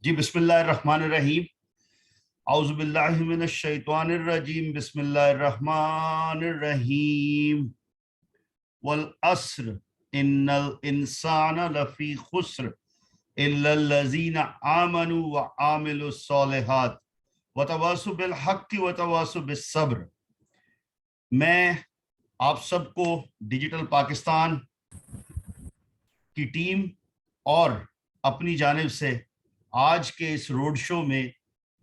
जी बिस्मिल्लाहिर्रहमानिर्रहीम औज़ु बिल्लाहि मिनश शैतानिर्रजीम बिस्मिल्लाहिर्रहमानिर्रहीम वल अस्र इन्नल इंसाना लफी खुस्र इल्लल्लज़ीना आमनु व आमिलुस सालिहात व तवासौ बिल हक़्क़ि व तवासौ बिस सब्र। मैं आप सबको डिजिटल पाकिस्तान की टीम और अपनी जानिब से आज के इस रोड शो में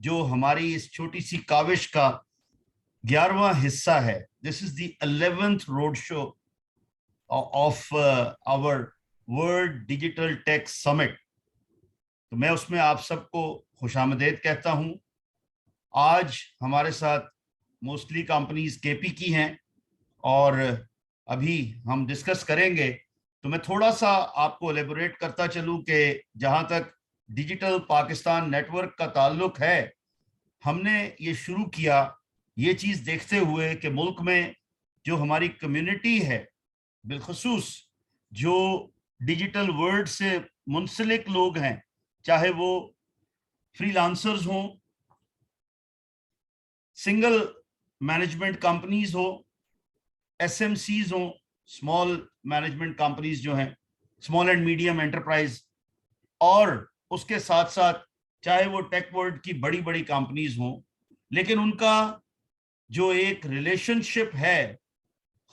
जो हमारी इस छोटी सी काविश का 11वां हिस्सा है, this is the 11th road show of our world digital tech summit. तो मैं उसमें आप सबको खुशामदीद कहता हूं। आज हमारे साथ मोस्टली कंपनीज केपी की हैं और अभी हम डिस्कस करेंगे। तो मैं थोड़ा सा आपको एलेबोरेट करता चलूं कि जहां तक डिजिटल पाकिस्तान नेटवर्क का ताल्लुक है, हमने ये शुरू किया ये चीज़ देखते हुए कि मुल्क में जो हमारी कम्युनिटी है, बिलखसूस जो डिजिटल वर्ल्ड से मुंसलिक लोग हैं, चाहे वो फ्रीलांसर्स हों, सिंगल मैनेजमेंट कंपनीज हो, एसएमसीज हों, स्मॉल मैनेजमेंट कंपनीज जो हैं, स्मॉल एंड मीडियम एंटरप्राइज, और उसके साथ साथ चाहे वो टेक वर्ल्ड की बड़ी बड़ी कंपनीज हों, लेकिन उनका जो एक रिलेशनशिप है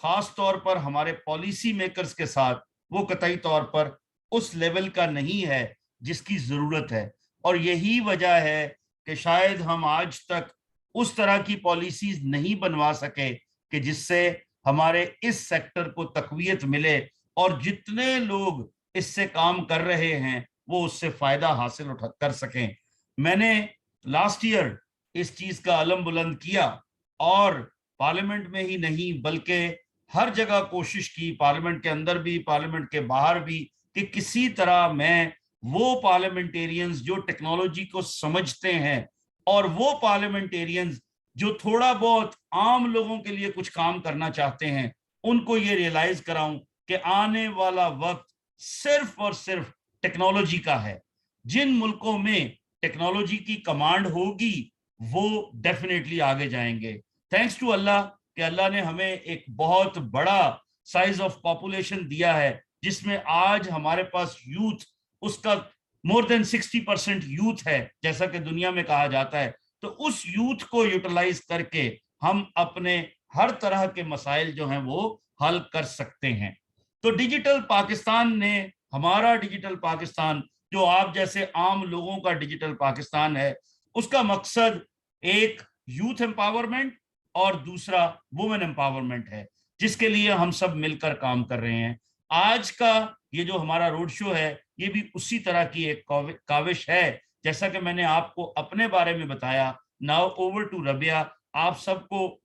खास तौर पर हमारे पॉलिसी मेकर्स के साथ, वो कतई तौर पर उस लेवल का नहीं है जिसकी जरूरत है। और यही वजह है कि शायद हम आज तक उस तरह की पॉलिसीज नहीं बनवा सके कि जिससे हमारे इस सेक्टर को तकवीत मिले और जितने लोग इससे काम कर रहे हैं वो उससे फायदा हासिल कर सकें। मैंने लास्ट ईयर इस चीज का अलम बुलंद किया और पार्लियामेंट में ही नहीं बल्कि हर जगह कोशिश की, पार्लियामेंट के अंदर भी पार्लियामेंट के बाहर भी, कि किसी तरह मैं वो पार्लियामेंटेरियंस जो टेक्नोलॉजी को समझते हैं और वो पार्लियामेंटेरियंस जो थोड़ा बहुत आम लोगों के लिए कुछ काम करना चाहते हैं, उनको ये रियलाइज कराऊं कि आने वाला वक्त सिर्फ और सिर्फ टेक्नोलॉजी का है। जिन मुल्कों में टेक्नोलॉजी की कमांड होगी वो डेफिनेटली आगे जाएंगे। थैंक्स टू अल्लाह कि अल्लाह ने हमें एक बहुत बड़ा साइज ऑफ पॉपुलेशन दिया है जिसमें आज हमारे पास यूथ, उसका मोर देन 60% यूथ है जैसा कि दुनिया में कहा जाता है। तो उस यूथ को यूटिलाइज करके हम अपने हर तरह के मसाइल जो हैं वो हल कर सकते हैं। तो डिजिटल पाकिस्तान ने, हमारा डिजिटल पाकिस्तान जो आप जैसे आम लोगों का डिजिटल पाकिस्तान है, उसका मकसद एक यूथ एम्पावरमेंट और दूसरा वुमेन एम्पावरमेंट है, जिसके लिए हम सब मिलकर काम कर रहे हैं। आज का ये जो हमारा रोड शो है ये भी उसी तरह की एक काविश है जैसा कि मैंने आपको अपने बारे में बताया। Now over to Rabia. आप सबको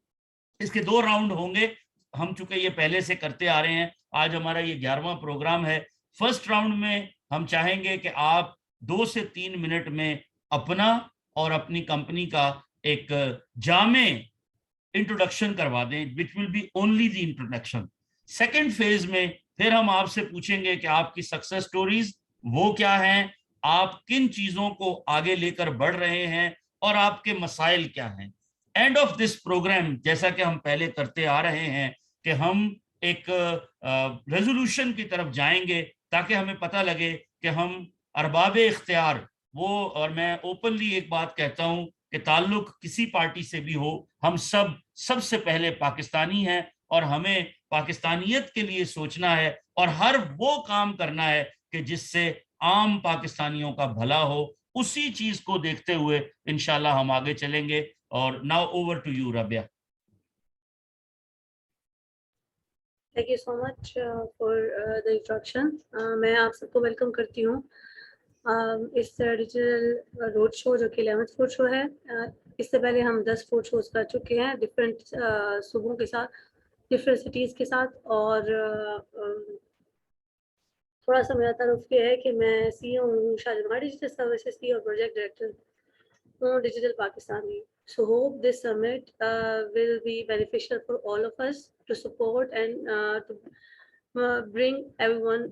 इसके 2 राउंड होंगे, हम चूंकि ये पहले से करते आ रहे हैं, आज हमारा ये 11वां प्रोग्राम है। फर्स्ट राउंड में हम चाहेंगे कि आप 2 से 3 मिनट में अपना और अपनी कंपनी का एक जामे इंट्रोडक्शन करवा दें, which will be only the introduction. Second phase में फिर हम आपसे पूछेंगे कि आपकी सक्सेस स्टोरीज वो क्या हैं, आप किन चीजों को आगे लेकर बढ़ रहे हैं और आपके मसाइल क्या हैं। एंड ऑफ दिस प्रोग्राम, जैसा कि हम पहले करते आ रहे हैं, कि हम एक रेजोल्यूशन की तरफ जाएंगे ताकि हमें पता लगे कि हम अरबाब इख्तियार वो, और मैं ओपनली एक बात कहता हूं कि ताल्लुक किसी पार्टी से भी हो, हम सब सबसे पहले पाकिस्तानी हैं और हमें पाकिस्तानियत के लिए सोचना है और हर वो काम करना है कि जिससे आम पाकिस्तानियों का भला हो। उसी चीज को देखते हुए इंशाल्लाह हम आगे चलेंगे। और now over to you Rabia. Thank you so much for the introduction. मैं आप सबको वेलकम करती हूँ इस डिजिटल रोड शो जो कि 11th रोड शो है। इससे पहले हम 10 रोड शोज कर चुके हैं डिफरेंट सूबों के साथ, डिफरेंट सिटीज़ के साथ। और थोड़ा सा मेरा तरफ ये है कि मैं CEO हूँ शाहजहां डिजिटल सर्विसेज की और प्रोजेक्ट डायरेक्टर हूँ डिजिटल पाकिस्तान की। So hope this summit will be beneficial for all of us to support and to bring everyone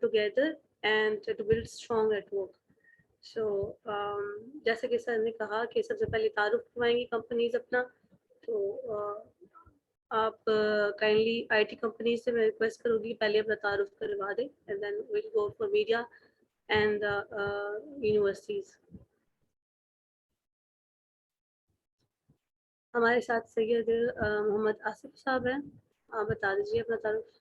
together and to build strong network. سو جیسے کہ سر نے کہا کہ سب سے پہلے تعارف کروائیں گی کمپنیز اپنا. تو آپ کائنڈلی آئی ٹی کمپنیز سے میں ریکویسٹ کروں گی پہلے اپنا تعارف کروا دیں and then we'll go for media and universities. ہمارے ساتھ سید محمد آصف صاحب ہیں, آپ بتا دیجیے اپنا تعارف.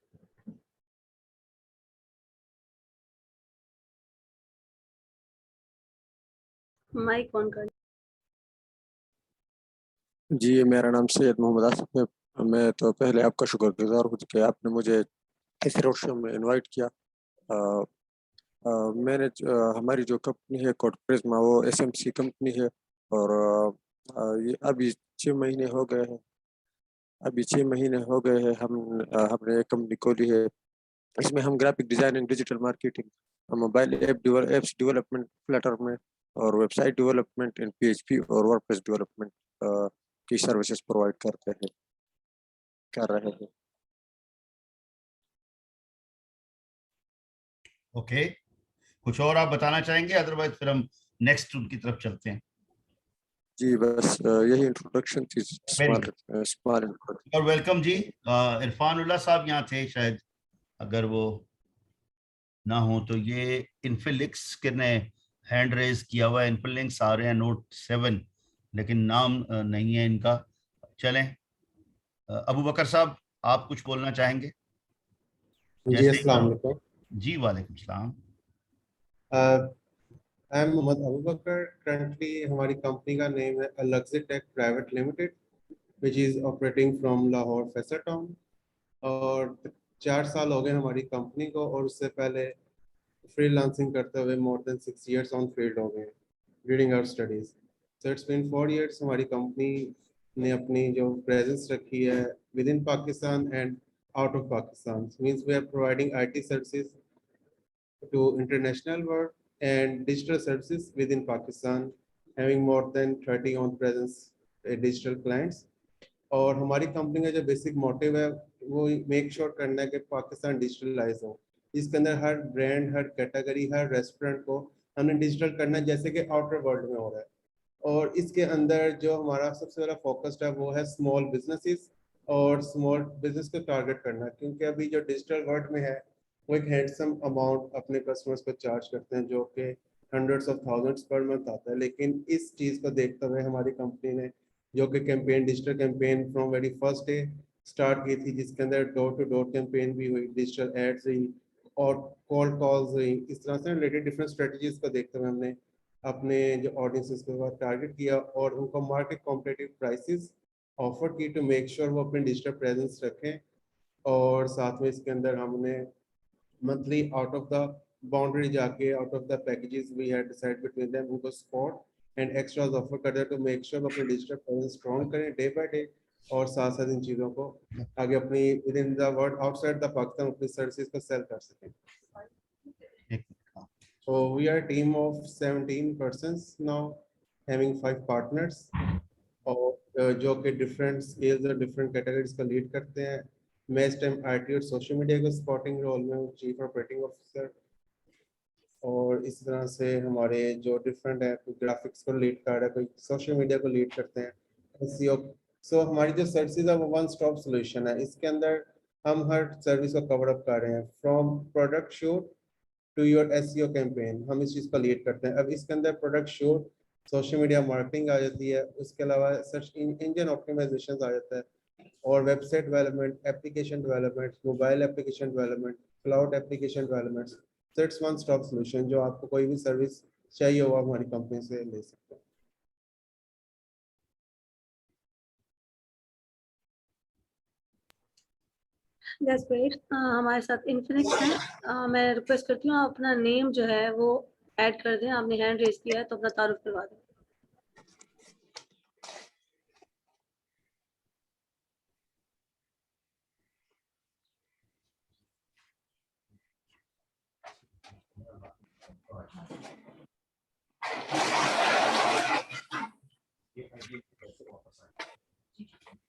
مائک آن کر. جی میرا نام سید محمد آصف ہے. میں تو پہلے آپ کا شکر گزار ہوں کہ آپ نے مجھے اس روڈ شو میں انوائٹ کیا. میں نے ہماری جو کمپنی ہے کوڈ پرزما وہ SMC کمپنی ہے, اور یہ ابھی 6 مہینے ہو گئے ہیں. ہم نے ایک کمپنی کھولی ہے. اس میں ہم graphic designing, digital marketing, mobile apps development, filter میں, اور website development in PHP اور ورڈپریس ڈیولپمنٹ کی سروسز پرووائڈ کر رہے ہیں. اوکے, کچھ اور آپ بتانا چاہیں گے؟ ادروائز پھر ہم نیکسٹ ان کی طرف چلتے ہیں. جی بس یہی انٹروڈکشن تھی. اور ویلکم جی. عرفان اللہ صاحب یہاں تھے شاید, اگر وہ نہ ہو تو. یہ انفلکس کے نے ہینڈ ریز کیا ہوا ہے. انفلکس آ رہے ہیں نوٹ 7 لیکن نام نہیں ہے ان کا. چلیں ابو بکر صاحب آپ کچھ بولنا چاہیں گے؟ جی السلام علیکم. جی وعلیکم السلام. I am Mohammad Abu Bakr. Currently ہماری کمپنی کا نیم ہے Luxitech Private Limited, which is operating from Lahore, Faisal Town. اور 4 سال ہو گئے ہماری کمپنی کو, اور اس سے پہلے فری لانسنگ کرتے ہوئے more than 6 years on field ہو گئے during our studies. So it's been 4 years ہماری کمپنی نے اپنی جو presence رکھی ہے within Pakistan and out of Pakistan. Means we are providing IT services to international world and digital services within Pakistan, having more than 30 on presence digital clients. اور ہماری company کا جو بیسک موٹیو ہے وہ make sure کرنا ہے کہ Pakistan digitalise ہو. اس کے اندر ہر برانڈ, ہر کیٹیگری, ہر ریسٹورینٹ کو ہم نے ڈیجیٹل کرنا ہے جیسے کہ آؤٹر ورلڈ میں ہو رہا ہے. اور اس کے اندر جو ہمارا سب سے بڑا فوکسڈ ہے وہ ہے اسمال بزنسز, اور اسمال بزنس کو ٹارگیٹ کرنا, کیونکہ ابھی جو ڈیجیٹل ورلڈ میں ہے وہ ایک ہینڈسم اماؤنٹ اپنے کسٹمرس کو چارج کرتے ہیں جو کہ hundreds of thousands per month آتا ہے. لیکن اس چیز کو دیکھتے ہوئے ہماری کمپنی نے جو کہ campaign, digital campaign from very first day start کی تھی, جس کے اندر ڈور ٹو ڈور کیمپین بھی ہوئی, ڈیجیٹل ایڈز ہوئی اور کولڈ کالز ہوئی. اس طرح سے ریلیٹڈ ڈفرینٹ اسٹریٹجیز کو دیکھتے ہوئے ہم نے اپنے جو آڈینسز کو ٹارگیٹ کیا اور ان کو مارکیٹ کمپیٹیو پرائسز آفر کی ٹو میک شیور وہ اپنے ڈیجیٹل پریزنس رکھیں. اور ساتھ میں اس کے اندر ہم نے monthly out of the boundary جا کے out of the packages we had decided between them ان کو سپورٹ اینڈ ایکسٹراز آفر کر دیں ٹو میک شیور اپنے ڈیجیٹل پریزنس اسٹرانگ کریں ڈے بائی ڈے, اور ساتھ ساتھ ان چیزوں کو آگے اپنی within the world outside the Pakistan اپنی سروسز کو سیل کر سکیں. So we are a team of 17 persons now, having 5 partners, اور جو کہ ڈفرینٹ اسکیلز اور ڈفرینٹ کیٹیگریز کا لیڈ کرتے ہیں. میں اس ٹائم IT اور سوشل میڈیا کے سپورٹنگ رول میں ہوں, چیف آپریٹنگ آفیسر. اور اس طرح سے ہمارے جو ڈفرینٹ ہے, کوئی گرافکس کو لیڈ کر رہا ہے, کوئی سوشل میڈیا کو لیڈ کرتے ہیں, SEO. سو ہماری جو سروسز ہے وہ ون اسٹاپ سولوشن ہے. اس کے اندر ہم ہر سروس کو کور اپ کر رہے ہیں, from product shoot to your SEO campaign, ہم اس چیز کو لیڈ کرتے ہیں. اب اس کے اندر product shoot, social media marketing آ جاتی ہے, اس کے علاوہ سرچ انجن آپٹیمائزیشن آ جاتا ہے, اور website development, application development, mobile application development, cloud application development. So it's one stop solution. جو آپ کو کوئی بھی سروس چاہیے ہو آپ ہماری کمپنی سے لے سکتے ہیں. That's great. ہمارے ساتھ انفینکس ہیں. میں ریکویسٹ کرتی ہوں آپ اپنا نیم جو ہے وہ ایڈ کر دیں. آپ نے ہینڈ ریز کیا ہے تو اپنا تعارف کروا دیں.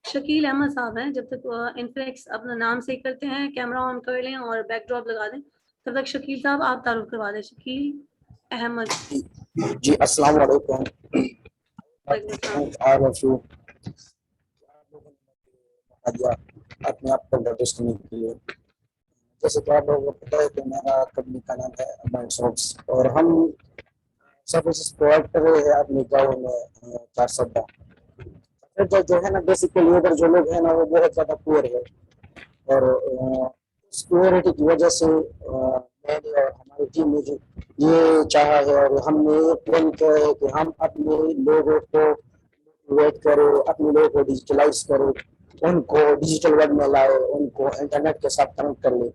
شکیل احمد صاحب ہیں. جب تک انفلیکس اپنا نام صحیح کرتے ہیں, کیمرہ آن کر لیں اور بیک ڈراپ لگا دیں, تب تک شکیل صاحب آپ تعارف کروا دیں. شکیل احمد. جی السلام علیکم. وعلیکم السلام. اپنے آپ کو انٹروڈیوس کرنے کے لیے جیسے کہ آپ لوگوں کو پتہ ہے کہ میرا کمپنی کا نام ہے مائنڈ ساپس اور ہم سروسز پرووائڈ کر رہے ہیں اپنے گاؤں میں 4 جو ہے نا بیسیکلی ادھر جو لوگ ہیں نا وہ بہت زیادہ پور ہے اور اس پورٹی کی وجہ سے میں نے اور ہماری ٹیم نے یہ چاہا ہے اور ہم نے یہ پلان کیا ہے کہ ہم اپنے لوگوں کو موٹیویٹ کرے اپنے لوگوں کو ڈیجیٹلائز کرے ان کو ڈیجیٹل ورلڈ میں لائے ان کو انٹرنیٹ کے ساتھ کنیکٹ کر لے.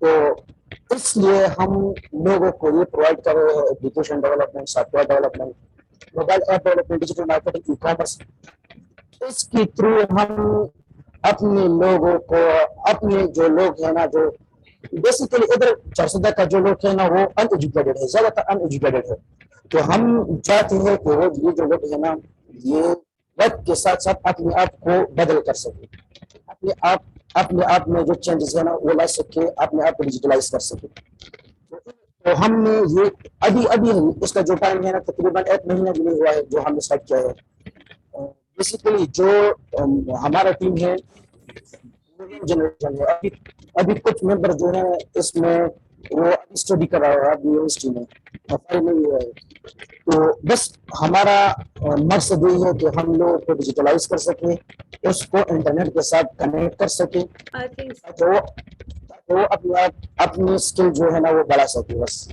تو اس لیے ہم لوگوں کو یہ پرووائڈ کر رہے ہیں application development software development mobile app development digital marketing e commerce. اس کے تھرو ہم اپنے لوگوں کو اپنے جو لوگ ہیں نا جو بیسیکلی ادھر 410 کا جو لوگ ہیں نا وہ ان ایجوکیٹڈ ہے زیادہ تر ان ایجوکیٹڈ ہے تو ہم چاہتے ہیں کہ وہ یہ جو لوگ ہیں نا یہ وقت کے ساتھ ساتھ اپنے آپ کو بدل کر سکے اپنے آپ میں جو چینجز ہیں نا وہ لا سکے اپنے آپ کو ڈیجیٹلائز کر سکے. تو ہم نے یہ ابھی اس کا جو ٹائم ہے نا تقریباً 1 مہینہ بھی نہیں ہوا ہے جو ہم نے اسٹارٹ کیا ہے. بیسیکلی جو ہمارا ٹیم ہے جنریشن ہے ابھی کچھ ممبر جو ہیں اس میں وہ اسٹڈی کر رہا ہے ابھی یونیورسٹی میں فائنل نہیں ہوا ہے. تو بس ہمارا مقصد یہ ہے کہ ہم لوگوں کو ڈیجیٹلائز کر سکیں اس کو انٹرنیٹ کے ساتھ کنیکٹ کر سکیں I think تاکہ وہ اپنے آپ اپنی اسکل جو ہے نا وہ بڑھا سکے. بس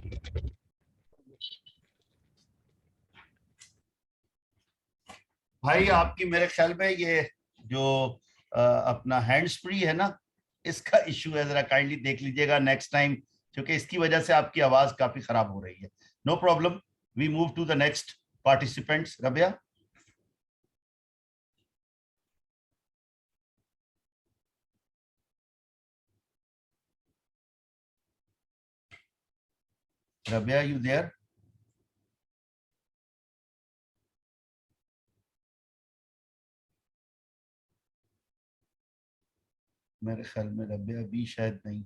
بھائی آپ کی میرے خیال میں یہ جو اپنا ہینڈز فری ہے نا اس کا ایشو ہے, ذرا کائنڈلی دیکھ لیجیے گا نیکسٹ ٹائم کیونکہ اس کی وجہ سے آپ کی آواز کافی خراب ہو رہی ہے. No problem, we move to the next participants. Rabia you there? میرے خیال میں ربیہ بھی شاید نہیں.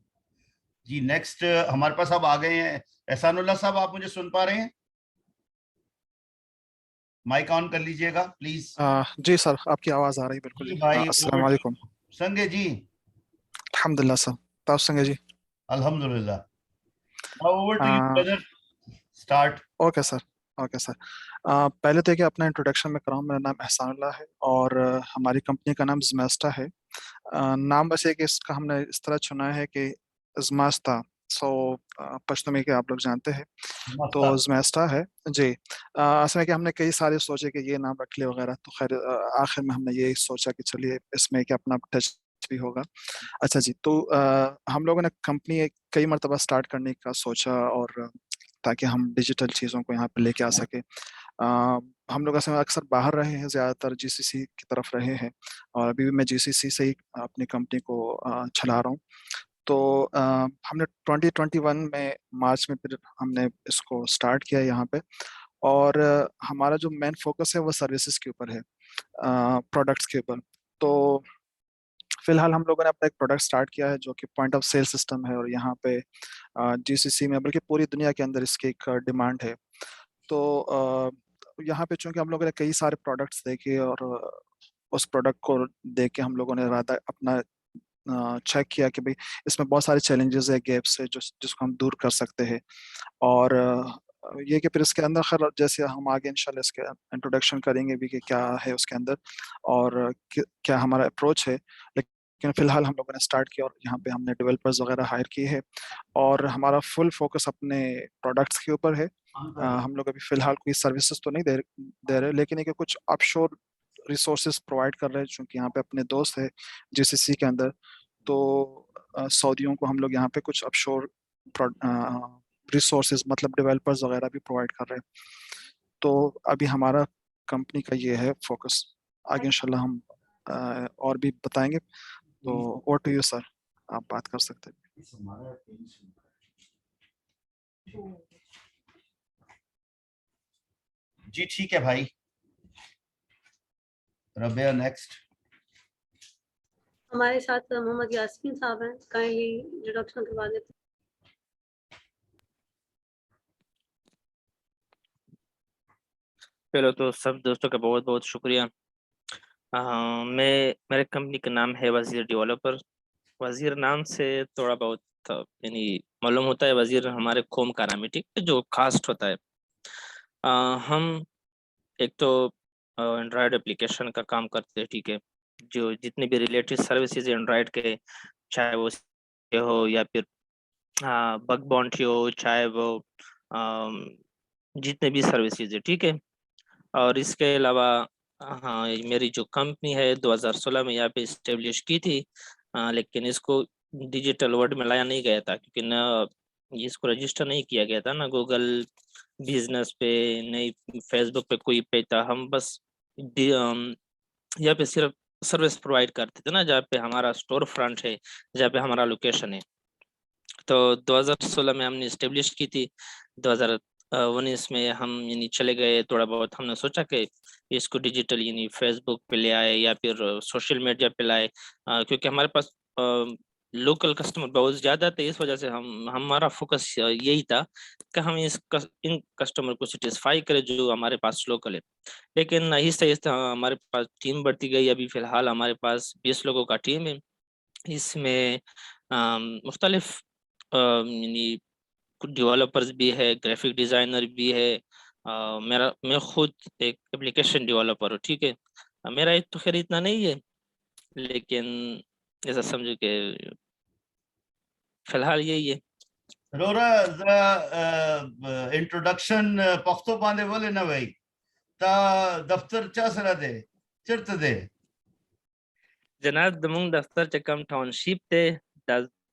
جی نیکسٹ ہمارے پاس اب آ گئے ہیں احسان اللہ صاحب. آپ مجھے سن پا رہے ہیں؟ مائک آن کر لیجئے گا پلیز. جی سر آپ کی آواز آ رہی بالکل. جی السلام علیکم. سنگے جی الحمدللہ سر تاؤ سنگے جی الحمدللہ. Over to you, brother. Start. Okay sir. پہلے تو کہ اپنا انٹروڈکشن میں کراؤں. میرا نام احسان اللہ ہے اور ہماری کمپنی کا نام زمیسٹا ہے. نام بس کہ اس کا ہم نے اس طرح چنا ہے کہ زماستا پشتو میں کہ آپ لوگ جانتے ہیں تو زمیسٹا ہے جی. اصل میں کہ ہم نے کئی سارے سوچے کہ یہ نام رکھ لے وغیرہ تو خیر آخر میں ہم نے یہی سوچا کہ چلیے اس میں کہ اپنا ٹچ بھی ہوگا. اچھا جی, تو ہم لوگوں نے کمپنی کئی مرتبہ سٹارٹ کرنے کا سوچا اور تاکہ ہم ڈیجیٹل چیزوں کو یہاں پہ لے کے آ سکیں. ہم لوگ اکثر باہر رہے ہیں, زیادہ تر جی سی سی کی طرف رہے ہیں اور ابھی بھی میں جی سی سی سے ہی اپنی کمپنی کو چلا رہا ہوں. تو ہم نے 2021 میں مارچ میں پھر ہم نے اس کو سٹارٹ کیا یہاں پہ اور ہمارا جو مین فوکس ہے وہ سروسز کے اوپر ہے, پروڈکٹس کے اوپر. تو فی الحال ہم لوگوں نے اپنا ایک پروڈکٹ سٹارٹ کیا ہے جو کہ پوائنٹ آف سیل سسٹم ہے اور یہاں پہ جی سی سی میں بلکہ پوری دنیا کے اندر اس کی ایک ڈیمانڈ ہے. تو یہاں پہ چونکہ ہم لوگوں نے کئی سارے پروڈکٹس دیکھے اور اس پروڈکٹ کو دیکھ کے ہم لوگوں نے ارادہ اپنا چیک کیا کہ بھئی اس میں بہت سارے چیلنجز ہے, گیپس ہے جس کو ہم دور کر سکتے ہیں. اور یہ کہ پھر اس کے اندر خیر جیسے ہم آگے انشاءاللہ اس کے انٹروڈکشن کریں گے بھی کہ کیا ہے اس کے اندر اور کیا ہمارا اپروچ ہے. لیکن فی الحال ہم لوگوں نے سٹارٹ کیا اور یہاں پہ ہم نے ڈیولپرز وغیرہ ہائر کیے ہیں اور ہمارا فل فوکس اپنے پروڈکٹس کے اوپر ہے. ہم لوگ ابھی فی الحال کوئی سروسز تو نہیں دے رہے لیکن یہ کچھ آف شور ریسورسز پرووائڈ کر رہے ہیں چونکہ یہاں پہ اپنے دوست ہے جی سی سی کے اندر. تو سعودیوں کو ہم لوگ یہاں پہ کچھ آف شور ریسورسز مطلب ڈیولپرز وغیرہ بھی پرووائڈ کر رہے ہیں. تو ابھی ہمارا کمپنی کا یہ ہے فوکس. آگے انشاءاللہ ہم اور بھی بتائیں گے. تو اوور ٹو یو سر, آپ بات کر سکتے ہیں. جی ٹھیک ہے بھائی. ربیہ نیکسٹ. ہمارے ساتھ محمد یاسین صاحب ہیں, کائنڈلی انٹروڈکشن کروا دیتے. پہلے تو سب دوستوں کا بہت بہت شکریہ. میرے کمپنی کا نام ہے وزیر ڈیولپر. وزیر نام سے تھوڑا بہت یعنی معلوم ہوتا ہے وزیر ہمارے قوم کا نام ہے, ٹھیک ہے, جو کاسٹ ہوتا ہے. ہم ایک تو اینڈرائڈ اپلیکیشن کا کام کرتے ہیں, ٹھیک ہے, جو جتنی بھی ریلیٹڈ سروسز اینڈرائڈ کے, چاہے وہ ہو یا پھر بگ باؤنٹی ہو, چاہے وہ جتنے بھی سروسز ہے, ٹھیک ہے. اور اس کے علاوہ ہاں میری جو کمپنی ہے 2016 میں یہاں پہ اسٹیبلش کی تھی, لیکن اس کو ڈیجیٹل ورلڈ میں لایا نہیں گیا تھا کیونکہ نہ اس کو رجسٹر نہیں کیا گیا تھا, نہ گوگل بزنس پہ, نہیں فیس بک پہ کوئی پہ تھا. ہم بس یہاں پہ صرف سروس پرووائڈ کرتے تھے نا, جہاں پہ ہمارا اسٹور فرنٹ ہے, جہاں پہ ہمارا لوکیشن ہے. تو 2016 میں ہم نے اسٹیبلش کی تھی. 2019 میں ہم یعنی چلے گئے, تھوڑا بہت ہم نے سوچا کہ اس کو ڈیجیٹل یعنی فیس بک پہ لے آئے یا پھر سوشل میڈیا پہ لائے, کیونکہ ہمارے پاس لوکل کسٹمر بہت زیادہ تھے. اس وجہ سے ہمارا فوکس یہی تھا کہ ہم ان کسٹمر کو سیٹسفائی کریں جو ہمارے پاس لوکل ہے. لیکن آہستہ آہستہ ہمارے پاس ٹیم بڑھتی گئی. ابھی فی الحال ہمارے پاس 20 لوگوں کا ٹیم ہے. اس میں مختلف یعنی ڈیولپرز بھی ہے, گرافک ڈیزائنر بھی ہے. میں خود ایک اپلیکیشن ڈیولپر ہوں, ٹھیک ہے. میرا تو خیر اتنا نہیں ہے, لیکن ایسا سمجھو کہ فی الحال یہی ہے. رورا انٹروڈکشن پختو باندے بولے نا بھائی, تا دفتر چا سرا دے چرت دے جناب دمونگ دفتر چکم ٹاؤن شپ تے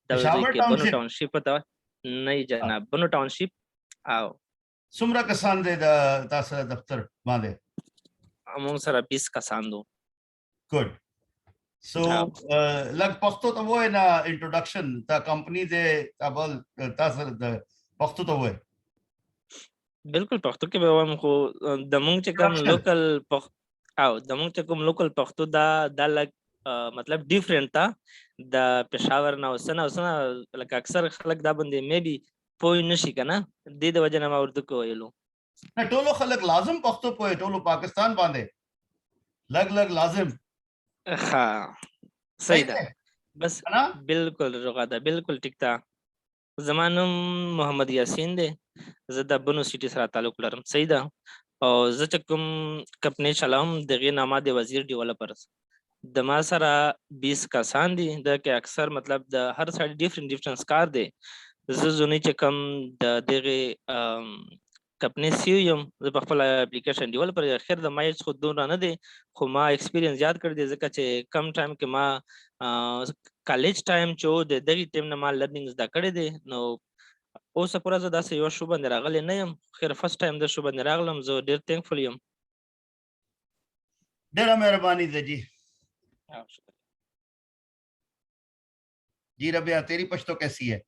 پشاور کے ٹاؤن بنو شپ ٹاؤن شپ ہوتا نہیں جناب, بنو ٹاؤن شپ آؤ سمرا کسان دے دا تا سرا دفتر باندے امونگ سرا 20 کا ساندو. گڈ. سو لگ پختو تو وہ ہے نا انٹروڈکشن تا کمپنی دے تا بول تا سرا پختو تو وہ ہے. بالکل پختو کے بابا کو دمونگ چکم لوکل آو دمونگ چکم لوکل پختو دا لگ مطلب ڈیفرنٹ تھا دا پشاور نا اسنا لگ اکثر خلق دا بندے میں بھی پوئی نشی کا نا دی دا وجہ نما اردو کو ویلو نا ٹولو خلق لازم پختو پوئے, ٹولو پاکستان باندے لگ لازم ہاں صحیح تھا ہے بس نا. بالکل رقا تھا بالکل ٹھیک تھا. زمانم محمد یاسین دے زدہ بنو سٹی سرا تعلق لرم صحیح دا. اور زچکم کپنے چلاؤم دغی نامہ دے وزیر ڈیولپرز دما سرا 20 کا سان دی دا کہ اکثر مطلب دا ہر سائڈ ڈیفرنٹ سکار دے زونی چکم دا دغی کپنے سیو یم بخپل اپلیکیشن ڈیولپر خیر دا مایچ خود دون را نہ دے خو ما ایکسپیرینس یاد کر دے زکا چے کم ٹائم کے ما کالج ٹائم چو دے دغی ٹیم نہ ما لرننگز دا کړی دے نو اوس پورا زدا سه یو شوبه نه راغلی نه یم. خیر فرست ټایم د شوبه نه راغلم, زه ډیر تھینکفل یم. ډیره مهرباني ده جی. جی ربیہ تیری پشتو کیسی ہے؟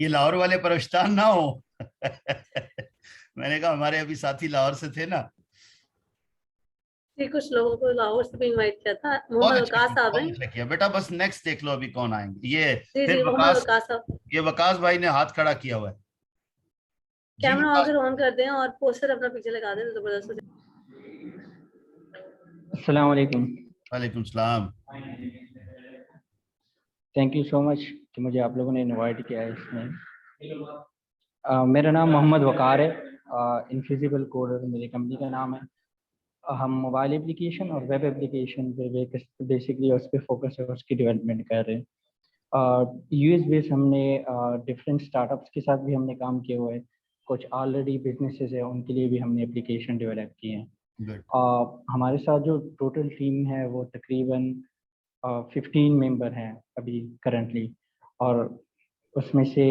یہ لاہور والے پرستان نہ ہو. میں نے کہا ہمارے ابھی ساتھی لاہور سے تھے نا, جی کچھ لوگوں کو لاہور سے بھی انوائٹ کیا تھا. محمد وقاص صاحب ہیں. اچھا کیا بیٹا, بس نیکسٹ دیکھ لو ابھی کون آئیں گے. یہ جی پھر محمد وقاص صاحب یہ وقاص بھائی نے ہاتھ کھڑا کیا ہوا ہے. کیمرہ اگر آن کر دیں اور پوسٹر اپنا پیچھے لگا دیں تو زبردست ہو جائے. السلام علیکم. وعلیکم السلام. تھینک یو سو مچ کہ مجھے آپ لوگوں نے انوائٹ کیا ہے اس میں. میرا نام محمد وقار ہے, انفیزیبل کوڈر میری کمپنی کا نام ہے. ہم موبائل اپلیکیشن اور ویب اپلیکیشن پہ بیسکلی اس پہ فوکس ہے, اس کی ڈیولپمنٹ کر رہے ہیں. یو ایس بیس ہم نے ڈفرینٹ اسٹارٹ اپس کے ساتھ بھی ہم نے کام کیا ہوا ہے. کچھ آلریڈی بزنسز ہیں ان کے لیے بھی ہم نے اپلیکیشن ڈیولپ کیے ہیں. ہمارے ساتھ جو ٹوٹل ٹیم ہے وہ تقریباً 15 ممبر ہیں ابھی کرنٹلی, اور اس میں سے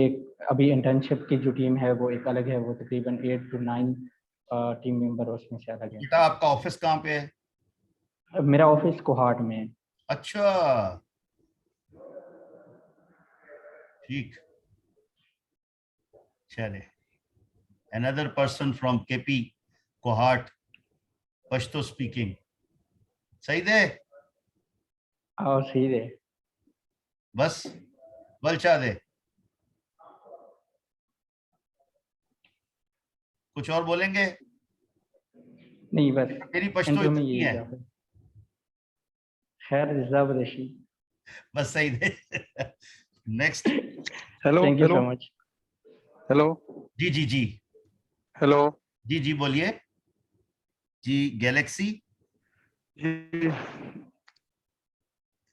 ابھی انٹرنشپ کی جو ٹیم ہے وہ ایک الگ ہے, وہ تقریباً 8 to 9 ٹیم ممبر اس میں سے الگ ہے. بیٹا آپ کا آفس کہاں پہ ہے؟ میرا آفس کوہاٹ میں ہے. اچھا ٹھیک, چلے. another person from KP Kohat Pashto speaking. صحیح دے صحیح ہے. بس بلچا دے, کچھ اور بولیں گے؟ नहीं बस तेरी पश्तो इंट्रो में इतनी यही है, था फिर। खैर जबरदस्ती। बस सही दे। Next. Hello thank you hello so much. Hello जी जी जी हेलो जी जी बोलिए जी। गैलेक्सी। जी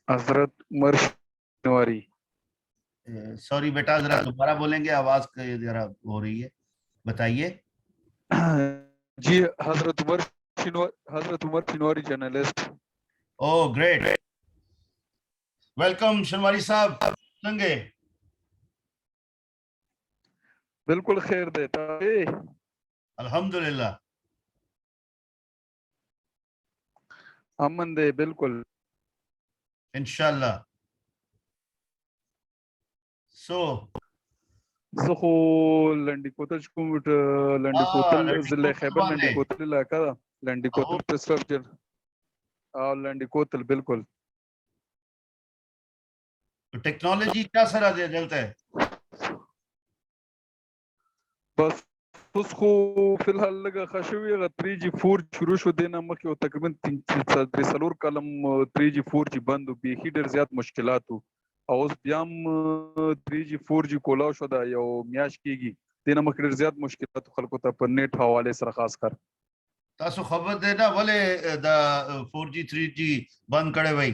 हजरत उमर शनवारी। सॉरी बेटा, जरा दोबारा बोलेंगे, आवाज जरा हो रही है, बताइए। जी हजरत Umar शनवारी journalist. Oh great, welcome शनवारी साहब। संगे बिल्कुल खैर देता है। अल्हम्दुलिल्लाह। अमन दे बिल्कुल। इंशाल्लाह। सो زخو لنډی کوتل کوم لنډی کوتل ضلع خیبر لنډی کوتل علاقہ دا لنډی کوتل پرسرف جن او لنډی کوتل بالکل. टेक्नोलॉजी क्या सरा दे जलता है। بس اوس خو فی الحال لګه خښوی غ 3G 4G شروع شو دینه مخکې او تقریبا 3 کلم 3G 4G بند به هیډر زیات مشکلات او اوس بیا 3G 4G کولاو show the you میاش کیږي دینه مخکې زیات مشکلات خلکو ته په نیټ حواله سره خاص کر تاسو خبر دینا ولې دا 4G 3G بند کړي وای؟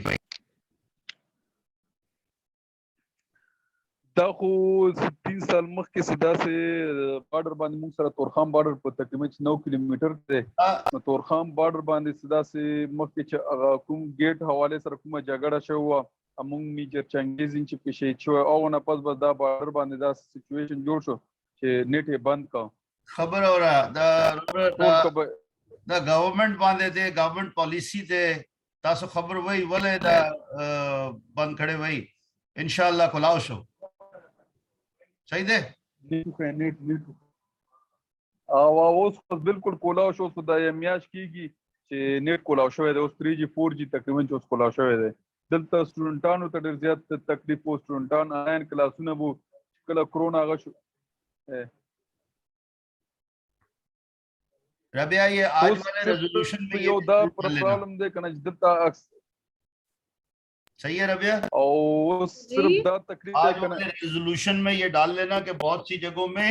دا خو 3 سال مخکې سدا سه بارډر باندې موږ سره تورخم بارډر په تقریبا 9 کیلومتر دی نو تورخم بارډر باندې سدا سه مخکې چې کوم گیټ حواله سره کومه جګړه شو موږ میجر چنګیز چې په شي چې او نه پس بس دا بارډر باندې دا سچويشن جوړ شو چې نیټ یې بند کا خبر اورا دا گورنمنٹ باندې ته گورنمنٹ پالیسی ته تاسو خبر وای ولې دا بند کړي وای؟ ان شاء الله کولاو شو صحیح ده نیټ او اوس بالکل کولاو شو دا میاش کیږي چې نیټ کولاو شوی دی اوس 3G 4G تقریبا چې اوس کولاو شوی دی دلته سټوډنټانو ته ډېر زیات تکلیف او سټوډنټان آنلاین کلاسونه وو کله کرونا هغه شو ربیہ یہ آج والے ریزولوشن میں یو دا پرابلم دے کنه دلته صحیح ہے ربیہ او صرف دا تقریبا آج والے ریزولوشن میں یہ ڈال لینا کہ بہت سی جگہوں میں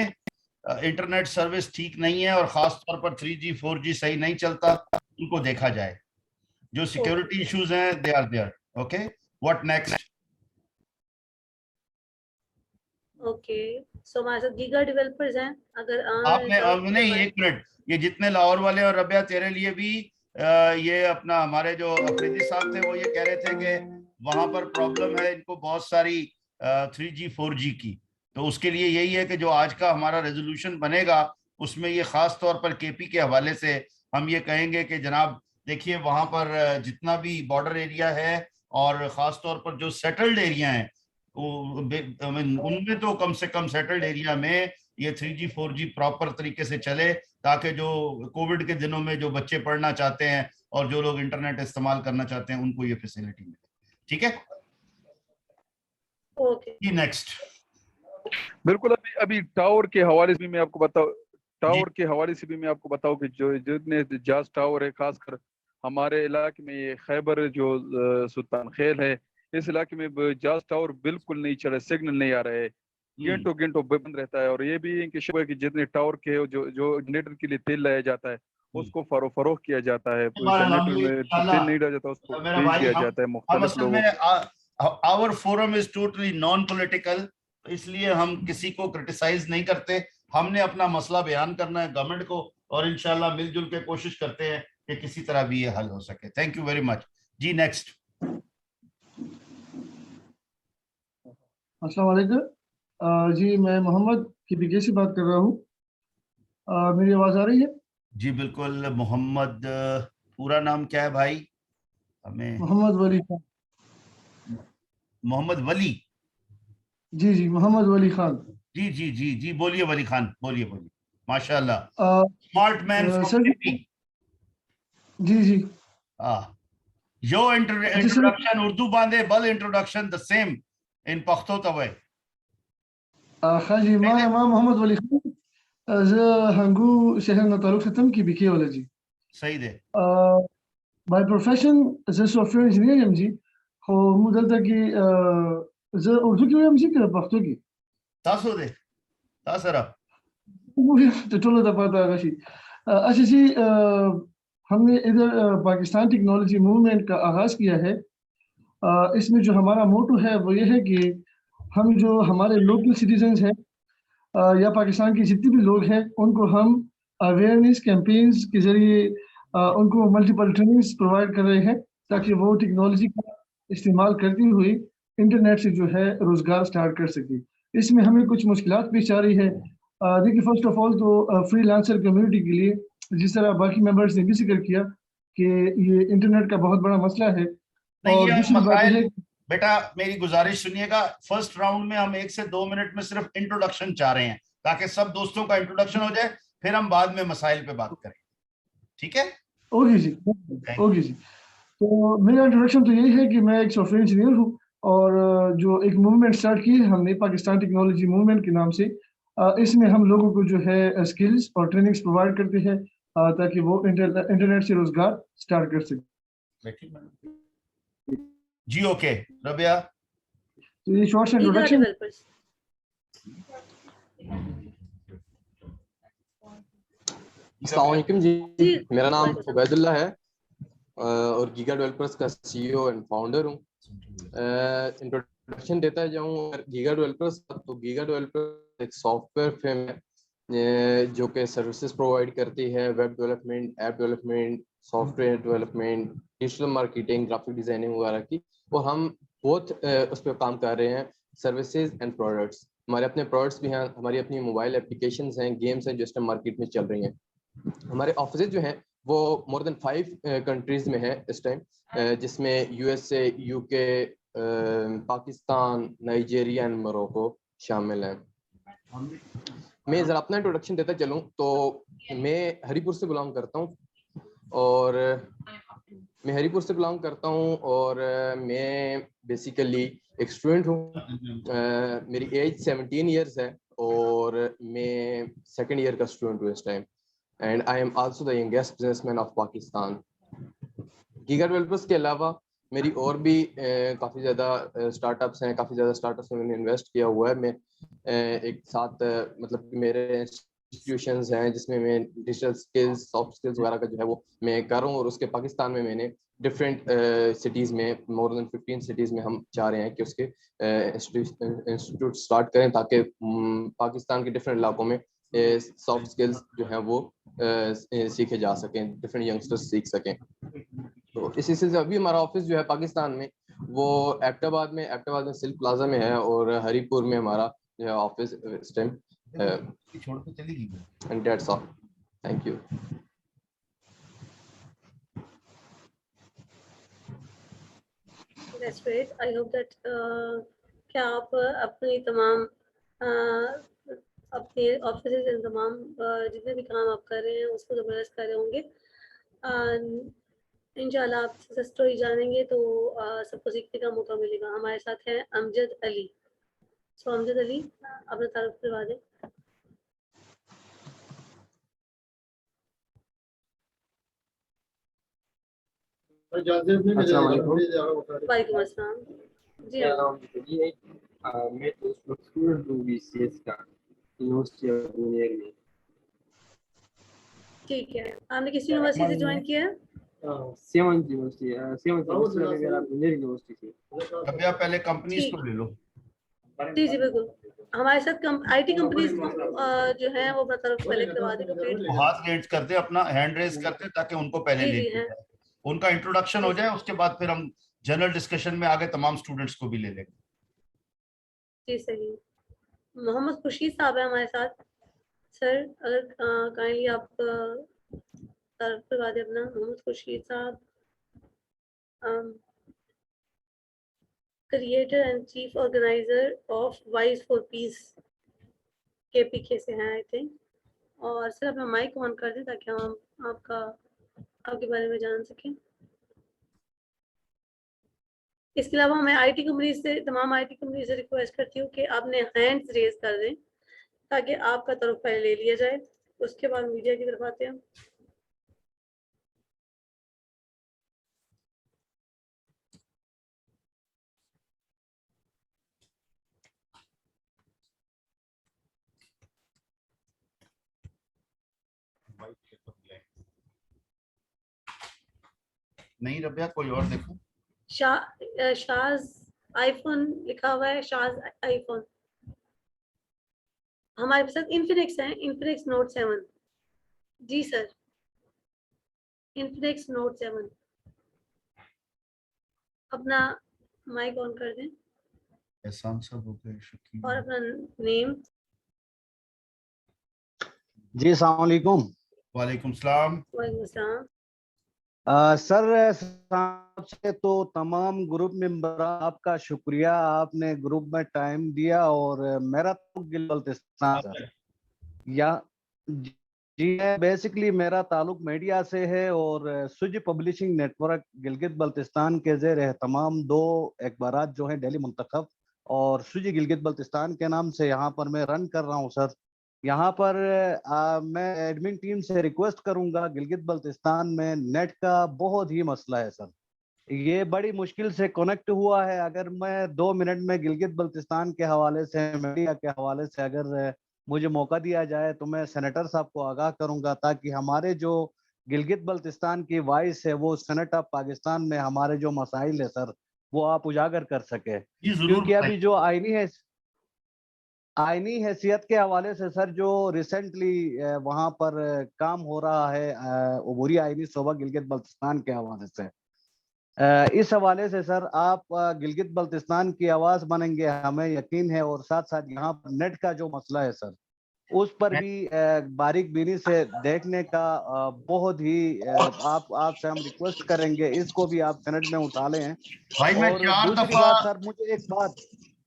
انٹرنیٹ سروس ٹھیک نہیں ہے اور خاص طور پر 3G 4G صحیح نہیں چلتا، ان کو دیکھا جائے، جو سیکیورٹی ایشوز ہیں they are there. Okay what next? Okay so ہمارے ساتھ گیگا ڈیولپرز ہیں، اگر آپ نے نہیں ایک منٹ، یہ جتنے لاہور والے اور ربیہ تیرے لیے بھی یہ اپنا ہمارے جو افریدی صاحب تھے وہ یہ کہہ رہے تھے کہ وہاں پر پرابلم ہے ان کو بہت ساری 3G 4G کی، تو اس کے لیے یہی ہے کہ جو آج کا ہمارا ریزولوشن بنے گا اس میں یہ خاص طور پر KP کے حوالے سے ہم یہ کہیں گے کہ جناب دیکھیے وہاں پر جتنا بھی بارڈر ایریا ہے اور خاص طور پر جو سیٹلڈ ایریا ہیں ان میں تو کم سے کم سیٹلڈ ایریا میں یہ 3G 4G پراپر طریقے سے چلے تاکہ جو کووڈ کے دنوں میں جو بچے پڑھنا چاہتے ہیں اور جو لوگ انٹرنیٹ استعمال کرنا چاہتے ہیں ان کو یہ فیسلٹی ملے. ٹھیک ہے جی نیکسٹ. بالکل ابھی ٹاور کے حوالے سے بھی میں آپ کو بتاؤں کہ جو جتنے جاز ٹاور ہے خاص کر ہمارے علاقے میں یہ خیبر جو سلطان خیل ہے اس علاقے میں جاز ٹاور بالکل نہیں چل رہے، سگنل نہیں آ رہے، گھنٹوں بند رہتا ہے. اور یہ بھی کہ جتنے ٹاور کے جو جنریٹر کے لیے تیل لایا جاتا ہے اس کو فروخت کیا جاتا ہے، جنریٹر میں تیل نہیں ڈالا جاتا اس کو بیچ دیا جاتا ہے مختلف لوگوں کو. Our forum is totally non-political، اس لیے ہم کسی کو کرٹیسائز نہیں کرتے، ہم نے اپنا مسئلہ بیان کرنا ہے گورنمنٹ کو اور انشاءاللہ مل جل کے کوشش کرتے ہیں کہ کسی طرح بھی یہ حل ہو سکے. Thank you very much. جی نیکسٹ. السلام علیکم جی، میں محمد KPK سے بات کر رہا ہوں، میری آواز آ رہی ہے؟ جی بالکل. محمد پورا نام کیا ہے بھائی؟ ہمیں محمد ولی خان. محمد ولی؟ جی جی محمد ولی خان. جی جی جی جی بولیے ولی خان، بولیے ماشاء اللہ اسمارٹ مین. جی جی یو انٹروڈکشن اردو باندھے بل introduction the same in Pashto توے. ها جی ما محمد ولی خان زه هنګو شهر نه تعلق ساتم KPK ولا جی. صحیح دے باي بروفيشن زه سافټویر انجینیر یم جی خو موږ دلته کې زه اردو کې وایم جی که پښتو کې تاسو دے تاسو را تو ټولو ته پته هغه شي اچھا جی ہم نے ادھر پاکستان ٹیکنالوجی موومنٹ کا آغاز کیا ہے اس میں جو ہمارا موٹو ہے وہ یہ ہے کہ ہم جو ہمارے لوکل سٹیزنز ہیں یا پاکستان کے جتنے بھی لوگ ہیں ان کو ہم اویئرنیس کیمپینز کے ذریعے ان کو ملٹیپل ٹریننگز پرووائڈ کر رہے ہیں تاکہ وہ ٹیکنالوجی کا استعمال کرتی ہوئی انٹرنیٹ سے جو ہے روزگار سٹارٹ کر سکے. اس میں ہمیں کچھ مشکلات پیش آ رہی ہے. دیکھیے فرسٹ آف آل تو فری لانسر کمیونٹی کے لیے جس طرح باقی ممبرس نے بھی ذکر کیا کہ یہ انٹرنیٹ کا بہت بڑا مسئلہ ہے. اور دوسری بات یہ بیٹا میری گزارش سنیے گا, فرسٹ راؤنڈ میں ہم 1 سے 2 منٹ میں صرف انٹروڈکشن چاہ رہے ہیں تاکہ سب دوستوں کا انٹروڈکشن ہو جائے, پھر ہم بعد میں مسائل پہ بات کریں. ٹھیک ہے اوکے جی اوکے جی. تو میرا انٹروڈکشن تو یہی ہے کہ میں ایک سافٹ ویئر انجینئر ہوں اور جو ایک موومنٹ اسٹارٹ کی ہے ہم نے پاکستان ٹیکنالوجی موومنٹ کے نام سے, اس میں ہم لوگوں کو جو ہے اسکلز اور ٹریننگز پرووائڈ کرتے ہیں تاکہ وہ انٹرنیٹ سے روزگار سٹارٹ کر سکیں. جی اوکے ربیہ, تو یہ شارٹ انٹروڈکشن. السلام علیکم جی, میرا نام عبید اللہ ہے اور گیگا ڈیولپرز کا سی ای او اینڈ فاؤنڈر ہوں. انٹروڈکشن دیتا جاؤں گیگا ڈیولپرز, تو گیگا ڈیولپرز ایک سافٹ ویئر فرم ہے جو کہ سروسز پرووائڈ کرتی ہے, web development, app development, software development, digital marketing, graphic designing وغیرہ کی. اور ہم بہت اس پہ کام کر رہے ہیں, سروسز اینڈ پروڈکٹس. ہمارے اپنے پروڈکٹس بھی ہیں, ہماری اپنی موبائل اپلیکیشنز ہیں, گیمز ہیں جو اس ٹائم مارکیٹ میں چل رہی ہیں. ہمارے آفسز جو ہیں وہ مور دین 5 کنٹریز میں ہے اس ٹائم, جس میں یو ایس اے, یو کے, پاکستان, نائجیریا اینڈ موروکو شامل ہیں. میں ذرا اپنا انٹروڈکشن دیتا چلوں تو میں ہری پور سے بلانگ کرتا ہوں اور میں بیسیکلی ایک اسٹوڈنٹ ہوں. میری ایج 17 ایئرس ہے اور میں سیکنڈ ایئر کا اسٹوڈنٹ ہوں اس time. And I am also the youngest businessman of Pakistan. Giga developers کے علاوہ میری اور بھی کافی زیادہ اسٹارٹ اپس ہیں, کافی زیادہ اسٹارٹ اپس میں میں نے انویسٹ کیا ہوا ہے. میں ایک ساتھ مطلب میرے انسٹیٹیوشنز ہیں جس میں ڈیجیٹل اسکلز, سافٹ اسکلز وغیرہ کا جو ہے وہ میں کر رہا ہوں. اور اس کے پاکستان میں نے ڈفرینٹ سٹیز میں, مور دین 15 سٹیز میں ہم چاہ رہے ہیں کہ اس کے انسٹیٹیوٹ اسٹارٹ کریں تاکہ پاکستان کے ڈفرینٹ علاقوں میں سافٹ اسکلز جو ہیں وہ سیکھے جا سکیں, ڈفرینٹ ینگسٹرز سیکھ سکیں. تو اس سلسلے سے ابھی ہمارا آفس جو ہے پاکستان میں وہ ایبٹ آباد میں سلک پلازا میں ہے, اور ہری پور میں ہمارا جو ہے آفس اس ٹائم چھوڑ کے چلی گئی. And that's all. Thank you. That's great. I hope that کیا آپ اپنی تمام اپنے آفیسز اینڈ تمام جتنے بھی کام آپ کر رہے ہیں اس کو زبردست کر رہے ہوں گے. انشاءاللہ آپ سکسیس اسٹوری جانیں گے تو سب کو سیکھنے کا موقع ملے گا. ہمارے ساتھ ہیں امجد علی. سو امجد علی اپنا تعارف کروا دیں. السلام علیکم. وعلیکم السلام. جی میں اسٹوڈنٹ ہوں بی سی ایس کا یونیورسٹی آف انجینئرنگ میں. ٹھیک ہے, آپ نے کس یونیورسٹی سے جوائن کیا ہے؟ سیونتھ یونیورسٹی سے. ابھی آپ پہلے کمپنیز کو لے لو. جی جی بالکل. ہمارے ساتھ آئی ٹی کمپنیز جو ہیں وہ اپنا طرف پہلے کروا دیں. ہاتھ ریز کرتے, اپنا ہینڈ ریز کرتے تاکہ ان کو پہلے لے لیا جائے, ان کا انٹروڈکشن ہو جائے, اس کے بعد پھر ہم جنرل ڈسکشن میں آگے تمام اسٹوڈنٹس کو بھی لے لیں گے. جی صحیح. محمد خورشید صاحب ہیں ہمارے ساتھ. سر اگر کائنڈلی آپ تعارف کروا دیں اپنا. Muhammad Khurshid Sahib creator and chief organizer of wise for peace K P کے سے ہیں آئی تھنک. اور سر اپنا مائک آن کر دیں تاکہ ہم آپ کے بارے میں جان سکیں. اس کے علاوہ میں آئی ٹی کمپنیز سے, تمام آئی ٹی کمپنیز سے ریکویسٹ کرتی ہوں کہ آپ نے ہینڈز ریز کر دیں تاکہ آپ کا طرف پہلے لے لیا جائے. اس کے بعد میڈیا کی طرف آتے ہیں. नहीं रबिया, कोई और देखो। शाज आईफोन लिखा हुआ है, शाज आईफोन। हमारे पास इन्फिनिक्स है, इन्फिनिक्स नोट 7। जी सर, इन्फिनिक्स नोट 7। अपना माइक ऑन कर दें एहसान साहब हो गए, शकील। और अपना नेम। जी अस्सलाम वालेकुम। वालेकुम सलाम। वालेकुम सलाम। सर सबसे तो तमाम ग्रुप मेंबर आपका शुक्रिया, आपने ग्रुप में टाइम दिया। और मेरा तो गिलगित-बल्तिस्तान सर या जी बेसिकली मेरा ताल्लुक मीडिया से है और सुज पब्लिशिंग नेटवर्क गिलगित बल्तिस्तान के ज़ेर एहतमाम 2 अखबारात जो हैं डेली मुंतखब और सुज गिलगित बल्तिस्तान के नाम से यहाँ पर मैं रन कर रहा हूँ सर। यहाँ पर मैं एडमिन टीम से रिक्वेस्ट करूंगा, गिलगित बल्तिस्तान में नेट का बहुत ही मसला है सर, ये बड़ी मुश्किल से कनेक्ट हुआ है। अगर मैं 2 मिनट में गिलगित बल्तिस्तान के हवाले से, मीडिया के हवाले से अगर मुझे मौका दिया जाए तो मैं सेनेटर साहब को आगाह करूंगा ताकि हमारे जो गिलगित बल्तिस्तान की वॉइस है वो सेनेट ऑफ पाकिस्तान में हमारे जो मसाइल है सर वो आप उजागर कर सके। क्योंकि अभी जो आईनी हैसियत के हवाले से सर जो रिसेंटली वहाँ पर काम हो रहा है अबूरी आईनी शोबा गिलगित बल्तिस्तान के हवाले से, इस हवाले से सर आप गिलगित बल्तिस्तान की आवाज़ बनेंगे हमें यकीन है। और साथ साथ यहाँ पर नेट का जो मसला है सर उस पर भी बारीक बीनी से देखने का बहुत ही आपसे हम रिक्वेस्ट करेंगे, इसको भी आप सेनेट में उठा लें। भाई मैं और 4 दूसरी दफा बात सर, मुझे एक बात,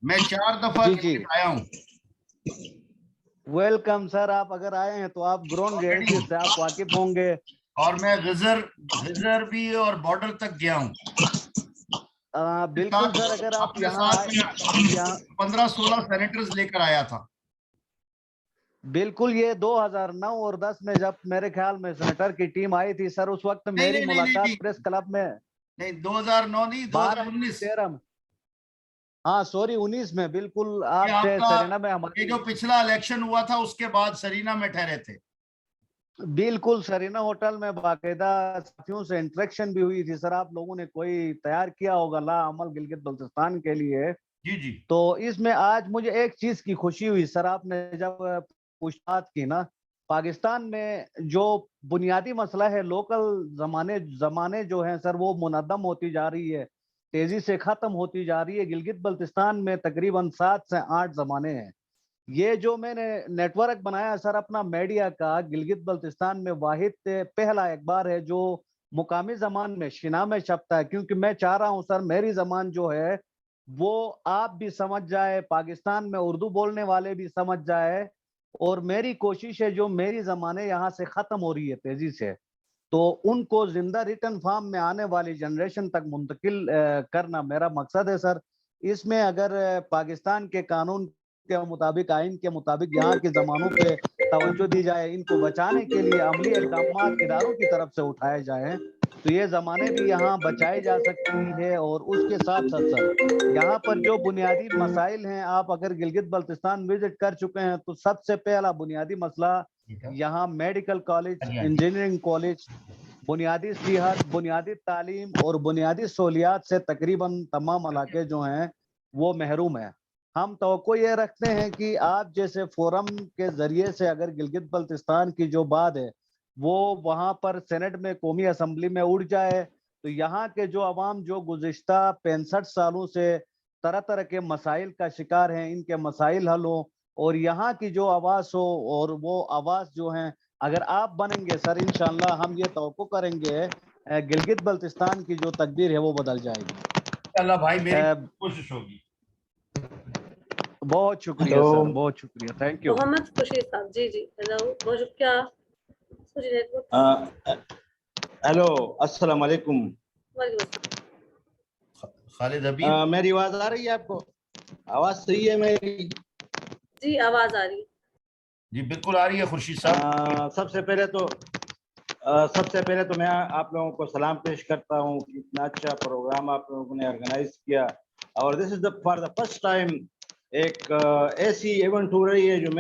मैं 4 दफा जी आया हूँ। वेलकम सर, आप अगर आए हैं तो आप ग्राउंड रियलिटी से आप वाकिफ होंगे। और मैं गजर भी और बॉर्डर तक गया हूँ। बिल्कुल सर, अगर आप अपने यहाँ साथ 15-16 सेनेटर्स लेकर आया था। बिल्कुल, ये 2009 और 10 में जब मेरे ख्याल में सेनेटर की टीम आई थी सर, उस वक्त मेरी मुलाकात प्रेस क्लब में नहीं 2009 नहीं 2019 हाँ सॉरी 19 में बिल्कुल आपसे सरीना में हमारे जो पिछला इलेक्शन हुआ था उसके बाद सरीना में ठहरे थे। बिल्कुल, सरीना होटल में बाकायदा साथियों से इंटरेक्शन भी हुई थी सर। आप लोगों ने कोई तैयार किया होगा ला अमल गिलगित बल्तिस्तान के लिए। जी। तो इसमें आज मुझे एक चीज की खुशी हुई सर, आपने जब पूछताछ की ना, पाकिस्तान में जो बुनियादी मसला है लोकल जमाने जो हैं सर वो मुनद्दम होती जा रही है, तेजी से खत्म होती जा रही है। गिलगित बल्तिस्तान में तकरीबन 7 से 8 जमाने हैं। ये जो मैंने नेटवर्क बनाया सर अपना मीडिया का, गिलगित बल्तिस्तान में वाहिद पहला अखबार है जो मुकामी जबान में शिना में छपता है। क्योंकि मैं चाह रहा हूँ सर मेरी जबान जो है वो आप भी समझ जाए, पाकिस्तान में उर्दू बोलने वाले भी समझ जाए। और मेरी कोशिश है जो मेरी जमाने यहाँ से खत्म हो रही है तेजी से, तो उनको जिंदा रिटर्न फॉर्म में आने वाली जनरेशन तक मुंतकिल करना मेरा मकसद है सर। इसमें अगर पाकिस्तान के कानून के मुताबिक, आइन के मुताबिक यहाँ के जमानों पे तवज्जो दी जाए, इनको बचाने के लिए अमली इक़दाम इदारों की तरफ से उठाए जाए तो ये जमाने भी यहाँ बचाई जा सकती है। और उसके साथ साथ सर यहाँ पर जो बुनियादी मसाइल हैं, आप अगर गिलगित बल्तिस्तान विजिट कर चुके हैं तो सबसे पहला बुनियादी मसला यहाँ मेडिकल कॉलेज, इंजीनियरिंग कॉलेज, बुनियादी सेहत, बुनियादी तालीम और बुनियादी सहूलियात से तकरीबन तमाम इलाके जो हैं वो महरूम है। हम तवक्को ये रखते हैं कि आप जैसे फोरम के जरिए से अगर गिलगित बल्तिस्तान की जो बात है वो वहाँ पर सेनेट में, कौमी असम्बली में उड़ जाए तो यहाँ के जो अवाम जो गुज़िश्ता 65 सालों से तरह तरह के मसाइल का शिकार हैं, इनके मसाइल हल हो और यहाँ की जो आवाज़ हो, और वो आवाज़ जो है अगर आप बनेंगे सर इंशाअल्लाह हम ये तवक्को करेंगे गिलगित बल्तिस्तान की जो तकदीर है वो बदल जाएगी। अल्लाह भाई मेरी कोशिश होगी। बहुत शुक्रिया सर, बहुत शुक्रिया, थैंक यू। मोहम्मद खुशी साहब, जी हेलो, बहुत शुक्रिया। हेलो अस्सलाम वालेकुम। खालिद अभी मेरी आवाज आ रही है आपको? आवाज सही है मेरी? जी आवाज आ रही है। जी बिल्कुल आ रही है खुर्शीद साहब। सबसे पहले तो मैं आप लोगों को सलाम पेश करता हूँ कि इतना अच्छा प्रोग्राम आप लोगों ने ऑर्गेनाइज किया। और this is for the first time एक ऐसी इवेंट हो रही है जो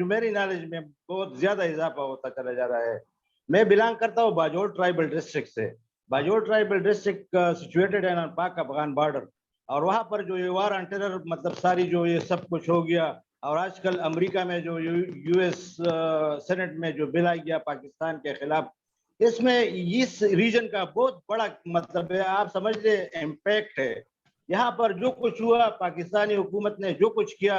मेरी नॉलेज में बहुत ज्यादा इजाफा होता चला जा रहा है। मैं बिलोंग करता हूँ बाजोर ट्राइबल डिस्ट्रिक्ट से। बाजोर ट्राइबल डिस्ट्रिक्ट सिचुएटेड है पाक अफगान बॉर्डर, और वहाँ पर जो ये वार ऑन टेरर मतलब सारी जो ये सब कुछ हो गया, और आजकल अमेरिका में जो यूएस सेनेट में जो बिल आ गया पाकिस्तान के खिलाफ, इसमें इस रीजन का बहुत बड़ा मतलब है, आप समझ ले इम्पैक्ट है। यहाँ पर जो कुछ हुआ, पाकिस्तानी हुकूमत ने जो कुछ किया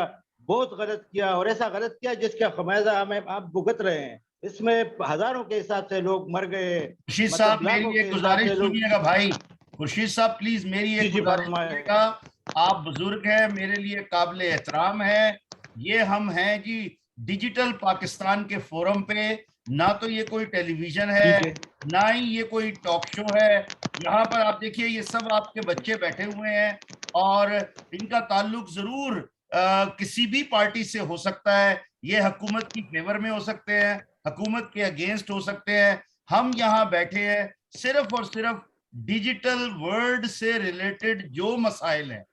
बहुत गलत किया, और ऐसा गलत किया जिसका खमियाजा हमें आप भुगत रहे हैं। इसमें हजारों के हिसाब से लोग मर गए। खुर्शीद मतलब साहब मेरी लाखों के एक हिसाब गुजारिश से लोग। सुनिएगा भाई, खुर्शीद साहब प्लीज मेरी एक जी, गुजारिश फरमाएं। सुनिएगा। आप बुजुर्ग हैं, मेरे लिए काबिल एहतराम है। ये हम हैं जी डिजिटल पाकिस्तान के फोरम पे, ना तो ये कोई टेलीविजन है ना ही ये कोई टॉक शो है। यहाँ पर आप देखिए ये सब आपके बच्चे बैठे हुए हैं और इनका ताल्लुक जरूर किसी भी पार्टी से हो सकता है। ये हुकूमत की फेवर में हो सकते हैं, हुकूमत के अगेंस्ट हो सकते हैं। हम यहाँ बैठे हैं सिर्फ और सिर्फ डिजिटल वर्ल्ड से रिलेटेड जो मसाइल हैं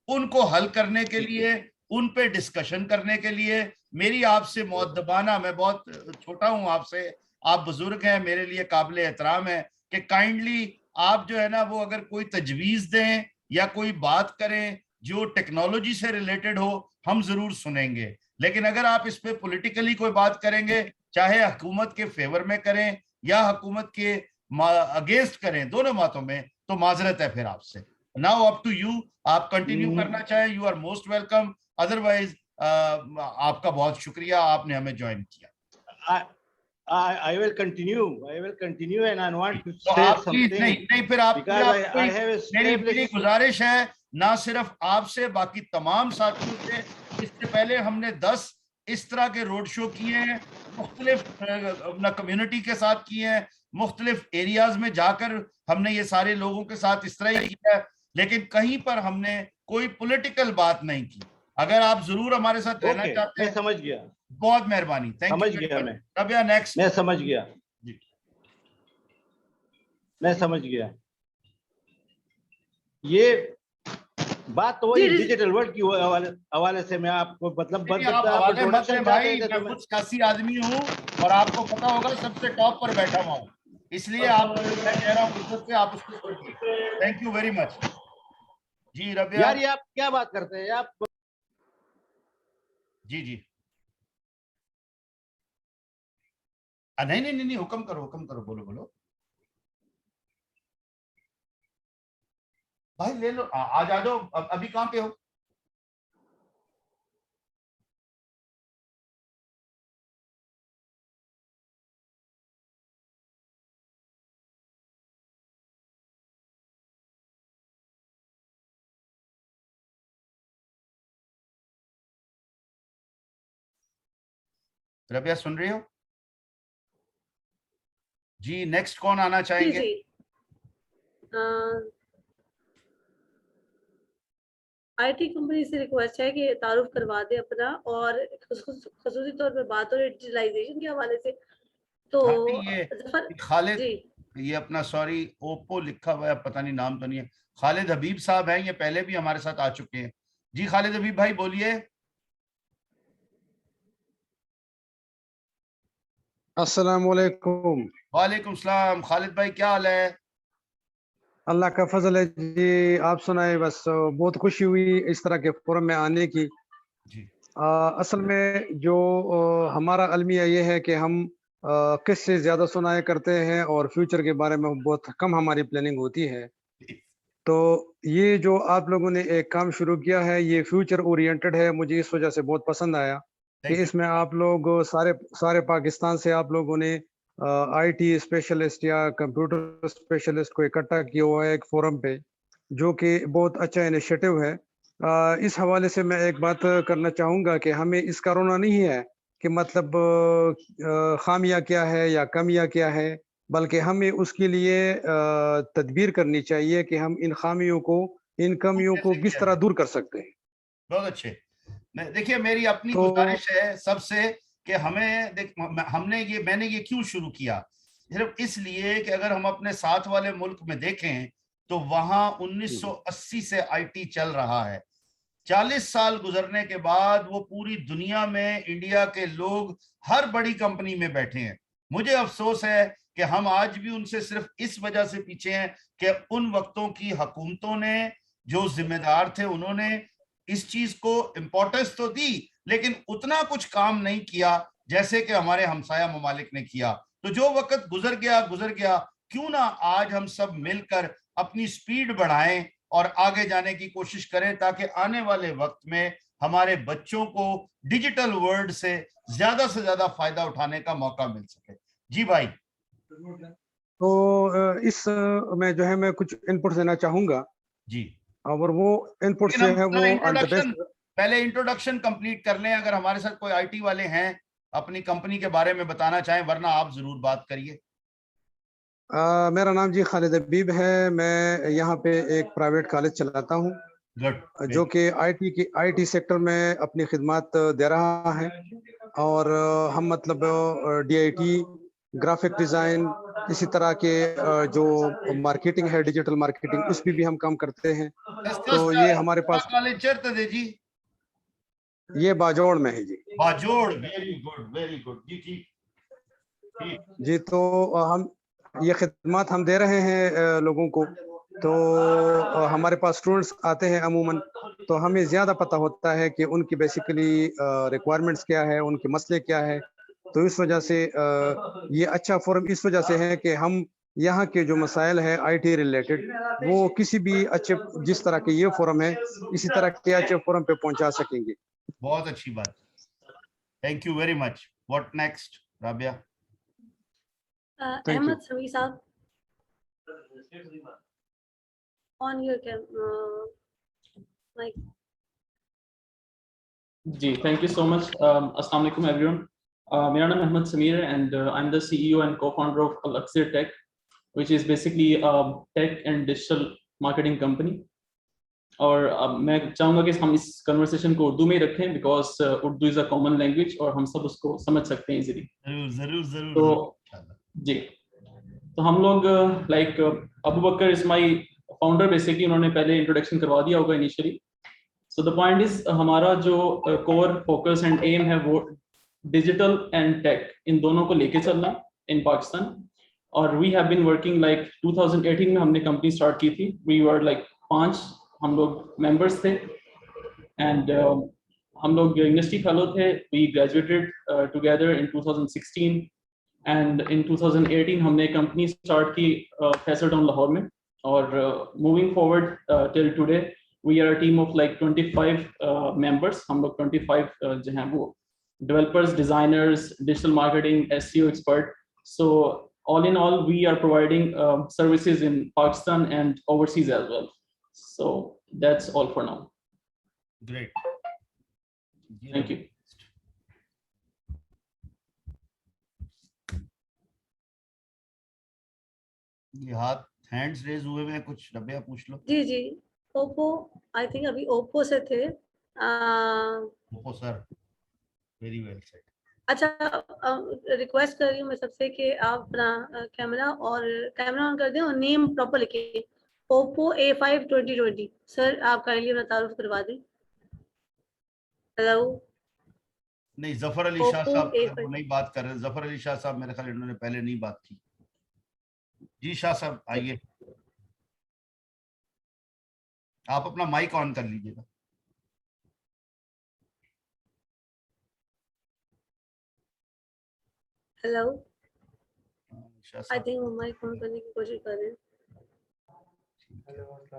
उनको हल करने के लिए, उन पे डिस्कशन करने के लिए। मेरी आपसे मुअद्दबाना, मैं बहुत छोटा हूं आपसे, आप बुजुर्ग हैं, मेरे लिए काबिल एहतराम है कि काइंडली आप जो है ना वो अगर कोई तजवीज दें या कोई बात करें जो टेक्नोलॉजी से रिलेटेड हो, हम जरूर सुनेंगे। लेकिन अगर आप इस पे पॉलिटिकली कोई बात करेंगे, चाहे हुकूमत के फेवर में करें या हुकूमत के अगेंस्ट करें, दोनों बातों में, तो माजरत है फिर आपसे। नाउ अप टू यू, आप कंटिन्यू करना चाहें, you are most welcome. Otherwise आपका बहुत शुक्रिया, आपने हमें ज्वाइन किया। I will continue and I want to तो say आप something. प्लीज नहीं फिर आप because I have मेरी established. गुजारिश है ना सिर्फ आपसे, बाकी तमाम साथियों से। इससे पहले हमने 10 इस तरह के रोड शो किए हैं, मुख्तलिफ अपना कम्युनिटी के साथ किए हैं, मुख्तलिफ एरियाज में जाकर हमने ये सारे लोगों के साथ इस तरह ही किया है, लेकिन कहीं पर हमने कोई पॉलिटिकल बात नहीं की। अगर आप जरूर हमारे साथ रहना चाहते हैं, मैं समझ गया, बहुत मेहरबानी, थैंक यू। समझ गया मैं। रबिया नेक्स्ट। मैं समझ गया जी, मैं समझ गया। ये बात तो वही डिजिटल वर्ल्ड की हवाले से मैं आपको मतलब आप हवाले मत दें भाई, मैं खुद सियासी आदमी हूँ और आपको पता होगा सबसे टॉप पर बैठा हुआ हूँ, इसलिए आप मैं कह रहा हूँ इज्जत से आप उसको सुनिए। Thank you very much. जी रबिया। यार ये आप क्या बात करते हैं आप? जी जी नहीं नहीं नहीं, हुक्म करो, बोलो भाई, ले लो, आज आ जाओ। अभी कहाँ पे हो? रबिया सुन रही हो? जी नेक्स्ट कौन आना चाहेंगे? आईटी कंपनी से रिक्वेस्ट है कि तारुफ करवा दे अपना, और खसूसी तौर पे बात हो रही डिजिटलाइजेशन के हवाले से। तो ये खालिद, ये अपना सॉरी ओप्पो लिखा हुआ है, पता नहीं नाम तो नहीं है, खालिद हबीब साहब हैं, ये पहले भी हमारे साथ आ चुके हैं। जी खालिद हबीब भाई बोलिए। अस्सलाम वालेकुम। वालेकुम सलाम। खालिद भाई क्या हाल है? अल्लाह का फजल है जी, आप सुनाए। बस बहुत खुशी हुई इस तरह के फोरम में आने की। असल में जो हमारा अलमिया ये है कि हम किससे ज़्यादा सुनाया करते हैं और फ्यूचर के बारे में बहुत कम हमारी प्लानिंग होती है। तो ये जो आप लोगों ने एक काम शुरू किया है ये फ्यूचर ओरिएंटेड है, मुझे इस वजह से बहुत पसंद आया कि इसमें आप लोग सारे पाकिस्तान से आप लोगों ने आईटी स्पेशलिस्ट या कंप्यूटर स्पेशलिस्ट को इकट्ठा किया हुआ है एक फोरम पे, जो कि बहुत अच्छा इनिशिएटिव है। इस हवाले से मैं एक बात करना चाहूँगा कि हमें इसका रोना नहीं है कि मतलब खामियां क्या है या कमियां क्या है, बल्कि हमें उसके लिए तदबीर करनी चाहिए कि हम इन खामियों को, इन कमियों को किस तरह दूर कर सकते हैं। बहुत अच्छे। देखिए मेरी अपनी गुजारिश है सबसे कि मैंने ये क्यों शुरू किया, सिर्फ इसलिए कि अगर हम अपने साथ वाले मुल्क में देखें तो वहां 1980 से आईटी चल रहा है। 40 साल गुजरने के बाद वो पूरी दुनिया में इंडिया के लोग हर बड़ी कंपनी में बैठे हैं। मुझे अफसोस है कि हम आज भी उनसे सिर्फ इस वजह से पीछे हैं कि उन वक्तों की हुकूमतों ने, जो जिम्मेदार थे, उन्होंने इस चीज को इम्पोर्टेंस तो दी लेकिन उतना कुछ काम नहीं किया जैसे कि हमारे हमसाया ममालिक ने किया। तो जो वक्त गुजर गया, क्यों ना आज हम सब मिलकर अपनी स्पीड बढ़ाएं और आगे जाने की कोशिश करें ताकि आने वाले वक्त में हमारे बच्चों को डिजिटल वर्ल्ड से ज्यादा फायदा उठाने का मौका मिल सके। जी भाई। तो इस में जो है मैं कुछ इनपुट देना चाहूंगा जी, और वो इनपुट लेकिन से हम है वो इंट्रोडक्शन पहले इंट्रोडक्शन कंप्लीट कर लें। अगर हमारे साथ कोई आईटी वाले हैं अपनी कंपनी के बारे में बताना चाहें, वरना आप जरूर बात करिए। मेरा नाम जी खालिद हबीब है। मैं यहाँ पे एक प्राइवेट कॉलेज चलाता हूँ जो कि आईटी सेक्टर में अपनी खिदमत दे रहा है। और हम मतलब डीआईटी, ग्राफिक डिज़ाइन, इसी तरह के जो मार्केटिंग है, डिजिटल मार्केटिंग, उस पर भी हम काम करते हैं। तो ये हमारे पास कॉलेज चरते जी, ये बाजोड़ में है जी। बाजोड़, वेरी गुड जी। जी, तो हम ये खिदमत हम दे रहे हैं लोगों को। तो हमारे पास स्टूडेंट्स आते हैं अमूमन, तो हमें ज़्यादा पता होता है कि उनकी बेसिकली रिक्वायरमेंट्स क्या है, उनके मसले क्या है। तो इस वजह से ये अच्छा फोरम इस वजह से है कि हम यहाँ के जो मसाइल है आईटी रिलेटेड, वो किसी भी अच्छे, जिस तरह के ये फोरम है, इसी तरह के अच्छे फोरम पे पहुँचा सकेंगे। बहुत अच्छी बात, thank you very much. What next, Rabia? Ahmad Sami sahab, on your mic. Ji, thank you so much. Assalamu alaikum everyone. मेरा नाम अहमद समीर है and I'm the CEO and co-founder of Al-Aksir Tech, which is basically a tech and digital marketing company. और मैं चाहूँगा कि हम इस conversation को उर्दू में ही रखें because Urdu is a common language और हम सब उसको समझ सकते हैं easily. जरूर। तो जी, तो हम लोग like Abu Bakr is my founder basically, उन्होंने पहले introduction करवा दिया होगा initially. So the point is हमारा जो core focus and aim है वो digital and tech इन दोनों को लेके चलना in Pakistan. और we have been working like 2018 में हमने company start की थी. We were like 5 हम लोग members थे and हम लोग industry fellow थे. We graduated together in 2016 and in 2018 हमने company start की फैसल टाउन लाहौर में. और moving forward till today we are a team of like 25 members. हम लोग 25 जो हैं वो developers, designers, digital marketing, SEO expert. So all in all we are providing services in Pakistan and overseas as well. So that's all for now. Great. Thank you. ये हाथ hands raise हुए हैं, कुछ रबिया पूछ लो। जी, ओप्पो, आई थिंक अभी Oppo से थे। Oppo sir, very well said. अच्छा, रिक्वेस्ट कर रही हूँ मैं सबसे कि आप अपना कैमरा ऑन कर दें और नेम प्रॉपर लिखिए। Oppo A5 2020। सर आप काइंडली अपना तारुफ करवा दें। हेलो। नहीं, जफर अली शाह साहब वो नहीं बात कर रहे। जफर अली शाह साहब मेरे ख्याल इन्होंने पहले नहीं बात की। जी शाह साहब आइए, आप अपना माइक ऑन कर लीजिएगा। हेलो, आई थिंक वो माइक ऑन करने की कोशिश कर रहे हैं।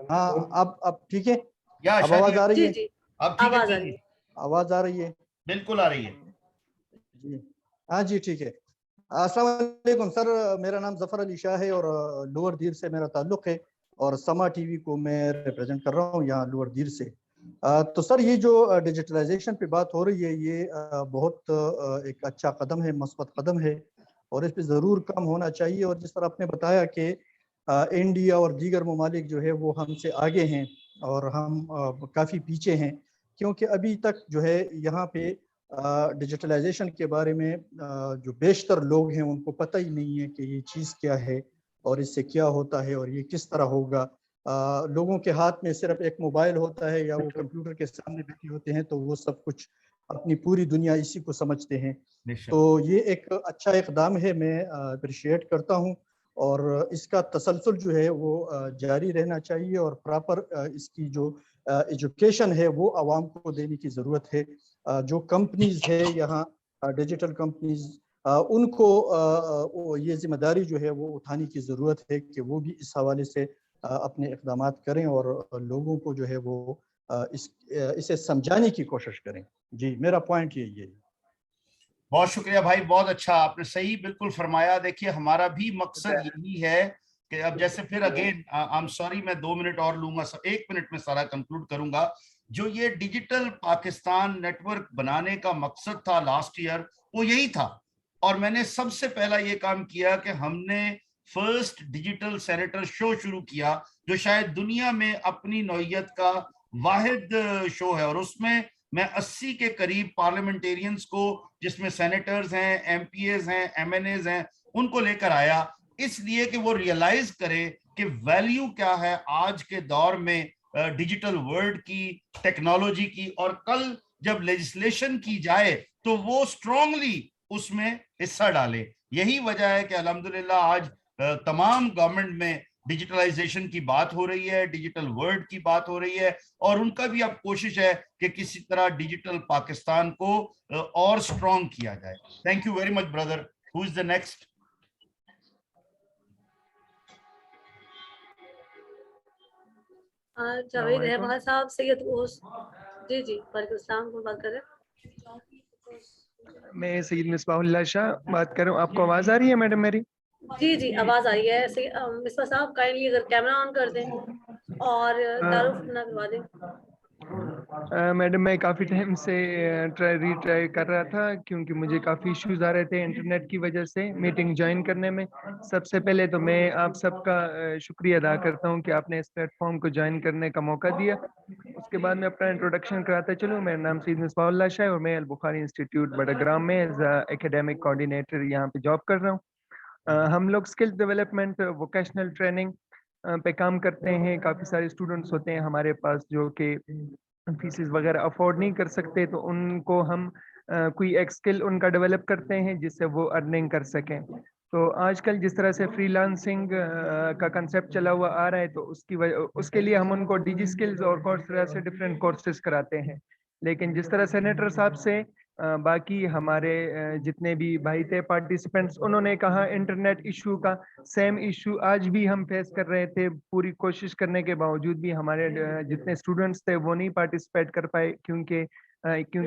हाँ, अब ठीक है? अब आवाज आ रही है? जी, अब ठीक आवाज आ रही है। आवाज आ रही है? बिल्कुल आ रही है जी। हाँ जी, ठीक है। अस्सलाम वालेकुम सर, मेरा नाम जफर अली शाह है और लोअर दीर से मेरा ताल्लुक है और समा टीवी को मैं रिप्रेजेंट कर रहा हूँ यहाँ लोअर दीर से। तो सर ये जो डिजिटलाइजेशन पे बात हो रही है, ये बहुत एक अच्छा कदम है, मस्बत कदम है और इस पे ज़रूर काम होना चाहिए। और जिस तरह आपने बताया कि इंडिया और दीगर ममालिक जो है वो हमसे आगे हैं और हम काफ़ी पीछे हैं, क्योंकि अभी तक जो है यहाँ पे डिजिटलाइजेशन के बारे में जो बेशतर लोग हैं उनको पता ही नहीं है कि ये चीज़ क्या है और इससे क्या होता है और ये किस तरह होगा। لوگوں کے ہاتھ میں صرف ایک موبائل ہوتا ہے یا وہ کمپیوٹر کے سامنے بیٹھے ہوتے ہیں تو وہ سب کچھ اپنی پوری دنیا اسی کو سمجھتے ہیں. تو یہ ایک اچھا اقدام ہے, میں اپریشیٹ کرتا ہوں, اور اس کا تسلسل جو ہے وہ جاری رہنا چاہیے, اور پراپر اس کی جو ایجوکیشن ہے وہ عوام کو دینے کی ضرورت ہے. جو کمپنیز ہے یہاں ڈیجیٹل کمپنیز, ان کو یہ ذمہ داری جو ہے وہ اٹھانے کی ضرورت ہے کہ وہ بھی اس حوالے سے اپنے اقدامات کریں اور لوگوں کو جو ہے وہ اسے سمجھانے کی کوشش کریں. جی, میرا پوائنٹ یہی ہے. بہت شکریہ بھائی, بہت اچھا, آپ نے صحیح بالکل فرمایا. دیکھیے ہمارا بھی مقصد یہی ہے کہ اب جیسے پھر اگین آئی ایم سوری میں 2 منٹ اور لوں گا, 1 منٹ میں سارا کنکلوڈ کروں گا. جو یہ ڈیجیٹل پاکستان نیٹ ورک بنانے کا مقصد تھا لاسٹ ایئر, وہ یہی تھا. اور میں نے سب سے پہلا یہ کام کیا کہ ہم نے فرسٹ ڈیجیٹل سینیٹر شو شروع کیا, جو شاید دنیا میں اپنی نوعیت کا واحد شو ہے, اور اس میں 80 کے قریب پارلیمنٹیرینز کو, جس میں سینیٹرز ہیں, ایم پی ایز ہیں, ایم این ایز ہیں, ان کو لے کر آیا, اس لیے کہ وہ ریئلائز کرے کہ ویلیو کیا ہے آج کے دور میں ڈیجیٹل ورلڈ کی, ٹیکنالوجی کی, اور کل جب لیجسلیشن کی جائے تو وہ اسٹرانگلی اس میں حصہ ڈالے. یہی وجہ ہے کہ الحمدللہ آج تمام گورنمنٹ میں ڈیجیٹلائزیشن کی بات ہو رہی ہے, ڈیجیٹل ورلڈ کی بات ہو رہی ہے, اور ان کا بھی اب کوشش ہے کہ کسی طرح ڈیجیٹل پاکستان کو اور اسٹرانگ کیا جائے. Thank you very much brother. Who is the next? Javed Rehman Sahib, Syed اوس. جی جی, وعلیکم السلام, کون بات کر رہے ہیں؟ میں سید مصباح اللہ شاہ بات کر رہا ہوں. آپ کو آواز آ رہی ہے میڈم میری؟ جی جی, آواز آ رہی ہے. مصباح صاحب کائنڈلی اگر کیمرہ آن کر دیں اور تعارف نہ کروا دیں. میڈم میں کافی ٹائم سے ٹرائی کر رہا تھا, کیونکہ مجھے کافی ایشوز آ رہے تھے انٹرنیٹ کی وجہ سے میٹنگ جوائن کرنے میں. سب سے پہلے تو میں آپ سب کا شکریہ ادا کرتا ہوں کہ آپ نے اس پلیٹ فارم کو جوائن کرنے کا موقع دیا. اس کے بعد میں اپنا انٹروڈکشن کراتا چلوں. میرا نام سید مصباح اللہ شاہ ہے اور میں البخاری انسٹیٹیوٹ بڑگرام میں ایز اکیڈیمک کوآرڈینیٹر یہاں پہ جاب کر رہا ہوں. ہم لوگ اسکل ڈیولپمنٹ, ووکیشنل ٹریننگ پہ کام کرتے ہیں. کافی سارے اسٹوڈنٹس ہوتے ہیں ہمارے پاس جو کہ فیسز وغیرہ افورڈ نہیں کر سکتے, تو ان کو ہم کوئی ایک اسکل ان کا ڈیولپ کرتے ہیں جس سے وہ ارننگ کر سکیں. تو آج کل جس طرح سے فری لانسنگ کا کنسیپٹ چلا ہوا آ رہا ہے, تو اس کے لیے ہم ان کو ڈیجی اسکلز اور کورسرا سے ڈفرینٹ کورسز کراتے ہیں. لیکن جس طرح سینیٹر صاحب سے باقی ہمارے جتنے بھی بھائی تھے پارٹیسپینٹس, انہوں نے کہا انٹرنیٹ ایشو کا سیم ایشو آج بھی ہم فیس کر رہے تھے. پوری کوشش کرنے کے باوجود بھی ہمارے جتنے اسٹوڈنٹس تھے وہ نہیں پارٹیسپیٹ کر پائے, کیونکہ ایک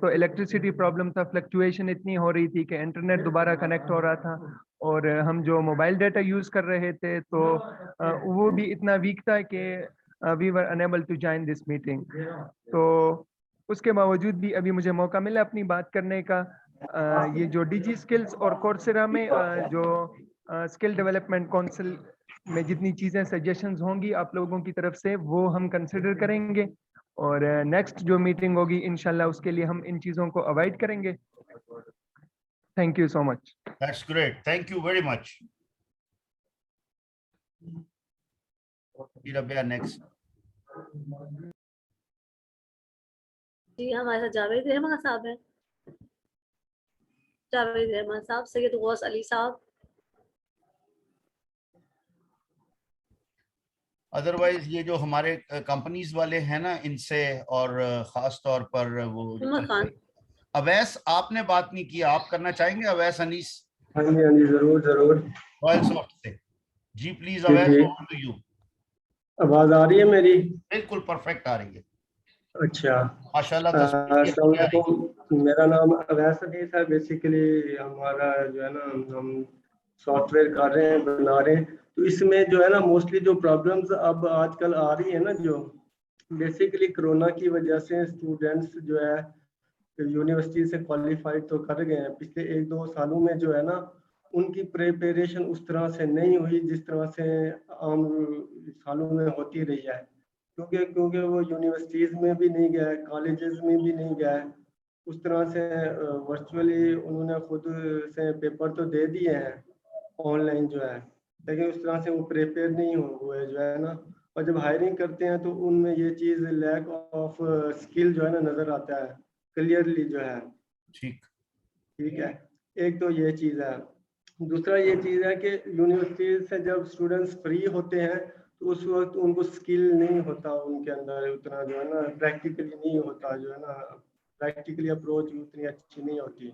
تو الیکٹریسٹی پرابلم تھا, فلکچویشن اتنی ہو رہی تھی کہ انٹرنیٹ دوبارہ کنیکٹ ہو رہا تھا, اور ہم جو موبائل ڈیٹا یوز کر رہے تھے تو وہ بھی اتنا ویک تھا کہ we were unable to join this meeting. تو اس کے باوجود بھی ابھی مجھے موقع ملا اپنی بات کرنے کا. یہ جو ڈی جی اسکلز اور کورسرا میں جو اسکل ڈیولپمنٹ کونسل میں جتنی چیزیں سجیشنز ہوں گی آپ لوگوں کی طرف سے, وہ ہم کنسیڈر کریں گے, اور نیکسٹ جو میٹنگ ہوگی انشاءاللہ اس کے لیے ہم ان چیزوں کو اوائڈ کریں گے. Thank you so much. That's great. Thank you very much. Rabia next. جی, ہمارے ساتھ جاوید رحمان صاحب ہیں. جاوید رحمان صاحب, سید غوث علی صاحب. ادروائز یہ جو ہمارے کمپنیز والے ہیں نا, ان سے, اور خاص طور پر وہ عمر خان. اویس, آپ نے بات نہیں کیا, آپ کرنا چاہیں گے اویس انیس؟ ہاں جی, ضرور ضرور. رائل سافٹ سے. جی please Owais, over to you. آواز آ رہی ہے میری؟ بالکل پرفیکٹ آ رہی ہے. اچھا, ماشاءاللہ. السلام علیکم. میرا نام اویس انیس ہے. بیسیکلی ہمارا جو ہے نا, ہم سافٹ ویئر کر رہے ہیں, بنا رہے ہیں. تو اس میں جو ہے نا موسٹلی جو پرابلمز اب آج کل آ رہی ہیں نا, جو بیسیکلی کرونا کی وجہ سے اسٹوڈینٹس جو ہے یونیورسٹی سے کوالیفائڈ تو کر گئے ہیں, پچھلے 1-2 سالوں میں جو ہے نا ان کی پریپریشن اس طرح سے نہیں ہوئی جس طرح سے عام سالوں میں ہوتی رہی ہے, کیونکہ وہ یونیورسٹیز میں بھی نہیں گئے, کالجز میں بھی نہیں گئے. اس طرح سے ورچولی انہوں نے خود سے پیپر تو دے دیے ہیں آن لائن جو ہے, لیکن اس طرح سے وہ پریپیئر نہیں ہوئے جو ہے نا. और जब हायरिंग करते हैं तो उनमें ये चीज़ लैक ऑफ स्किल जो है ना नज़र आता है क्लियरली जो है। ठीक है, एक तो ये चीज़ है। दूसरा ये चीज़ है कि यूनिवर्सिटी से जब स्टूडेंट्स फ्री होते हैं तो उस वक्त उनको स्किल नहीं होता उनके अंदर उतना जो है ना, प्रैक्टिकली नहीं होता जो है ना, प्रैक्टिकली अप्रोच उतनी अच्छी नहीं होती,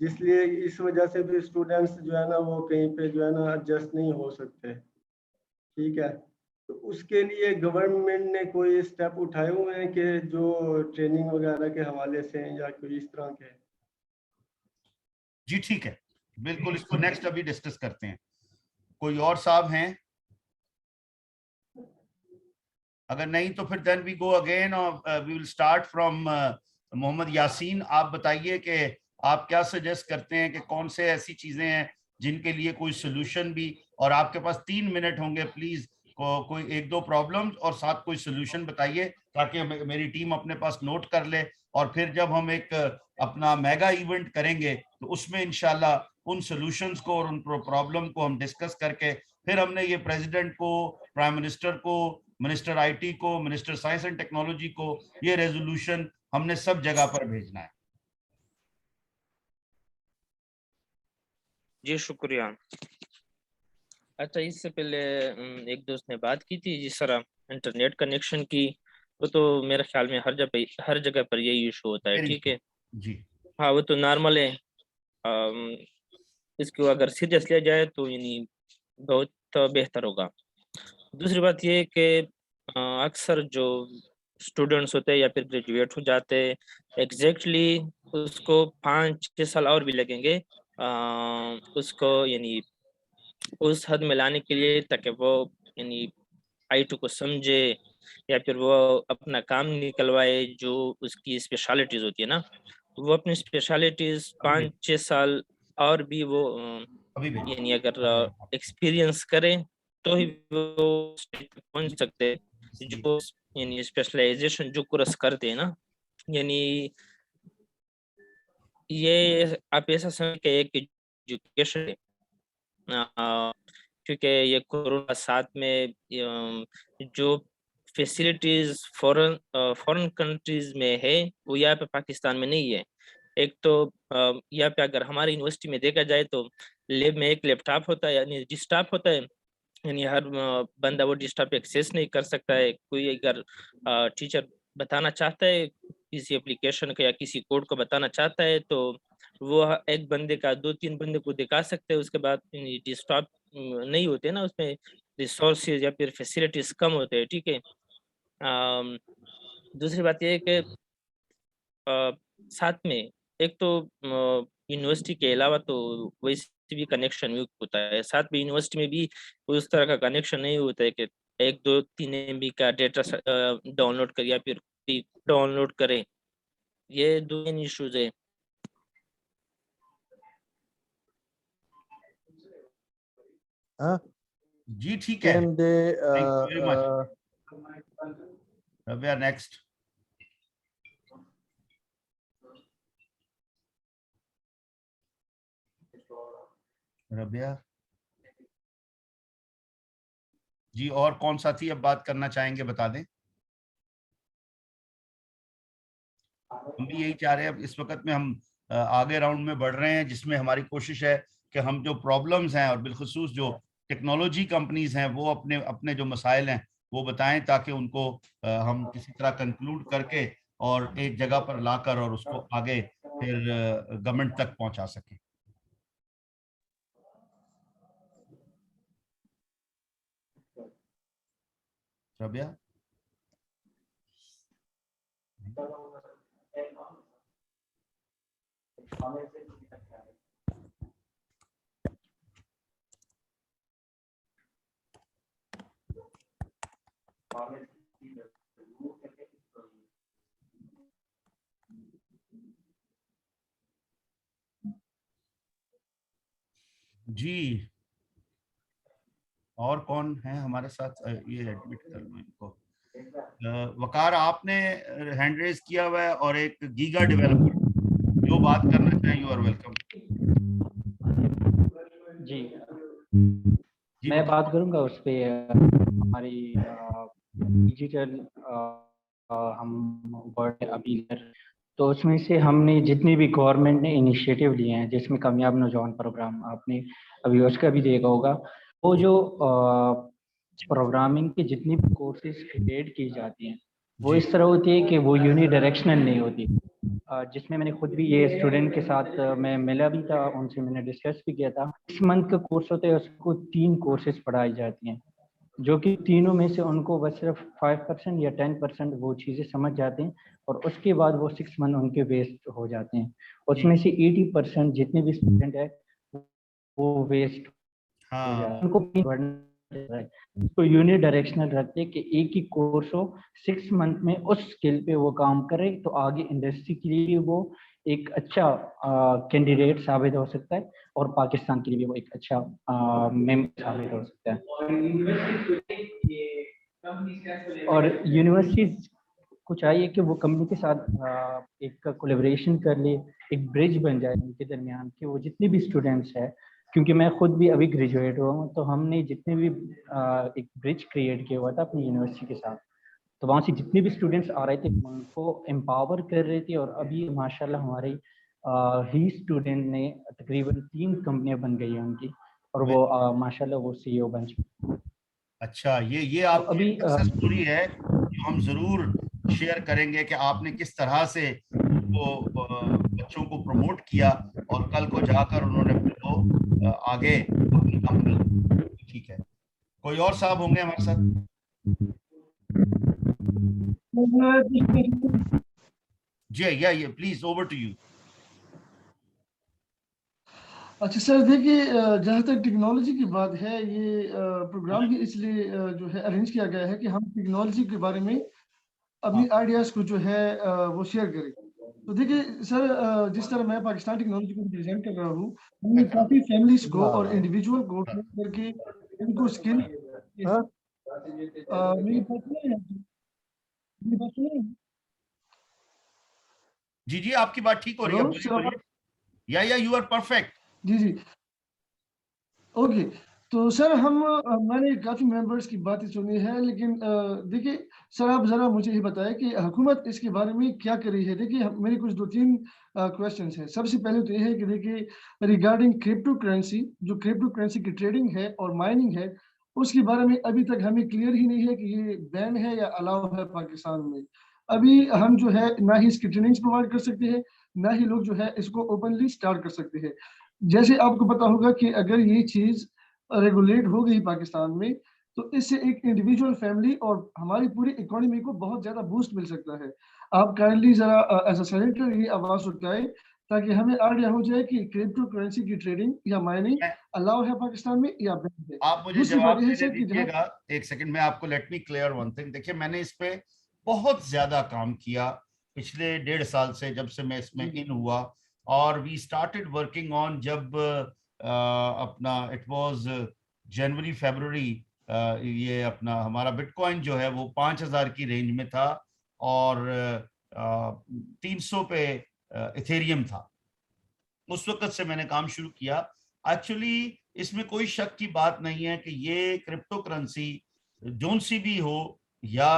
जिसलिए इस वजह से भी स्टूडेंट्स जो है ना वो कहीं पे जो है ना एडजस्ट नहीं हो सकते। ठीक है, तो उसके लिए गवर्नमेंट ने कोई स्टेप उठाए हुए हैं कि जो ट्रेनिंग वगैरह के हवाले से या कोई इस तरह के? जी ठीक है, बिल्कुल, इसको नेक्स्ट अभी डिस्कस करते हैं। कोई और साहब हैं? अगर नहीं तो फिर देन वी गो अगेन और we will start from Mohammad Yasin. आप बताइए कि आप क्या सजेस्ट करते हैं कि कौन से ऐसी चीजें हैं जिनके लिए कोई सोल्यूशन भी, और आपके पास 3 मिनट होंगे, प्लीज कोई 1-2 प्रॉब्लम्स और साथ कोई सोल्यूशन बताइए ताकि मेरी टीम अपने पास नोट कर ले, और फिर जब हम एक अपना मेगा इवेंट करेंगे तो उसमें इंशाल्लाह उन सॉल्यूशंस को और उन प्रॉब्लम को हम डिस्कस करके फिर हमने ये प्रेसिडेंट को, प्राइम मिनिस्टर को, मिनिस्टर आईटी को, मिनिस्टर साइंस एंड टेक्नोलॉजी को ये रेजोल्यूशन हमने सब जगह पर भेजना है। जी शुक्रिया। अच्छा, इससे पहले एक दोस्त ने बात की थी जिस तरह इंटरनेट कनेक्शन की, वो तो मेरे ख्याल में हर जगह पर यही इशू होता है। ठीक है जी, हाँ, वो तो नॉर्मल है। इसको अगर सीरियस लिया जाए तो यानी बहुत बेहतर होगा। दूसरी बात ये है कि अक्सर जो स्टूडेंट्स होते हैं या फिर ग्रेजुएट हो जाते हैं, एग्जैक्टली उसको 5-6 साल और भी लगेंगे उसको यानी उस हद में लाने के लिए, ताकि वो यानी IT को समझे या फिर वो अपना काम निकलवाए जो उसकी स्पेशलिटीज होती है ना, वो अपनी स्पेशलिटीज 5-6 साल और भी वो यानी अगर एक्सपीरियंस करें तो ही वो पहुंच सकते हैं जो यानी स्पेशलाइजेशन जो कोर्स करते हैं ना। यानी ये आप ऐसा समझ के एक एजुकेशन है, क्योंकि ये कोरोना साथ में जो फैसिलिटीज फॉरेन कंट्रीज में है वो यहाँ पे पाकिस्तान में नहीं है। एक तो यहाँ पे अगर हमारी यूनिवर्सिटी में देखा जाए तो लैब में एक लैपटॉप होता है, यानी डेस्कटॉप होता है, यानी हर बंदा वो डेस्कटॉप एक्सेस नहीं कर सकता है। कोई अगर टीचर बताना चाहता है किसी एप्लीकेशन को या किसी कोड को बताना चाहता है तो वो एक बंदे का 2-3 बंदे को दिखा सकते हैं। उसके बाद डेस्कटॉप नहीं होते ना, उसमें रिसोर्सेज या फिर फैसिलिटीज कम होते हैं। ठीक है, दूसरी बात यह है कि साथ में एक तो यूनिवर्सिटी के अलावा तो वैसे भी कनेक्शन वीक होता है, साथ में यूनिवर्सिटी में भी उस तरह का कनेक्शन नहीं होता है कि 1-2-3 MB का डेटा डाउनलोड कर या फिर डाउनलोड करें। ये 2 इश्यूज है। जी ठीक है, Can they, thank you very much. Rabia next. Rabia ji, और कौन साथी अब बात करना चाहेंगे बता दें। हम भी यही चाह रहे हैं। अब इस वक्त में हम आगे राउंड में बढ़ रहे हैं जिसमें हमारी कोशिश है कि हम जो प्रॉब्लम्स हैं और बिलखुसूस जो टेक्नोलॉजी कंपनीज हैं वो अपने अपने जो मसाइल हैं वो बताएं, ताकि उनको हम किसी तरह कंक्लूड करके और एक जगह पर लाकर और उसको आगे फिर गवर्नमेंट तक पहुंचा सकें। रबिया जी, और कौन है हमारे साथ? ये एडमिट कर लो इनको। वकार, आपने हैंड रेज किया हुआ है, और एक गीगा डेवलपर जो बात करना चाहें, यू आर वेलकम। जी मैं बात करूंगा उस पे हमारी डिजिटल हम वर्ड अभी तो उसमें से हमने जितनी भी गवर्नमेंट ने इनिशिएटिव लिए हैं, जिसमें कामयाब नौजवान प्रोग्राम आपने अभी उसका भी देखा होगा, वो जो प्रोग्रामिंग की जितनी भी कोर्सेज क्रिएट की जाती हैं वो इस तरह होती है कि वो यूनिडायरेक्शनल नहीं होती, जिसमें मैंने खुद भी ये स्टूडेंट के साथ मैं मिला भी था, उनसे मैंने डिस्कस भी किया था। 6 मंथ का कोर्स होता है, उसको 3 कोर्सेज पढ़ाई जाती हैं, जो कि तीनों में से उनको बस सिर्फ 5% या 10% वो चीज़ें समझ जाते हैं और उसके बाद वो 6 मंथ उनके वेस्ट हो जाते हैं। उसमें से 80% जितने भी स्टूडेंट है वो वेस्ट हो जाते हैं। उनको तो यूनिडायरेक्शनल रखते कि एक ही कोर्स हो, 6 मंथ में उस स्किल पे वो काम करे तो आगे इंडस्ट्री के लिए वो एक अच्छा कैंडिडेट साबित हो सकता है और पाकिस्तान के लिए भी वो एक अच्छा मेंबर साबित हो सकता है। और यूनिवर्सिटीज को चाहिए कि वो कंपनी के साथ एक कोलैबोरेशन कर ले, एक ब्रिज बन जाए उनके दरमियान कि वो जितने भी स्टूडेंट्स हैं, क्योंकि मैं खुद भी अभी ग्रेजुएट हुआ हूँ, तो हमने जितने भी एक ब्रिज क्रिएट किया हुआ था अपनी यूनिवर्सिटी के साथ, तो वहाँ से जितने भी स्टूडेंट्स आ रहे थे उनको एम्पावर कर रहे थे और अभी माशाल्लाह हमारे ही स्टूडेंट ने तकरीबन 3 कंपनियां बन गई हैं उनकी और वो माशाल्लाह वो सीईओ बन चुके। अच्छा, ये आपकी सक्सेस स्टोरी है जो हम जरूर शेयर करेंगे कि आपने किस तरह से वो बच्चों को प्रमोट किया और कल को जाकर उन्होंने वो आगे अपनी कंपनी। ठीक है, कोई और साहब होंगे हमारे साथ? जी ये प्लीज ओवर टू यू। अच्छा सर, देखिए जहाँ तक टेक्नोलॉजी की बात है, ये प्रोग्राम भी इसलिए जो है अरेंज किया गया है कि हम टेक्नोलॉजी के बारे में अपनी आइडियाज को जो है वो शेयर करें। तो देखिए सर, जिस तरह मैं पाकिस्तान टेक्नोलॉजी को रिप्रेजेंट कर रहा हूँ, हमने काफ़ी फैमिलीज को और इंडिविजुअल को करके इनको स्किल मेरी बात सुनिए। जी आपकी बात ठीक हो रही है, बोलिए। या यू आर परफेक्ट। जी ओके। तो सर मैंने काफ़ी मेंबर्स की बातें सुनी है, लेकिन देखिए सर, आप ज़रा मुझे ये बताएं कि हुकूमत इसके बारे में क्या कर रही है। देखिए मेरे कुछ 2-3 क्वेश्चंस हैं। सबसे पहले तो ये है कि देखिए रिगार्डिंग क्रिप्टो करेंसी, जो क्रिप्टो करेंसी की ट्रेडिंग है और माइनिंग है, उसके बारे में अभी तक हमें क्लियर ही नहीं है कि ये बैन है या अलाउ है पाकिस्तान में। अभी हम जो है ना ही इसकी ट्रेनिंग्स प्रोवाइड कर सकते हैं, ना ही लोग जो है इसको ओपनली स्टार्ट कर सकते हैं। जैसे आपको पता होगा कि अगर ये चीज़ रेगुलेट हो गई पाकिस्तान में, तो इससे एक इंडिविजुअल फैमिली और हमारी पूरी इकोनॉमी को बहुत ज़्यादा बूस्ट मिल सकता है। आप काइंडली ज़रा एज अ सेनेटर ये आवाज़ उठाएं ताकि हमें आइडिया हो जाए कि क्रिप्टो करेंसी की ट्रेडिंग या माइनिंग अलाउ है पाकिस्तान में या बैन है। आप मुझे जवाब देने दीजिएगा, एक सेकंड में आपको let me clear one thing. देखिए मैंने इस पे बहुत ज्यादा काम किया पिछले 1.5 साल से, जब से मैं इसमें इन हुआ, और वी स्टार्टेड वर्किंग ऑन जब अपना इट वाज जनवरी फरवरी, ये अपना हमारा बिटकॉइन जो है वो 5000 की रेंज में था और 300 पे इथेरियम था। उस वक्त से मैंने काम शुरू किया। एक्चुअली इसमें कोई शक की बात नहीं है कि ये क्रिप्टो करेंसी जोन सी भी हो या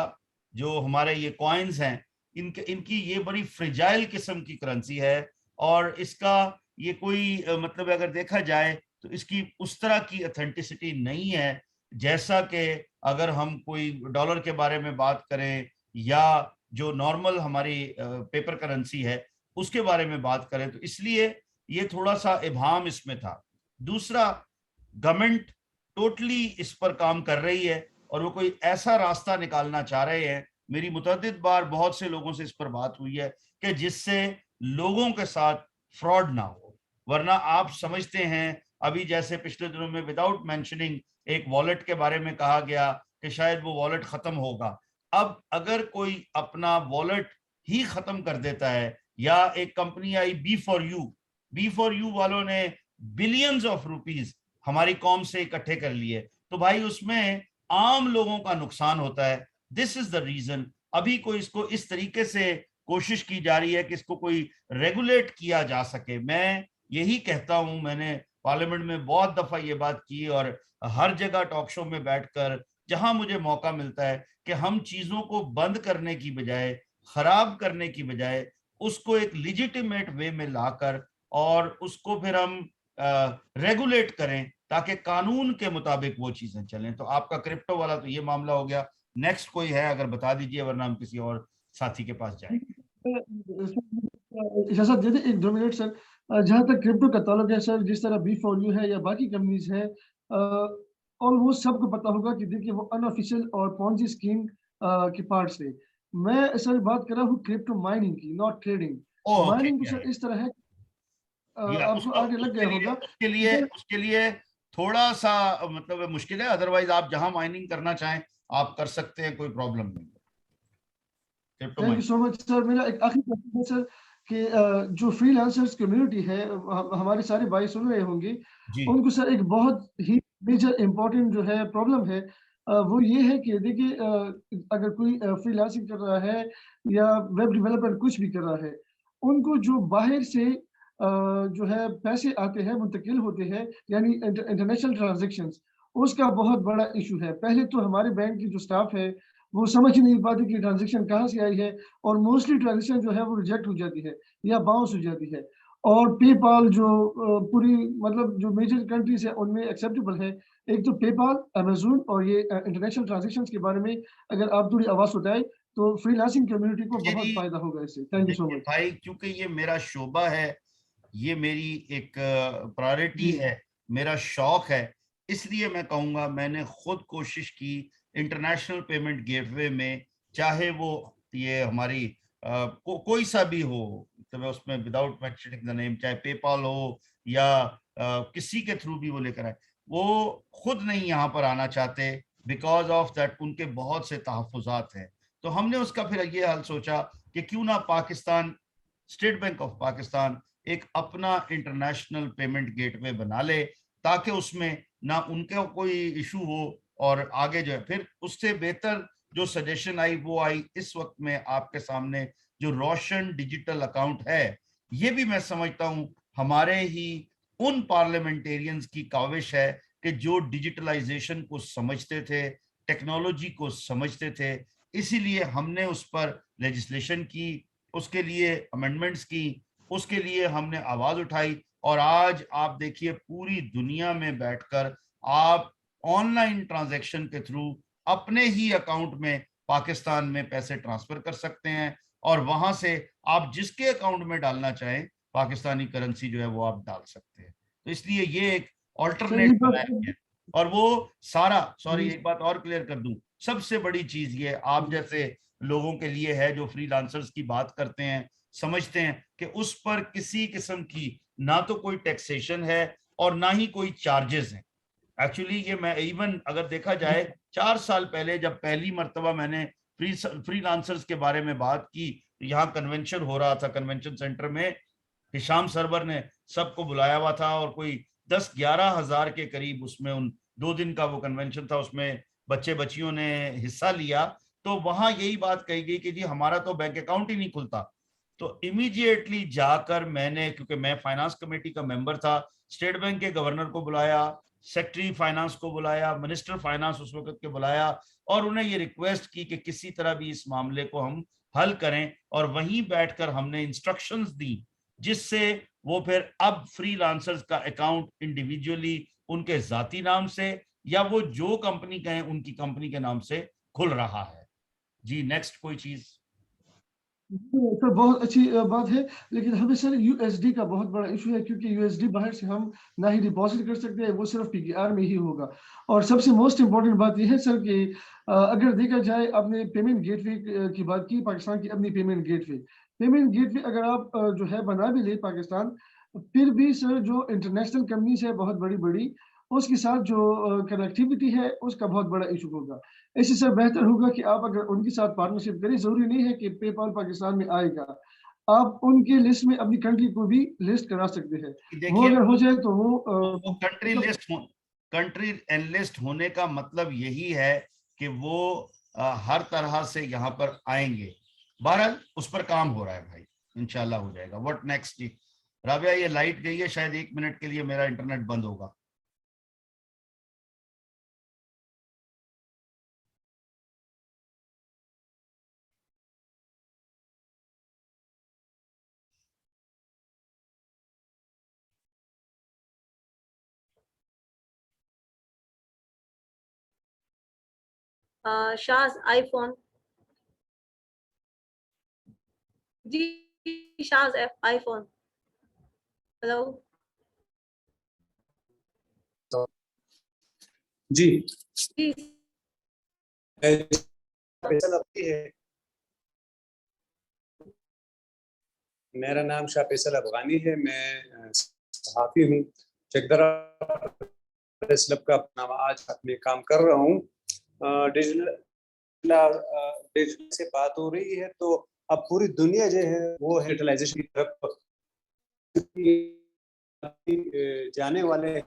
जो हमारे ये कॉइन्स हैं, इनकी ये बड़ी फ्रिजाइल किस्म की करेंसी है और इसका ये कोई मतलब अगर देखा जाए तो इसकी उस तरह की ऑथेंटिसिटी नहीं है जैसा कि अगर हम कोई डॉलर के बारे में बात करें या जो नॉर्मल हमारी पेपर करेंसी है उसके बारे में बात करें, तो इसलिए ये थोड़ा सा इबाम इसमें था। दूसरा, गवर्नमेंट टोटली इस पर काम कर रही है और वो कोई ऐसा रास्ता निकालना चाह रहे हैं। मेरी मुतअद्दिद बार बहुत से लोगों से इस पर बात हुई है कि जिससे लोगों के साथ फ्रॉड ना हो, वरना आप समझते हैं अभी जैसे पिछले दिनों में विदाउट मेंशनिंग एक वॉलेट के बारे में कहा गया कि शायद वो वॉलेट खत्म होगा। अब अगर कोई अपना वॉलेट ही खत्म कर देता है, या एक company I B for you वालों ने बिलियंस ऑफ रुपीस हमारी कौम से इकट्ठे कर लिए, तो भाई उसमें आम लोगों का नुकसान होता है। दिस इज द रीजन अभी कोई इसको इस तरीके से कोशिश की जा रही है कि इसको कोई रेगुलेट किया जा सके। मैं यही कहता हूं, मैंने पार्लियामेंट में बहुत दफा ये बात की और हर जगह टॉक शो में बैठकर जहां मुझे मौका मिलता है कि हम चीजों को बंद करने की बजाय, खराब करने की बजाय उसको एक लिजिटिमेट वे में लाकर और उसको फिर हम रेगुलेट करें ताकि कानून के मुताबिक वो चीजें चलें। तो आपका क्रिप्टो वाला तो ये मामला हो गया। नेक्स्ट कोई है अगर बता दीजिए, वरना हम किसी और साथी के पास जाएंगे। इजाजत दे दें 1-2 मिनट सर। जहाँ तक क्रिप्टो का ताल्लुक है सर, जिस तरह B4U है या बाकी कंपनीज है, ऑलमोस्ट सबको पता होगा कि देखिए वो अनऑफिशियल और पॉन्जी स्कीम की पार्ट से। मैं सर बात कर रहा हूँ क्रिप्टो माइनिंग की, नॉट ट्रेडिंग। माइनिंग तो सर इस तरह है, आपको आगे लग गया होगा। उसके लिए थोड़ा सा मतलब मुश्किल है, अदरवाइज आप जहां माइनिंग करना चाहें आप कर सकते हैं, कोई प्रॉब्लम नहीं। Thank you so much sir. मेरा एक आखिरी क्वेश्चन है सर कि जो फ्रीलांसर्स कम्युनिटी है, हमारे सारे भाई सुन रहे होंगे, उनको सर एक बहुत ही मेजर इम्पोर्टेंट जो है प्रॉब्लम है, वो ये है कि देखिए अगर कोई फ्रीलांसिंग कर रहा है या वेब डेवलपमेंट कुछ भी कर रहा है, उनको जो बाहर से जो है पैसे आते हैं, मुंतकिल होते हैं, यानी इंटरनेशनल ट्रांजेक्शंस, उसका बहुत बड़ा इशू है। पहले तो हमारे बैंक की जो स्टाफ है वो समझ ही नहीं पाती कि ट्रांजेक्शन कहाँ से आई है, और मोस्टली ट्रांजेक्शन जो है वो रिजेक्ट हो जाती है या बाउंस हो जाती है। और पेपाल जो पूरी मतलब जो मेजर कंट्रीज है उनमें एक्सेप्टेबल है। एक तो पेपाल, अमेजोन और ये इंटरनेशनल ट्रांजेक्शंस के बारे में अगर आप थोड़ी आवाज उठाएं तो फ्रीलांसिंग कम्युनिटी को बहुत फायदा होगा इससे। थैंक यू सो मच भाई। क्योंकि ये मेरा शोबा है, ये मेरी एक प्रायोरिटी है, मेरा शौक है, इसलिए मैं कहूँगा मैंने खुद कोशिश की इंटरनेशनल पेमेंट गेटवे में, चाहे वो ये हमारी कोई सा भी हो, तो मैं उसमें विदाउट मेंशनिंग द नेम, चाहे पेपाल हो या किसी के थ्रू भी वो लेकर आए, वो खुद नहीं यहाँ पर आना चाहते बिकॉज ऑफ दैट उनके बहुत से तहफुजात हैं। तो हमने उसका फिर ये हाल सोचा कि क्यों ना Pakistan, state bank of Pakistan एक अपना इंटरनेशनल पेमेंट गेटवे बना ले, ताकि उसमें ना उनका कोई इशू हो और आगे जो है फिर उससे बेहतर जो सजेशन आई वो आई इस वक्त में आपके सामने, जो रोशन डिजिटल अकाउंट है। ये भी मैं समझता हूं हमारे ही उन पार्लियामेंटेरियंस की काविश है कि जो डिजिटलाइजेशन को समझते थे, टेक्नोलॉजी को समझते थे, इसीलिए हमने उस पर लेजिस्लेशन की, उसके लिए अमेंडमेंट्स की, उसके लिए हमने आवाज उठाई। और आज आप देखिए पूरी दुनिया में बैठकर आप ऑनलाइन ट्रांजैक्शन के थ्रू अपने ही अकाउंट में पाकिस्तान में पैसे ट्रांसफर कर सकते हैं, और वहां से आप जिसके अकाउंट में डालना चाहें पाकिस्तानी करेंसी जो है वो आप डाल सकते हैं। तो इसलिए ये एक ऑल्टरनेट बनाया है। और वो सारा, सॉरी एक बात और क्लियर कर दूं, सबसे बड़ी चीज ये आप जैसे लोगों के लिए है जो फ्रीलांसर्स की बात करते हैं, समझते हैं कि उस पर किसी किस्म की ना तो कोई टैक्सेशन है और ना ही कोई चार्जेस हैं। एक्चुअली ये मैं इवन अगर देखा जाए 4 साल पहले जब पहली मर्तबा मैंने फ्रीलांसर्स के बारे में बात की, यहाँ कन्वेंशन हो रहा था कन्वेंशन सेंटर में, हिशाम सरवर ने सबको बुलाया हुआ था और कोई 10-11 हजार के करीब उसमें उन 2 दिन का वो कन्वेंशन था, उसमें बच्चे बच्चियों ने हिस्सा लिया। तो वहां यही बात कही गई कि जी हमारा तो बैंक अकाउंट ही नहीं खुलता। तो इमीडिएटली जाकर मैंने, क्योंकि मैं फाइनेंस कमेटी का मेंबर था, स्टेट बैंक के गवर्नर को बुलाया, सेक्रेटरी फाइनेंस को बुलाया, मिनिस्टर फाइनेंस उस वक्त के बुलाया, और उन्हें ये रिक्वेस्ट की कि किसी तरह भी इस मामले को हम हल करें। और वहीं बैठकर हमने इंस्ट्रक्शंस दी जिससे वो फिर अब फ्रीलांसर्स का अकाउंट इंडिविजुअली उनके जाती नाम से या वो जो कंपनी का है उनकी कंपनी के नाम से खुल रहा है। जी नेक्स्ट कोई चीज? सर बहुत अच्छी बात है, लेकिन हमें सर यूएसडी का बहुत बड़ा इशू है, क्योंकि यूएसडी बाहर से हम ना ही डिपॉजिट कर सकते हैं, वो सिर्फ पीकेआर में ही होगा। और सबसे मोस्ट इम्पोर्टेंट बात यह है सर कि अगर देखा जाए, आपने पेमेंट गेटवे की बात की, पाकिस्तान की अपनी पेमेंट गेटवे अगर आप जो है बना भी ले पाकिस्तान, फिर भी सर जो इंटरनेशनल कंपनीज है बहुत बड़ी बड़ी, उसके साथ जो कनेक्टिविटी है उसका बहुत बड़ा इशू होगा। इससे सर बेहतर होगा कि आप अगर उनके साथ पार्टनरशिप करें, जरूरी नहीं है कि पेपाल पाकिस्तान में आएगा, आप उनके लिस्ट में अपनी कंट्री को भी लिस्ट करा सकते हैं। वो अगर हो जाए तो वो कंट्री एनलिस्ट होने का मतलब यही है कि वो हर तरह से यहाँ पर आएंगे। बहरहाल उस पर काम हो रहा है भाई, इंशाल्लाह हो जाएगा। What next? राबिया ये लाइट गई है, शायद 1 मिनट के लिए मेरा इंटरनेट बंद होगा। शाज आईफोन जी, शाज आईफोन, हेलो जी जी। मेरा नाम शाह फैसल अफगानी है, मैं सहाफ़ी हूँ, चकदरा प्रेस क्लब का अपना आज में काम कर रहा हूँ। डिजिटल से बात हो रही है तो अब पूरी दुनिया जो है वो डिजिटलाइजेशन की तरफ जाने वाले हैं।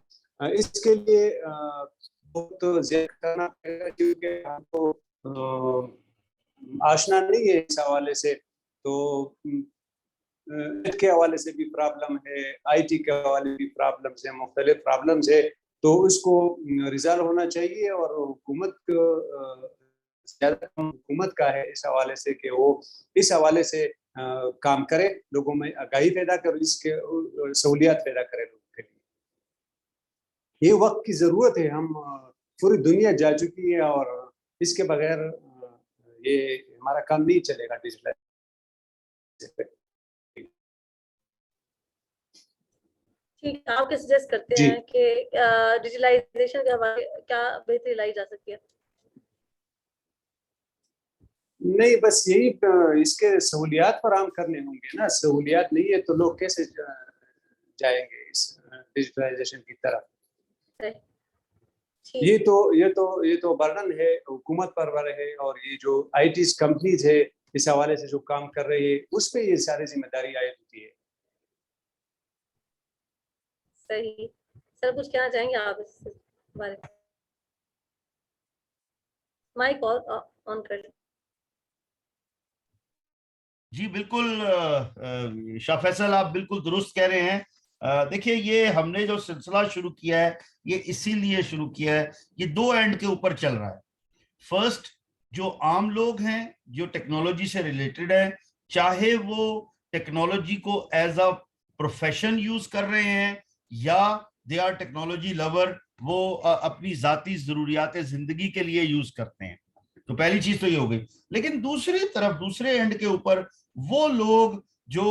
इसके लिए बहुत ज्यादा करना पड़ेगा क्योंकि हमको आशना नहीं है इस हवाले से, तो नेट के हवाले से भी प्रॉब्लम है, आईटी के हवाले भी प्रॉब्लम्स है, मुख्तलिफ प्रॉब्लम्स है, तो उसको रिजॉल्व होना चाहिए। और हुकूमत को ज़्यादा हुकूमत का है इस हवाले से कि वो इस हवाले से काम करे, लोगों में आगाही पैदा करे, इसके सहूलियात पैदा करे लोगों के लिए। ये वक्त की ज़रूरत है, हम पूरी दुनिया जा चुकी है और इसके बगैर ये हमारा काम नहीं चलेगा डिजिटल। ठीक, आप क्या सजेस्ट करते हैं कि डिजिटलाइजेशन के हवाले क्या बेहतरी लाई जा सकती है? नहीं, बस यही इसके सहूलियात फराहम करने होंगे ना, सहूलियात नहीं है तो लोग कैसे जाएंगे इस डिजिटलाइजेशन की तरफ। ये तो बर्डन है हुकूमत पर है, और ये जो आईटी कंपनीज है इस हवाले से जो काम कर रही है उस पे ये सारी जिम्मेदारी आयद होती है। सही सर, कुछ कहना चाहेंगे आप इस बारे में? माइक ऑन कर लें। जी बिल्कुल शाह फैसल, आप बिल्कुल दुरुस्त कह रहे हैं। देखिए, ये हमने जो सिलसिला शुरू किया है ये इसीलिए शुरू किया है, ये दो एंड के ऊपर चल रहा है। फर्स्ट, जो आम लोग हैं जो टेक्नोलॉजी से रिलेटेड हैं, चाहे वो टेक्नोलॉजी को एज अ प्रोफेशन यूज कर रहे हैं या दे आर टेक्नोलॉजी लवर, वो अपनी जाती जरूरियात जिंदगी के लिए यूज करते हैं। तो पहली चीज तो ये हो गई। लेकिन दूसरी तरफ, दूसरे एंड के ऊपर वो लोग जो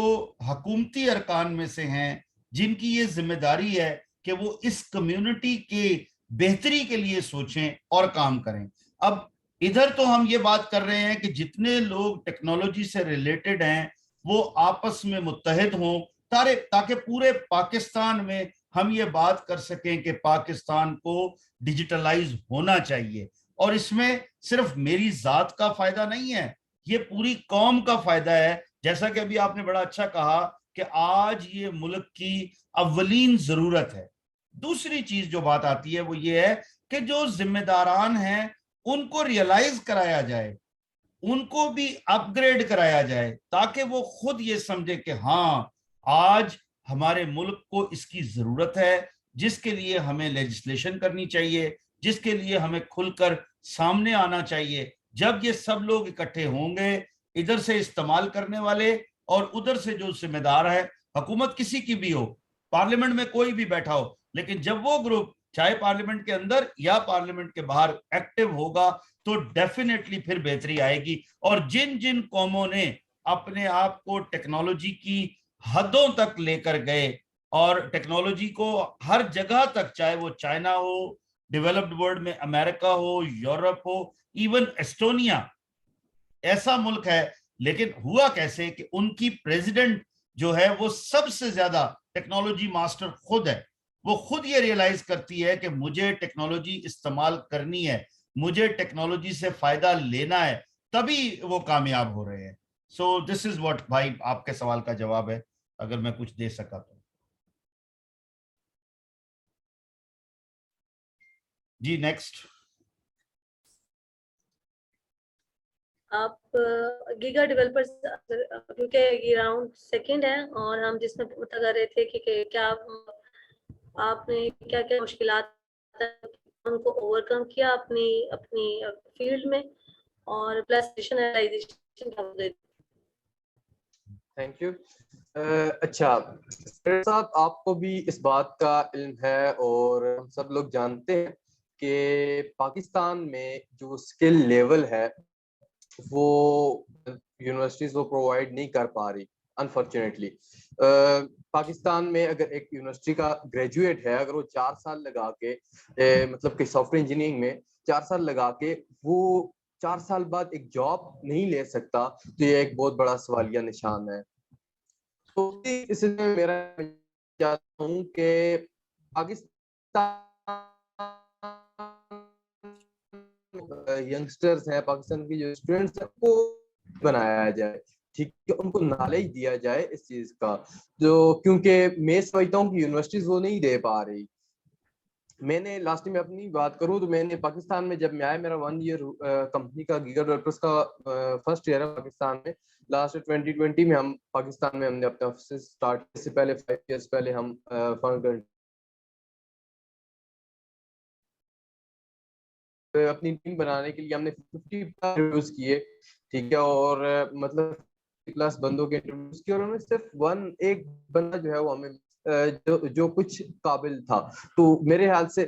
हुकूमती अरकान में से हैं, जिनकी ये जिम्मेदारी है कि वो इस कम्युनिटी के बेहतरी के लिए सोचें और काम करें। अब इधर तो हम ये बात कर रहे हैं कि जितने लोग टेक्नोलॉजी से रिलेटेड हैं वो आपस में मुत्तहिद हों, ताकि पूरे पाकिस्तान में हम ये बात कर सकें कि पाकिस्तान को डिजिटलाइज होना चाहिए। और इसमें सिर्फ मेरी जात का फायदा नहीं है, ये पूरी कौम का फायदा है। जैसा कि अभी आपने बड़ा अच्छा कहा कि आज ये मुल्क की अव्वलीन जरूरत है। दूसरी चीज जो बात आती है वो ये है कि जो जिम्मेदारान हैं उनको रियलाइज कराया जाए, उनको भी अपग्रेड कराया जाए, ताकि वो खुद ये समझे कि हाँ, आज हमारे मुल्क को इसकी जरूरत है, जिसके लिए हमें लेजिस्लेशन करनी चाहिए, जिसके लिए हमें खुलकर सामने आना चाहिए। जब ये सब लोग इकट्ठे होंगे, इधर से इस्तेमाल करने वाले और उधर से जो जिम्मेदार है, हुकूमत किसी की भी हो, पार्लियामेंट में कोई भी बैठा हो, लेकिन जब वो ग्रुप चाहे पार्लियामेंट के अंदर या पार्लियामेंट के बाहर एक्टिव होगा तो डेफिनेटली फिर बेहतरी आएगी। और जिन जिन कौमों ने अपने आप को टेक्नोलॉजी की हदों तक लेकर गए और टेक्नोलॉजी को हर जगह तक, चाहे वो चाइना हो, डेवलप्ड वर्ल्ड में अमेरिका हो, यूरोप हो, इवन एस्टोनिया ऐसा मुल्क है, लेकिन हुआ कैसे कि उनकी प्रेसिडेंट जो है वो सबसे ज्यादा टेक्नोलॉजी मास्टर खुद है। वो खुद ये रियलाइज करती है कि मुझे टेक्नोलॉजी इस्तेमाल करनी है, मुझे टेक्नोलॉजी से फायदा लेना है, तभी वो कामयाब हो रहे हैं। सो दिस इज व्हाट, भाई, आपके सवाल का जवाब है, अगर मैं कुछ दे सका तो। जी नेक्स्ट। आप गीगा डेवलपर्स, क्योंकि ये राउंड सेकंड है और हम जिसमें पता कर रहे थे कि क्या आपने क्या क्या मुश्किलात उनको ओवरकम किया अपनी अपनी फील्ड में, और प्लस डिजिटलाइजेशन का। Thank you. अच्छा साहब, आपको भी इस बात का इल्म है और हम सब लोग जानते हैं کہ پاکستان میں جو اسکل لیول ہے وہ یونیورسٹیز وہ پرووائڈ نہیں کر پا رہی انفارچونیٹلی. پاکستان میں اگر ایک یونیورسٹی کا گریجویٹ ہے، اگر وہ 4 سال لگا کے مطلب کہ سافٹ ویئر انجینئرنگ میں 4 سال لگا کے وہ 4 سال بعد ایک جاب نہیں لے سکتا، تو یہ ایک بہت بڑا سوالیہ نشان ہے. تو اس میں میرا چاہتا ہوں کہ پاکستان ینگسٹرز ہیں، پاکستان کی جو اسٹوڈنٹس ہیں کو بنایا جائے، ٹھیک ہے، ان کو نالج دیا جائے اس چیز کا. جو کیونکہ میں سمجھتا ہوں کہ یونیورسٹیز وہ نہیں دے پا رہی. میں نے لاسٹ میں اپنی بات کروں تو میں نے پاکستان میں جب میں آیا، میرا 1 ایئر کمپنی کا گیگا ڈیولپرز کا فرسٹ ایئر ہے پاکستان میں. لاسٹ 2020 میں ہم پاکستان میں ہم نے اپنا آفس اسٹارٹ کیا. اس سے پہلے 5 ایئرس پہلے ہم اپنی ٹیم بنانے کے لیے ہم نے 50 انٹرویوز کیے، ٹھیک ہے، اور مطلب 50+ بندوں کے انٹرویوز کیے، اور انہوں نے صرف ایک بندہ جو ہے وہ ہمیں جو کچھ قابل تھا. تو میرے خیال سے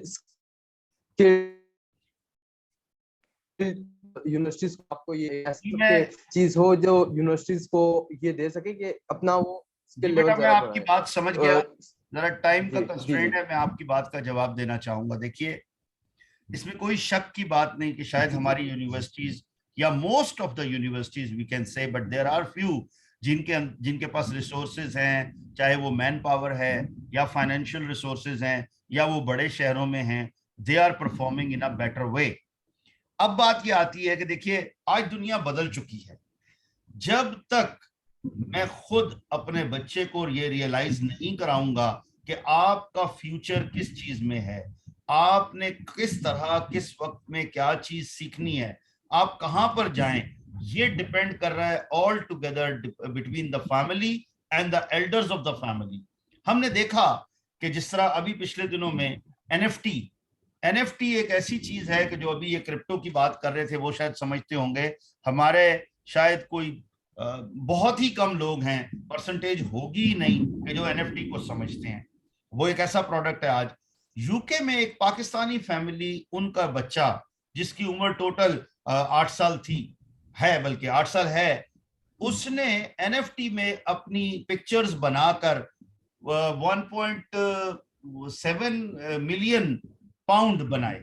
یونیورسٹیز کو آپ کو یہ چیز ہو جو یونیورسٹیز کو یہ دے سکے کہ اپنا وہ اسکل لیول. میں آپ کی بات سمجھ گیا، ذرا ٹائم کا کنسٹرینٹ ہے، میں آپ کی بات کا جواب دینا چاہوں گا. دیکھیے اس میں کوئی شک کی بات نہیں کہ شاید ہماری یونیورسٹیز یا most of the universities we can say, but there are few جن کے پاس ریسورسز ہیں، چاہے وہ مین پاور ہے یا فائنینشیل ریسورسز ہیں یا وہ بڑے شہروں میں ہیں، they are performing in a better way. اب بات یہ آتی ہے کہ دیکھیے آج دنیا بدل چکی ہے. جب تک میں خود اپنے بچے کو یہ ریئلائز نہیں کراؤں گا کہ آپ کا فیوچر کس چیز میں ہے، آپ نے کس طرح کس وقت میں کیا چیز سیکھنی ہے، آپ کہاں پر جائیں، یہ ڈیپینڈ کر رہا ہے all together between the family and the elders of the family. ہم نے دیکھا کہ جس طرح ابھی پچھلے دنوں میں این ایف ٹی ایک ایسی چیز ہے کہ جو ابھی یہ کرپٹو کی بات کر رہے تھے وہ شاید سمجھتے ہوں گے، ہمارے شاید کوئی بہت ہی کم لوگ ہیں، پرسنٹیج ہوگی ہی نہیں کہ جو این ایف ٹی کو سمجھتے ہیں. وہ ایک ایسا پروڈکٹ ہے. آج یو کے میں ایک پاکستانی فیملی، ان کا بچہ جس کی عمر ٹوٹل 8 سال تھی ہے، بلکہ 8 سال ہے، اس نے این ایف ٹی میں اپنی پکچرز بنا کر 1.7 ملین پاؤنڈ بنائے،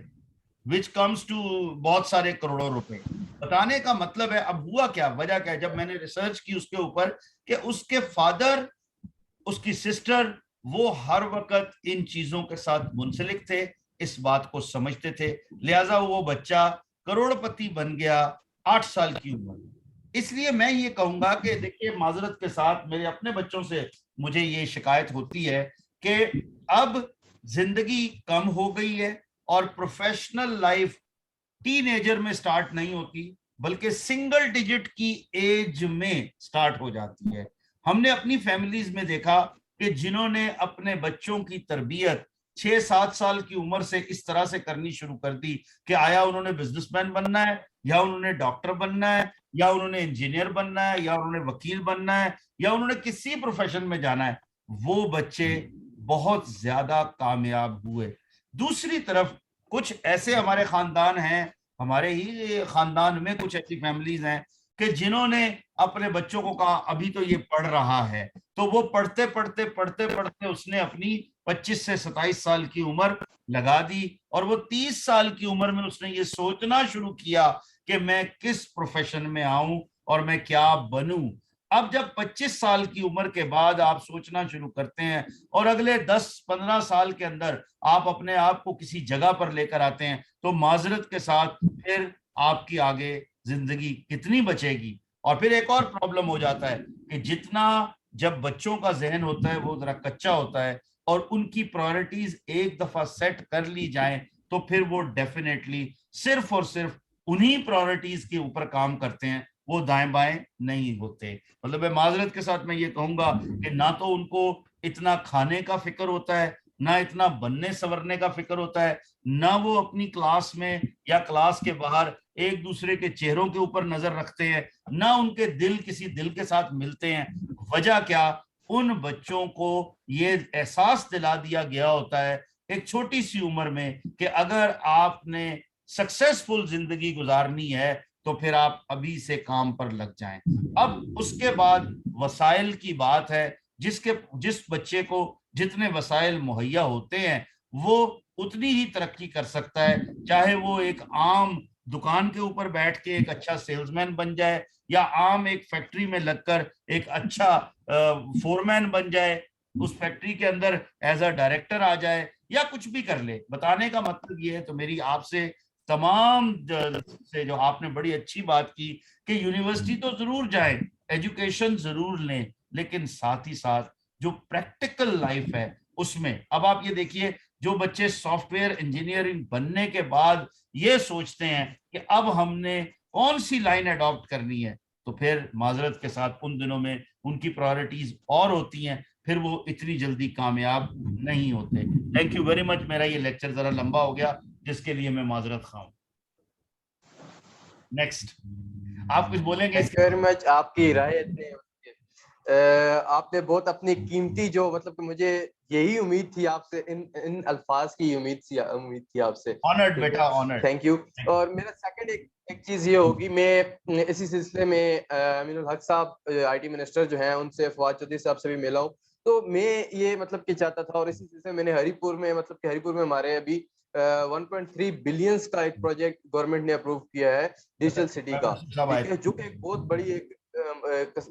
which comes to بہت سارے کروڑوں روپے. بتانے کا مطلب ہے اب ہوا کیا، وجہ کیا ہے. جب میں نے ریسرچ کی اس کے اوپر کہ اس کے فادر، اس کی سسٹر، وہ ہر وقت ان چیزوں کے ساتھ منسلک تھے، اس بات کو سمجھتے تھے، لہٰذا وہ بچہ کروڑ پتی بن گیا 8 سال کی عمر. اس لیے میں یہ کہوں گا کہ دیکھیے معذرت کے ساتھ میرے اپنے بچوں سے مجھے یہ شکایت ہوتی ہے کہ اب زندگی کم ہو گئی ہے اور پروفیشنل لائف ٹین ایجر میں سٹارٹ نہیں ہوتی بلکہ سنگل ڈیجٹ کی ایج میں سٹارٹ ہو جاتی ہے. ہم نے اپنی فیملیز میں دیکھا کہ جنہوں نے اپنے بچوں کی تربیت 6-7 سال کی عمر سے اس طرح سے کرنی شروع کر دی کہ آیا انہوں نے بزنس مین بننا ہے، یا انہوں نے ڈاکٹر بننا ہے، یا انہوں نے انجینئر بننا ہے، یا انہوں نے وکیل بننا ہے، یا انہوں نے کسی پروفیشن میں جانا ہے، وہ بچے بہت زیادہ کامیاب ہوئے. دوسری طرف کچھ ایسے ہمارے خاندان ہیں، ہمارے ہی خاندان میں کچھ ایسی فیملیز ہیں کہ جنہوں نے اپنے بچوں کو کہا ابھی تو یہ پڑھ رہا ہے، تو وہ پڑھتے پڑھتے اس نے اپنی 25 سے 27 سال کی عمر لگا دی، اور وہ 30 سال کی عمر میں اس نے یہ سوچنا شروع کیا کہ میں کس پروفیشن میں آؤں اور میں کیا بنوں. اب جب 25 سال کی عمر کے بعد آپ سوچنا شروع کرتے ہیں اور اگلے 10-15 سال کے اندر آپ اپنے آپ کو کسی جگہ پر لے کر آتے ہیں، تو معذرت کے ساتھ پھر آپ کی آگے زندگی کتنی بچے گی. اور پھر ایک اور پرابلم ہو جاتا ہے کہ جتنا جب بچوں کا ذہن ہوتا ہے وہ ذرا کچا ہوتا ہے اور ان کی پرائرٹیز ایک دفعہ سیٹ کر لی جائیں تو پھر وہ ڈیفینیٹلی صرف اور صرف انہی پرائرٹیز کے اوپر کام کرتے ہیں، وہ دائیں بائیں نہیں ہوتے. مطلب معذرت کے ساتھ میں یہ کہوں گا کہ نہ تو ان کو اتنا کھانے کا فکر ہوتا ہے، نہ اتنا بننے سورنے کا فکر ہوتا ہے، نہ وہ اپنی کلاس میں یا کلاس کے باہر ایک دوسرے کے چہروں کے اوپر نظر رکھتے ہیں، نہ ان کے دل کسی دل کے ساتھ ملتے ہیں. وجہ کیا؟ ان بچوں کو یہ احساس دلا دیا گیا ہوتا ہے ایک چھوٹی سی عمر میں کہ اگر آپ نے سکسیسفل زندگی گزارنی ہے تو پھر آپ ابھی سے کام پر لگ جائیں. اب اس کے بعد وسائل کی بات ہے. جس بچے کو جتنے وسائل مہیا ہوتے ہیں وہ اتنی ہی ترقی کر سکتا ہے, چاہے وہ ایک عام دکان کے اوپر بیٹھ کے ایک اچھا سیلز مین بن جائے, یا عام ایک فیکٹری میں لگ کر ایک اچھا فورمین بن جائے, اس فیکٹری کے اندر ایز اے ڈائریکٹر آ جائے, یا کچھ بھی کر لے. بتانے کا مطلب یہ ہے, تو میری آپ سے تمام سے جو آپ نے بڑی اچھی بات کی کہ یونیورسٹی تو ضرور جائیں, ایجوکیشن ضرور لیں, لیکن ساتھ ہی ساتھ جو پریکٹیکل لائف ہے اس میں. اب آپ یہ دیکھیے, جو بچے سافٹ ویئر انجینئرنگ بننے کے بعد یہ سوچتے ہیں کہ اب ہم نے کون سی لائن اڈاپٹ کرنی ہے, تو پھر معذرت کے ساتھ ان دنوں میں ان کی پرائورٹیز اور ہوتی ہیں, پھر وہ اتنی جلدی کامیاب نہیں ہوتے. تھینک یو ویری مچ. میرا یہ لیکچر ذرا لمبا ہو گیا جس کے لیے میں معذرت خواہ ہوں. نیکسٹ آپ کچھ بولیں گے؟ تھینک یو ویری مچ. آپ کی رائے آپ نے بہت اپنی قیمتی, جو مطلب کہ مجھے یہی امید تھی آپ سے, ان الفاظ کی امید تھی آپ سے. Honoured beta, honoured. Thank you. اور میرا سیکنڈ ایک چیز یہ ہوگی, میں اسی سلسلے میں امین الحق صاحب آئی ٹی منسٹر جو ہیں ان سے, فواد چودھری صاحب سے بھی ملا ہوں, تو میں یہ مطلب کہ چاہتا تھا, اور اسی سلسلے میں نے ہری پور میں مطلب کہ ہری پور میں ہمارے ابھی 1.3 بلینس کا ایک پروجیکٹ گورنمنٹ نے اپروو کیا ہے ڈیجیٹل سٹی کا, جو کہ ایک بہت بڑی ایک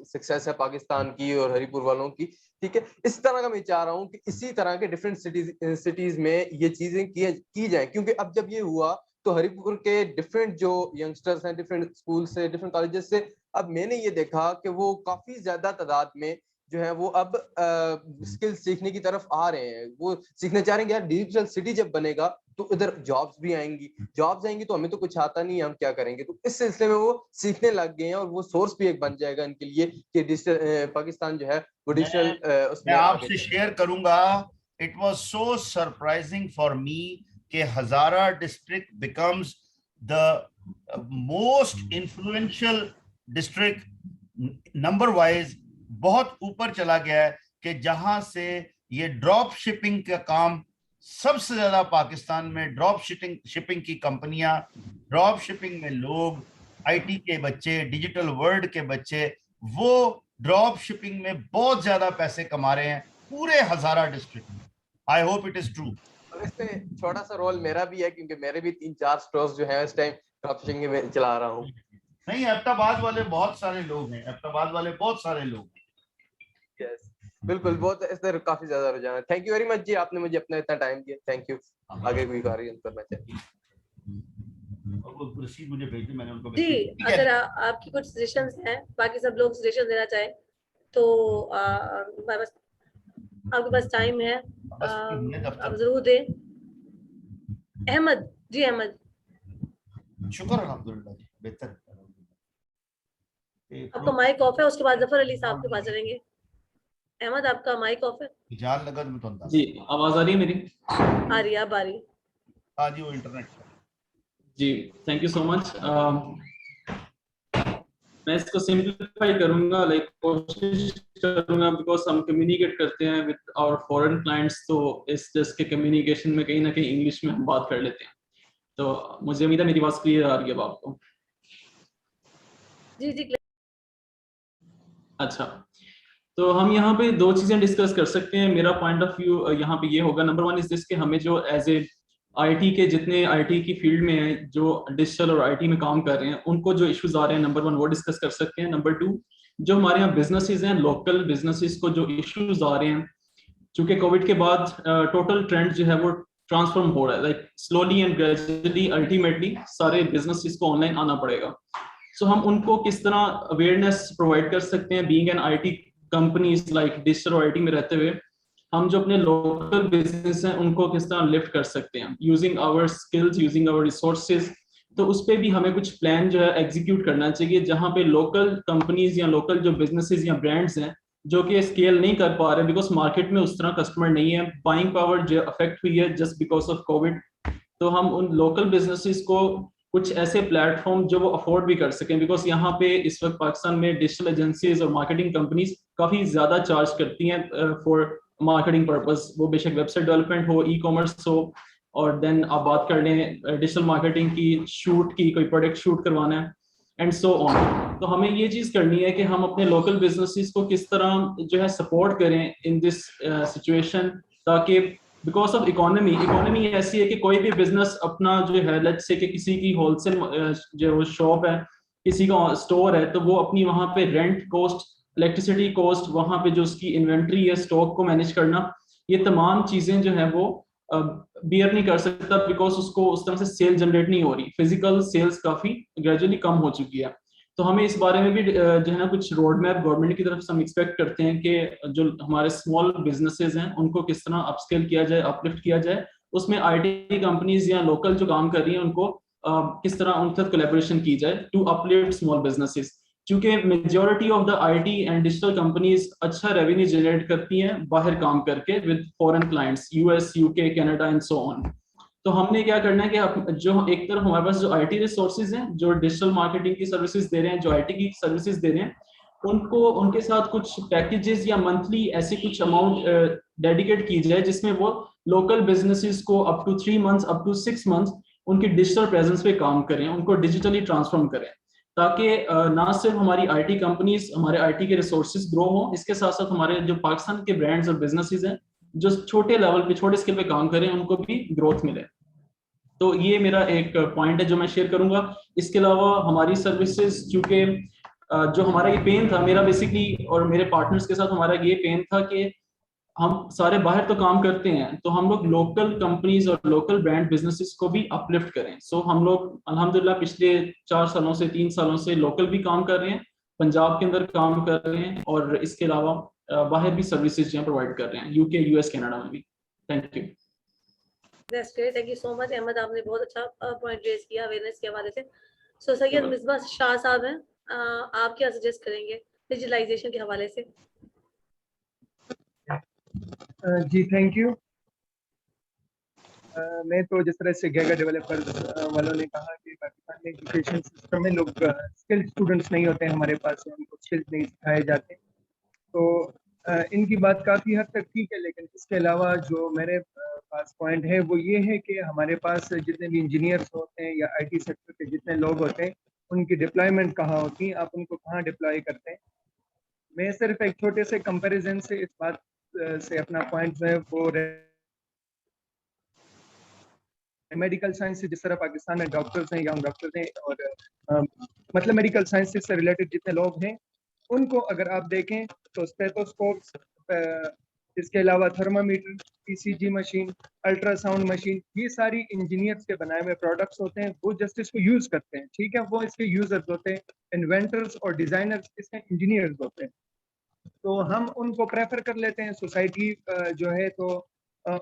سکسیس ہے پاکستان کی اور ہری پور والوں کی. ٹھیک ہے, اس طرح کا میں چاہ رہا ہوں کہ اسی طرح کے ڈفرینٹ سٹیز میں یہ چیزیں کی جائیں, کیونکہ اب جب یہ ہوا تو ہری پور کے ڈفرینٹ جو ینگسٹرز ہیں ڈفرینٹ اسکول سے, ڈفرینٹ کالجز سے, اب میں نے یہ دیکھا کہ وہ کافی زیادہ تعداد میں جو ہے وہ اب اسکل سیکھنے کی طرف آ رہے ہیں. وہ سیکھنا چاہ رہے ہیں کہ یار ڈیجیٹل سٹی جب بنے گا تو ادھر جابس بھی آئیں گی, جابس آئیں گی تو ہمیں تو کچھ آتا نہیں ہے, ہم کیا کریں گے. تو اس سلسلے میں وہ سیکھنے لگ گئے ہیں, اور وہ سورس بھی ایک بن جائے گا ان کے لیے کہ ڈیجیٹل پاکستان جو ہے وہ ڈیجیٹل اس میں آپ سے شیئر کروں گا. It was so surprising for me کہ Hazara district becomes the most influential district number wise, بہت اوپر چلا گیا ہے, کہ جہاں سے یہ ڈراپ شپنگ کا کام سب سے زیادہ پاکستان میں, ڈراپ شپنگ کی کمپنیاں, ڈراپ شپنگ میں لوگ, آئی ٹی کے بچے, ڈیجیٹل ورلڈ کے بچے, وہ ڈراپ شپنگ میں بہت زیادہ پیسے کما رہے ہیں پورے ہزارہ ڈسٹرکٹ میں. I hope it is true. اس میں چھوٹا سا رول میرا بھی ہے, کیونکہ میرے بھی 3-4 سٹورز جو ہیں اس ٹائم ڈراپ شپنگ میں چلا رہا ہوں. نہیں, ایبٹآباد والے بہت سارے لوگ ہیں, ایبٹآباد والے بہت سارے لوگ ہیں. بالکل, بہت اس طرح کافی زیادہ رجحان ہے. تھینک یو ویری مچ جی, آپ نے مجھے اپنا اتنا ٹائم دیا. Thank you. آگے کوئی کاریہ کرنا چاہیے جی, اگر آپ کی کچھ سجیشنز ہیں, باقی سب لوگ سجیشن دینا چاہیں تو بس آپ کے پاس ٹائم ہے, آپ ضرور دیں. احمد جی, احمد. شکر الحمدللہ جی, بہتر. آپ کا مائک آف ہے, اس کے بعد ظفر علی صاحب کے پاس چلیں گے. احمد آپ کا مائک آف ہے. جان لگا میں تو جی, آواز آ رہی ہے میری؟ آ رہی ہے, اب آ رہی ہے. ہاں جی, وہ انٹرنیٹ. جی, تھینک یو سو مچ. میں اس کو سمپلیفائی کروں گا, لائک کوشش کروں گا, بیکاز ہم کمیونیکیٹ کرتے ہیں وتھ آور فورن کلائنٹس, تو اس جس کے کمیونیکیشن میں کہیں نہ کہیں انگلش میں ہم بات کر لیتے ہیں. تو مجھے امید ہے میری بات کلیئر آ رہی ہے آپ کو. جی جی. اچھا, تو ہم یہاں پہ 2 چیزیں ڈسکس کر سکتے ہیں. میرا پوائنٹ آف ویو یہاں پہ یہ ہوگا, نمبر 1 از دس کہ ہمیں جو ایز اے آئی ٹی کے جتنے آئی ٹی کی فیلڈ میں ہیں, جو ڈیجیٹل اور آئی ٹی میں کام کر رہے ہیں, ان کو جو ایشوز آ رہے ہیں, نمبر 1 وہ ڈسکس کر سکتے ہیں. نمبر 2 جو ہمارے یہاں بزنسز ہیں, لوکل بزنسز کو جو ایشوز آ رہے ہیں, چونکہ کووڈ کے بعد ٹوٹل ٹرینڈ جو ہے وہ ٹرانسفارم ہو رہا ہے, like slowly and gradually ultimately سارے بزنسز کو آن لائن آنا پڑے گا. سو ہم ان کو کس طرح اویئرنیس پرووائڈ کر سکتے ہیں, being an I T companies like digital اور آئی ٹی میں رہتے ہوئے, ہم جو اپنے لوکل بزنس ہیں ان کو کس طرح لفٹ کر سکتے ہیں یوزنگ آور اسکلز, یوزنگ آور ریسورسز. تو اس پہ بھی ہمیں کچھ پلان جو ہے ایگزیکیوٹ کرنا چاہیے, جہاں پہ لوکل کمپنیز یا لوکل جو بزنسز یا برانڈس ہیں جو کہ اسکیل نہیں کر پا رہے بیکاز مارکیٹ میں اس طرح کسٹمر نہیں ہے, بائنگ پاور جو افیکٹ ہوئی ہے جسٹ بیکاز آف کووڈ. تو ہم ان لوکل بزنسز کو کچھ ایسے پلیٹ فارم جو وہ افورڈ بھی کر سکیں, بیکاز یہاں پہ اس وقت پاکستان میں ڈیجیٹل ایجنسیز اور مارکیٹنگ کمپنیز کافی زیادہ چارج کرتی ہیں فار मार्केटिंग पर्पस, वो बेशक वेबसाइट डेवलपमेंट हो, ई कॉमर्स हो, और देन आप बात कर लें डिजिटल मार्केटिंग की, शूट की, कोई प्रोडक्ट शूट करवाना है एंड सो ऑन। तो हमें ये चीज़ करनी है कि हम अपने लोकल बिजनेसेस को किस तरह जो है सपोर्ट करें इन दिस सिचुएशन, ताकि बिकॉज ऑफ इकोनॉमी ऐसी है कि कोई भी बिजनेस अपना जो है, लेट्स से कि किसी की होलसेल जो शॉप है, किसी का स्टोर है, तो वो अपनी वहाँ पे रेंट कॉस्ट, इलेक्ट्रिसिटी कॉस्ट, वहाँ पे जो उसकी इन्वेंट्री है, स्टॉक को मैनेज करना, ये तमाम चीज़ें जो है वो बियर नहीं कर सकता, बिकॉज उसको उस तरह से सेल जनरेट नहीं हो रही, फिजिकल सेल्स काफ़ी ग्रेजुअली कम हो चुकी है। तो हमें इस बारे में भी जो है ना कुछ रोड मैप गवर्नमेंट की तरफ से हम एक्सपेक्ट करते हैं कि जो हमारे स्मॉल बिजनेसेस हैं उनको किस तरह अपस्केल किया जाए, अपलिफ्ट किया जाए, उसमें आईटी कंपनीज या लोकल जो काम कर रही हैं उनको किस तरह उनके साथ कोलैबोरेशन की जाए टू अपलिफ्ट स्मॉल बिजनेसेस। क्योंकि majority of the IT and digital companies अच्छा रेवेन्यू जनरेट करती हैं बाहर काम करके with foreign clients, US, UK, Canada and so on. तो हमने क्या करना है कि जो एक तरफ हमारे पास जो आईटी रिसोर्सेज हैं, जो डिजिटल मार्केटिंग की सर्विसेज दे रहे हैं, जो आईटी की सर्विसेज दे रहे हैं, उनको उनके साथ कुछ पैकेजेस या मंथली ऐसे कुछ अमाउंट डेडिकेट की जाए जिसमें वो लोकल बिजनेसेस को up to 3 months, up to 6 months उनकी डिजिटल प्रेजेंस पे काम करें, उनको डिजिटली ट्रांसफॉर्म करें, ताकि ना सिर्फ हमारी आईटी कंपनीज, हमारे आईटी के रिसोर्सेज ग्रो हों, इसके साथ साथ हमारे जो पाकिस्तान के ब्रांड्स और बिजनेसेस हैं जो छोटे लेवल पे, छोटे स्केल पे काम करें, उनको भी ग्रोथ मिले। तो ये मेरा एक पॉइंट है जो मैं शेयर करूंगा। इसके अलावा हमारी सर्विसेज, क्योंकि जो हमारा ये पेन था मेरा बेसिकली और मेरे पार्टनर्स के साथ, हमारा ये पेन था कि हम सारे बाहर तो काम करते हैं, तो हम लोग लोकल कंपनीज और लोकल ब्रांड बिजनेसेस को भी अपलिफ्ट करें। सो हम लोग अल्हम्दुलिल्लाह पिछले 4 सालों से, 3 सालों से लोकल भी काम कर रहे हैं, पंजाब के अंदर काम कर रहे हैं, और इसके अलावा बाहर भी सर्विसेज जो प्रोवाइड कर रहे हैं, यूके, यूएस, कनाडा में भी। Thank you. That's great. Thank you so much, Ahmad, आपने बहुत अच्छा पॉइंट रेज किया अवेयरनेस के हवाले से। सो सैयद मिसबा शाह साहब हैं, आप क्या सजेस्ट करेंगे डिजिटलाइजेशन के हवाले से? जी थैंक यू। मैं तो जिस तरह से गैगा डेवलपर्स वालों ने कहा कि पाकिस्तान में एजुकेशन सिस्टम में लोग स्किल्ड स्टूडेंट्स नहीं होते हैं हमारे पास, उनको स्किल्स नहीं सिखाए जाते, तो इनकी बात काफ़ी हद तक ठीक है। लेकिन इसके अलावा जो मेरे पास पॉइंट है वो ये है कि हमारे पास जितने भी इंजीनियर्स होते हैं या आईटी सेक्टर के जितने लोग होते हैं, उनकी डिप्लॉयमेंट कहाँ होती है, आप उनको कहाँ डिप्लॉय करते हैं। मैं सिर्फ एक छोटे से कंपैरिजन से इस बात से अपना पॉइंट जो है वो मेडिकल साइंस से, जिस तरह पाकिस्तान में डॉक्टर्स हैं, यंग डॉक्टर्स हैं, और मतलब मेडिकल साइंस से रिलेटेड जितने लोग हैं उनको अगर आप देखें तो स्टेथोस्कोप्स, इसके अलावा thermometer, ECG machine, ultrasound machine, ये सारी इंजीनियर्स के बनाए हुए प्रोडक्ट्स होते हैं। वो जस्ट इसको यूज़ करते हैं, ठीक है, वो इसके यूजर्स होते हैं। इन्वेंटर्स और डिज़ाइनर्स इसके इंजीनियर्स होते हैं। तो हम उनको प्रेफर कर लेते हैं, सोसाइटी जो है तो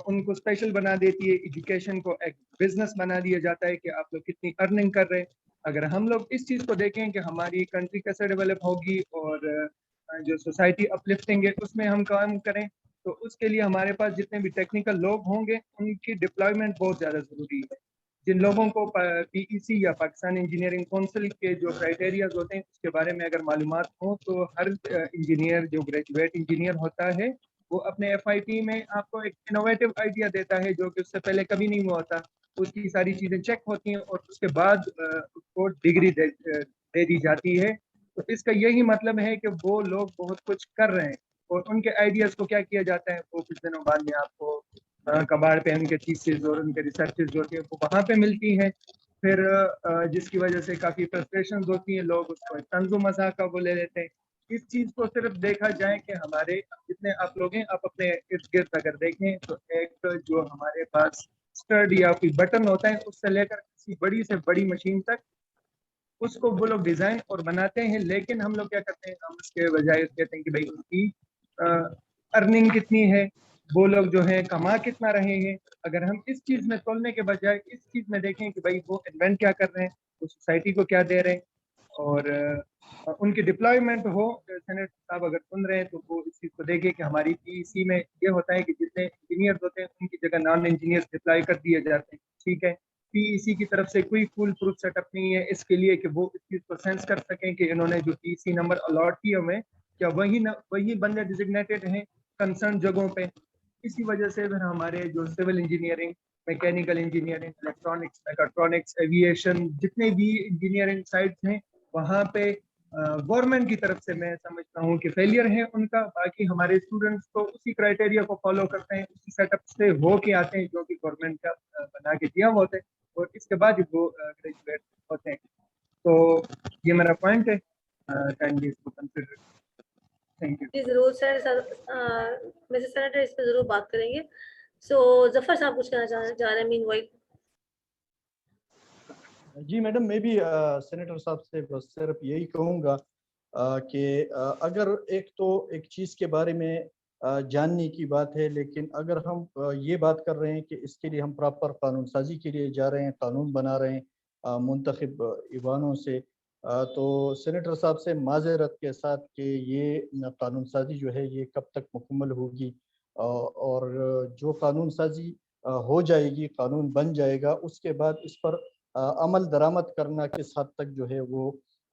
उनको स्पेशल बना देती है, एजुकेशन को एक बिजनेस बना दिया जाता है कि आप लोग कितनी अर्निंग कर रहे हैं। अगर हम लोग इस चीज़ को देखें कि हमारी कंट्री कैसे डेवलप होगी और जो सोसाइटी अपलिफ्टिंग है उसमें हम काम करें, तो उसके लिए हमारे पास जितने भी टेक्निकल लोग होंगे उनकी डिप्लॉयमेंट बहुत ज़्यादा ज़रूरी है। जिन लोगों को पीईसी या पाकिस्तान इंजीनियरिंग काउंसिल के जो क्राइटेरियाज होते हैं उसके बारे में अगर मालूमात हो, तो हर इंजीनियर जो ग्रेजुएट इंजीनियर होता है वो अपने FIP में आपको एक इनोवेटिव आइडिया देता है जो कि उससे पहले कभी नहीं हुआ होता। उसकी सारी चीज़ें चेक होती हैं और उसके बाद उसको डिग्री दे दी जाती है। तो इसका यही मतलब है कि वो लोग बहुत कुछ कर रहे हैं, और उनके आइडियाज़ को क्या किया जाता है, वो कुछ दिनों बाद में आपको कबाड़ पे उनके थीसिस और उनके रिसर्चेज जो होती है वो वहाँ पे मिलती हैं। फिर जिसकी वजह से काफ़ी फ्रस्ट्रेशन होती हैं, लोग उसको तंज़ो मज़ाक का वो ले लेते हैं। इस चीज़ को सिर्फ देखा जाए कि हमारे जितने आप लोग हैं, आप अपने इर्द गिर्द अगर देखें तो एक जो हमारे पास स्टड या कोई बटन होता है उससे लेकर किसी बड़ी से बड़ी मशीन तक उसको वो लोग डिज़ाइन और बनाते हैं। लेकिन हम लोग क्या करते हैं, हम उसके बजाय कहते हैं कि भाई उनकी अर्निंग कितनी है, वो लोग जो है कमा कितना रहे हैं। अगर हम इस चीज़ में तोलने के बजाय इस चीज़ में देखें कि भाई वो इन्वेंट क्या कर रहे हैं, वो सोसाइटी को क्या दे रहे हैं, और उनकी डिप्लॉयमेंट हो। सेनेट साहब अगर सुन रहे हैं तो वो इस चीज़ को देखें कि हमारी पीईसी में ये होता है कि जितने इंजीनियर्स होते हैं उनकी जगह नॉन इंजीनियर्स डिप्लॉय कर दिए जाते हैं, ठीक है। पीईसी की तरफ से कोई फुल प्रूफ सेटअप नहीं है इसके लिए कि वो इस चीज़ को सेंस कर सकें कि इन्होंने जो पीईसी नंबर अलॉट किए हुए क्या वही बंदे डिजिग्नेटेड हैं कंसर्न जगहों पे। इसी वजह से फिर हमारे जो civil engineering, mechanical engineering, electronics, mechatronics, aviation, जितने भी इंजीनियरिंग साइट्स हैं वहाँ पे गवर्नमेंट की तरफ से मैं समझता हूँ कि फेलियर है उनका। बाकी हमारे स्टूडेंट्स तो उसी क्राइटेरिया को फॉलो करते हैं, उसी सेटअप से हो के आते हैं जो कि गवर्नमेंट का बना के दिया हुआ होता है, और इसके बाद ही वो ग्रेजुएट होते हैं। तो ये मेरा पॉइंट है, काइंडली इसको कंसिडर। थैंक यू जी जरूर सर, मिसेस सेनेटर इस पे जरूर बात करेंगे। सो जफर साहब कुछ कहना जा रहे हैं मीनवाइल। जी मैडम, मैं भी सेनेटर साहब से बस सिर्फ यही कहूँगा कि अगर एक चीज़ के बारे में जानने की बात है, लेकिन अगर हम ये बात कर रहे हैं कि इसके लिए हम प्रॉपर कानून साजी के लिए जा रहे हैं, कानून बना रहे हैं मुंतखब ईवानों से, तो सेनेटर साहब से माजरत के साथ कि ये कानून साजी जो है ये कब तक मुकम्मल होगी, और जो कानून साजी हो जाएगी, कानून बन जाएगा, उसके बाद इस पर अमल दरामद करना किस हद तक जो है वो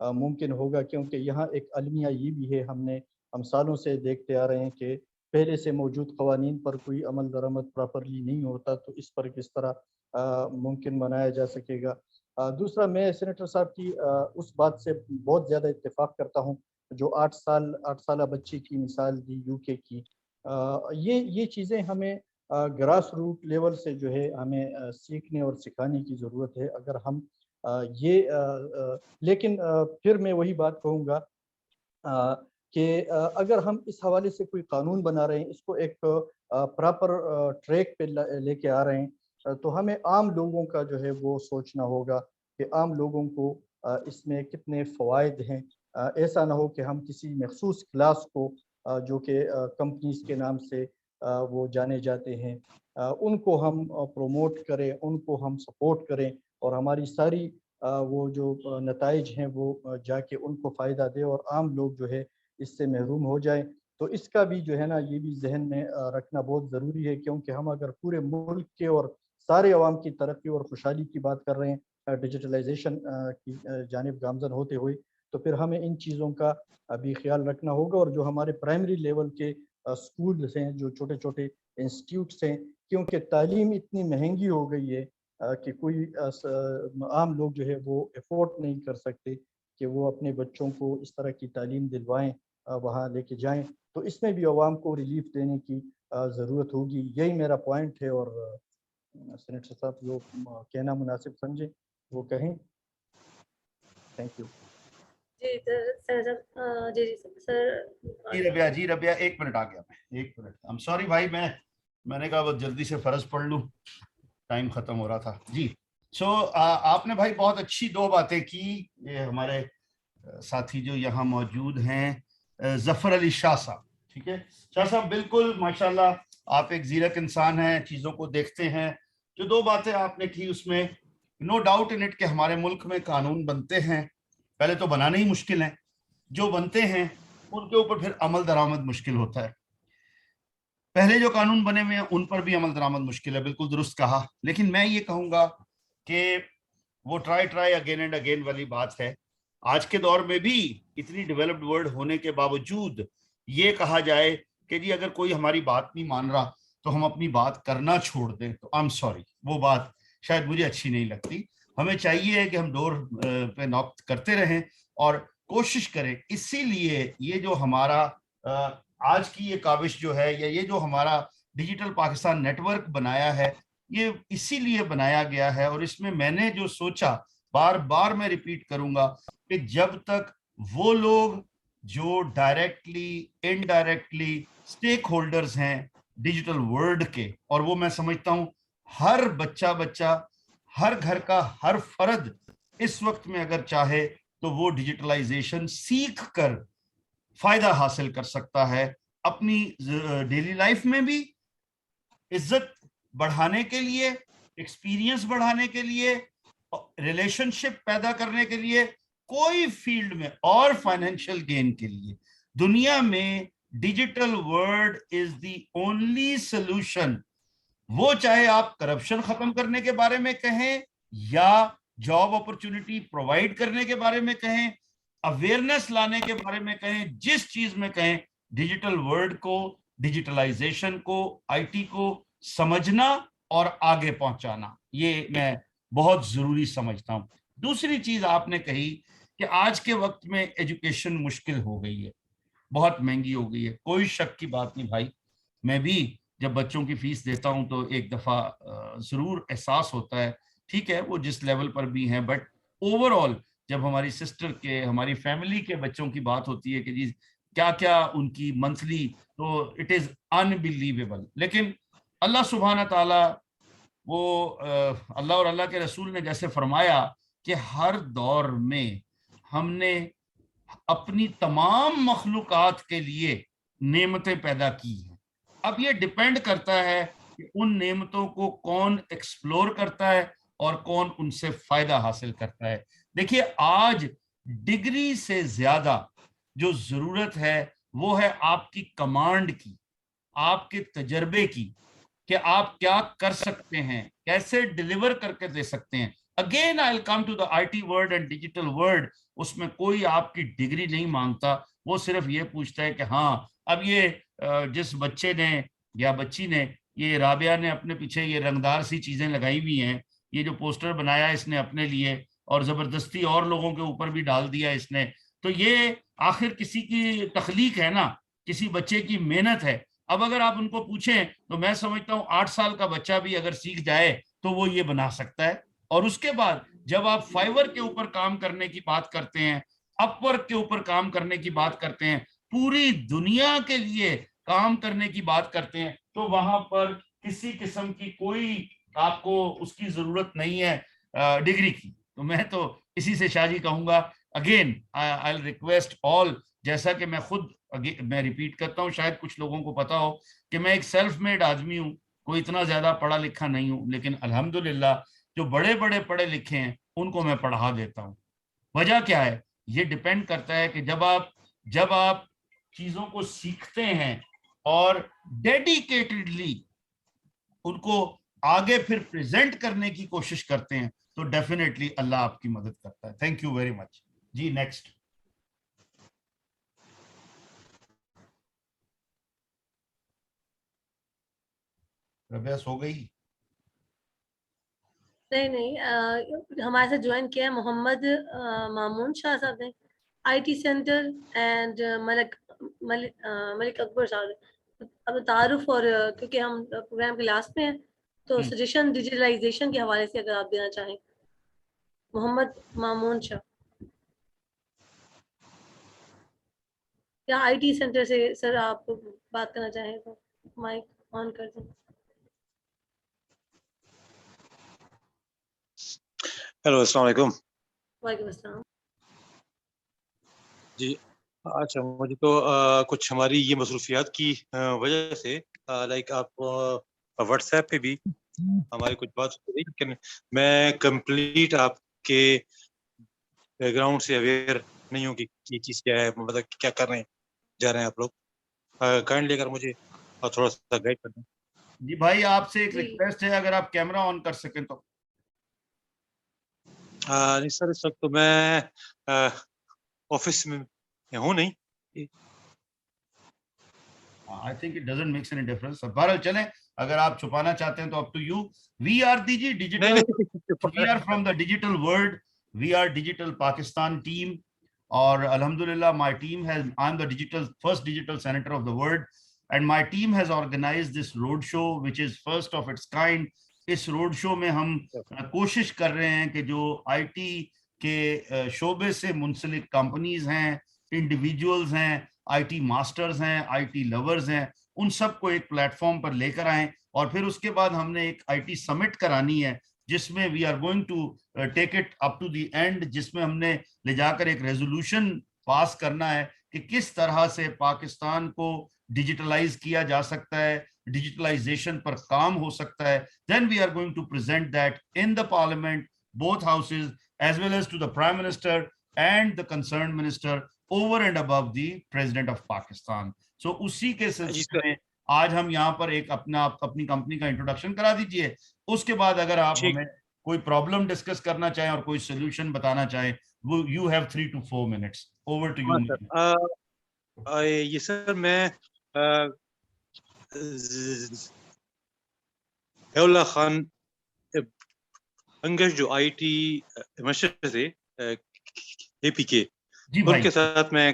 मुमकिन होगा। क्योंकि यहाँ एक अलमिया ये भी है, हम सालों से देखते आ रहे हैं कि पहले से मौजूद क़वानीन पर कोई अमल दरामद प्रॉपरली नहीं होता, तो इस पर किस तरह मुमकिन बनाया जा सकेगा। दूसरा, मैं सेनेटर साहब की उस बात से बहुत ज़्यादा इत्तेफाक करता हूँ जो 8 साल बच्चे की मिसाल दी यूके की। ये चीज़ें हमें ग्रास रूट लेवल से जो है हमें सीखने और सिखाने की ज़रूरत है। अगर हम लेकिन फिर मैं वही बात कहूँगा कि अगर हम इस हवाले से कोई कानून बना रहे हैं, इसको एक प्रॉपर ट्रैक पे लेके आ रहे हैं, तो हमें आम लोगों का जो है वो सोचना होगा कि आम लोगों को इसमें कितने फ़वाइद हैं। ऐसा ना हो कि हम किसी मखसूस क्लास को जो कि कंपनीज के नाम से वो जाने जाते हैं, उनको हम प्रोमोट करें, उनको हम सपोर्ट करें, और हमारी सारी वो जो नताइज हैं वो जाके उनको फ़ायदा दे और आम लोग जो है इससे महरूम हो जाए। तो इसका भी जो है ना, ये भी जहन में रखना बहुत ज़रूरी है, क्योंकि हम अगर पूरे मुल्क के और सारे अवाम की तरक्की और खुशहाली की बात कर रहे हैं डिजिटलाइजेशन की जानिब गामज़न होते हुए, तो फिर हमें इन चीज़ों का भी ख्याल रखना होगा। और जो हमारे प्राइमरी लेवल के स्कूल्स हैं, जो छोटे छोटे इंस्टीट्यूट्स हैं, क्योंकि तालीम इतनी महंगी हो गई है कि कोई आम लोग जो है वो अफोर्ड नहीं कर सकते कि वो अपने बच्चों को इस तरह की तालीम दिलवाएं, वहाँ लेके जाएं। तो इसमें भी अवाम को रिलीफ देने की ज़रूरत होगी। यही मेरा पॉइंट है, और सेनेटर साहब जो कहना मुनासिब समझे वो कहें। Thank you. जी सर, जी सर। जी रबिया, 1 मिनट आ गया मैं, 1 मिनट। आई एम सॉरी भाई, मैंने कहा वो जल्दी से फर्ज पढ़ लूं, टाइम खत्म हो रहा था जी। सो आपने भाई बहुत अच्छी 2 बातें की। ये हमारे साथी जो यहाँ मौजूद हैं जफर अली शाह साहब, ठीक है शाह साहब, बिल्कुल माशाल्लाह आप एक जीरक इंसान हैं, चीज़ों को देखते हैं। जो 2 बातें आपने की उसमें नो डाउट इन इट कि हमारे मुल्क में कानून बनते हैं, पहले तो बनाने ही मुश्किल है, जो बनते हैं उनके ऊपर फिर अमल दरामद मुश्किल होता है। पहले जो कानून बने हुए हैं उन पर भी अमल दरामद मुश्किल है, बिल्कुल दुरुस्त कहा। लेकिन मैं ये कहूँगा कि वो ट्राई अगेन एंड अगेन वाली बात है। आज के दौर में भी इतनी डेवलप्ड वर्ल्ड होने के बावजूद ये कहा जाए कि जी अगर कोई हमारी बात नहीं मान रहा तो हम अपनी बात करना छोड़ दें, तो आई एम सॉरी, वो बात शायद मुझे अच्छी नहीं लगती। हमें चाहिए कि हम डोर पे नॉक करते रहें और कोशिश करें। इसीलिए ये जो हमारा आज की ये काविश जो है, या ये जो हमारा डिजिटल पाकिस्तान नेटवर्क बनाया है, ये इसीलिए बनाया गया है। और इसमें मैंने जो सोचा, बार बार मैं रिपीट करूंगा, कि जब तक वो लोग जो डायरेक्टली इनडायरेक्टली स्टेक होल्डर्स हैं डिजिटल वर्ल्ड के, और वो मैं समझता हूं हर बच्चा हर घर का हर फर्द इस वक्त में अगर चाहे तो वो डिजिटलाइजेशन सीख कर फायदा हासिल कर सकता है, अपनी डेली लाइफ में भी इज्जत बढ़ाने के लिए, एक्सपीरियंस बढ़ाने के लिए, रिलेशनशिप पैदा करने के लिए, कोई फील्ड में, और फाइनेंशियल गेन के लिए। दुनिया में digital world is the only solution. वो चाहे आप करप्शन खत्म करने के बारे में कहें, या जॉब अपॉर्चुनिटी प्रोवाइड करने के बारे में कहें, अवेयरनेस लाने के बारे में कहें, जिस चीज में कहें, डिजिटल वर्ल्ड को डिजिटलाइजेशन को, आईटी को समझना और आगे पहुंचाना, ये मैं बहुत जरूरी समझता हूं। दूसरी चीज आपने कही कि आज के वक्त में एजुकेशन मुश्किल हो गई है, बहुत महंगी हो गई है, कोई शक की बात नहीं भाई। मैं भी जब बच्चों की फीस देता हूं तो एक दफा जरूर एहसास होता है, ठीक है वो जिस लेवल पर भी हैं, बट ओवरऑल जब हमारी सिस्टर के, हमारी फैमिली के बच्चों की बात होती है कि जी क्या क्या उनकी मंथली, तो इट इज अनबिलीवेबल। लेकिन अल्लाह सुब्हाना ताला, वो अल्लाह और अल्लाह के रसूल ने जैसे फरमाया कि हर दौर में हमने अपनी तमाम मखलूकात के लिए नेमतें पैदा की हैं। अब ये डिपेंड करता है कि उन नेमतों को कौन एक्सप्लोर करता है और कौन उनसे फायदा हासिल करता है। देखिए आज डिग्री से ज्यादा जो जरूरत है वो है आपकी कमांड की, आपके तजर्बे की, कि आप क्या कर सकते हैं, कैसे डिलीवर करके दे सकते हैं। Again I will come to the IT world and digital world, उसमें कोई आपकी डिग्री नहीं मांगता, वो सिर्फ ये पूछता है कि हाँ अब ये जिस बच्चे ने या बच्ची ने, ये राबिया ने अपने पीछे ये रंगदार सी चीजें लगाई हुई हैं, ये जो पोस्टर बनाया इसने अपने लिए और जबरदस्ती और लोगों के ऊपर भी डाल दिया इसने, तो ये आखिर किसी की तख्लीक है ना, किसी बच्चे की मेहनत है। अब अगर आप उनको पूछें तो मैं समझता हूँ 8 साल का बच्चा भी अगर सीख जाए तो वो ये बना सकता है। और उसके बाद जब आप फाइवर के ऊपर काम करने की बात करते हैं, अपवर्क के ऊपर काम करने की बात करते हैं, पूरी दुनिया के लिए काम करने की बात करते हैं, तो वहां पर किसी किस्म की कोई आपको उसकी जरूरत नहीं है डिग्री की। तो मैं तो इसी से शाजी कहूंगा, again I will request all, जैसा कि मैं खुद मैं रिपीट करता हूँ, शायद कुछ लोगों को पता हो कि मैं एक सेल्फ मेड आदमी हूँ, कोई इतना ज्यादा पढ़ा लिखा नहीं हूँ, लेकिन अल्हम्दुलिल्लाह जो बड़े बड़े पढ़े लिखे हैं उनको मैं पढ़ा देता हूँ। वजह क्या है, ये डिपेंड करता है कि जब आप चीजों को सीखते हैं और डेडिकेटेडली उनको आगे फिर प्रेजेंट करने की कोशिश करते हैं, तो डेफिनेटली अल्लाह आपकी मदद करता है। थैंक यू वेरी मच जी। नेक्स्ट। रबिया सो गई? नहीं, हमारे साथ ज्वाइन किया है मोहम्मद मामून शाह साहब ने, IT centre, and Malik Akbar साहब। अब तारुफ और क्योंकि हम प्रोग्राम के लास्ट में हैं तो सजेशन डिजिटलाइजेशन के हवाले से अगर आप देना चाहें। मोहम्मद मामून शाह या आईटी सेंटर से सर आप बात करना चाहें तो माइक ऑन कर दें। हेलो, अस्सलाम वालेकुम। वालेकुम अस्सलाम जी। अच्छा, मुझे तो कुछ हमारी ये मसरूफियात की वजह से लाइक आप व्हाट्सएप पे भी हमारी कुछ बात हो रही, लेकिन मैं कंप्लीट आपके बैकग्राउंड से अवेयर नहीं हूँ कि ये चीज़ क्या है, मतलब क्या कर रहे हैं जा रहे हैं आप लोग। काइंडली अगर मुझे थोड़ा सा गाइड कर दें। जी भाई, आपसे एक रिक्वेस्ट है, अगर आप कैमरा ऑन कर सकें तो। नहीं सर, इस वक्त तो मैं ऑफिस में हूँ नहीं। I think it doesn't makes any difference. बहरहाल चलें, अगर आप छुपाना चाहते हैं तो up to you. We are the digital, we are from the digital world, we are digital Pakistan team, और अल्हम्दुलिल्लाह my team has, I am the digital first digital senator of the world, and my team has organised this road show which is first of its kind. इस road show में हम कोशिश कर रहे हैं कि जो आईटी के शोबे से मुंसलिक कंपनीज हैं, इंडिविजुअल्स हैं, आईटी मास्टर्स हैं, आईटी लवर्स हैं, उन सबको एक प्लेटफॉर्म पर लेकर आएं। और फिर उसके बाद हमने एक आईटी समिट करानी है जिसमें we are going to take it up to the end, जिसमें हमने ले जाकर एक रेजोल्यूशन पास करना है कि किस तरह से पाकिस्तान को डिजिटलाइज किया जा सकता है, डिजिटलाइजेशन पर काम हो सकता है। Then we are going to present that in the parliament, both houses, as well as to the prime minister and the concern minister, over and above the president of Pakistan. So उसी के सिलसिले में आज हम यहाँ पर एक अपनी कंपनी का इंट्रोडक्शन करा दीजिए। उसके बाद अगर आप हमें कोई प्रॉब्लम डिस्कस करना चाहें और कोई सोल्यूशन बताना चाहें, you have 3 to 4 minutes. Over to you. ये सर मैं ضیاءاللہ خان انگش جو آئی ٹی مشر تھے اے پی کے, ان کے ساتھ میں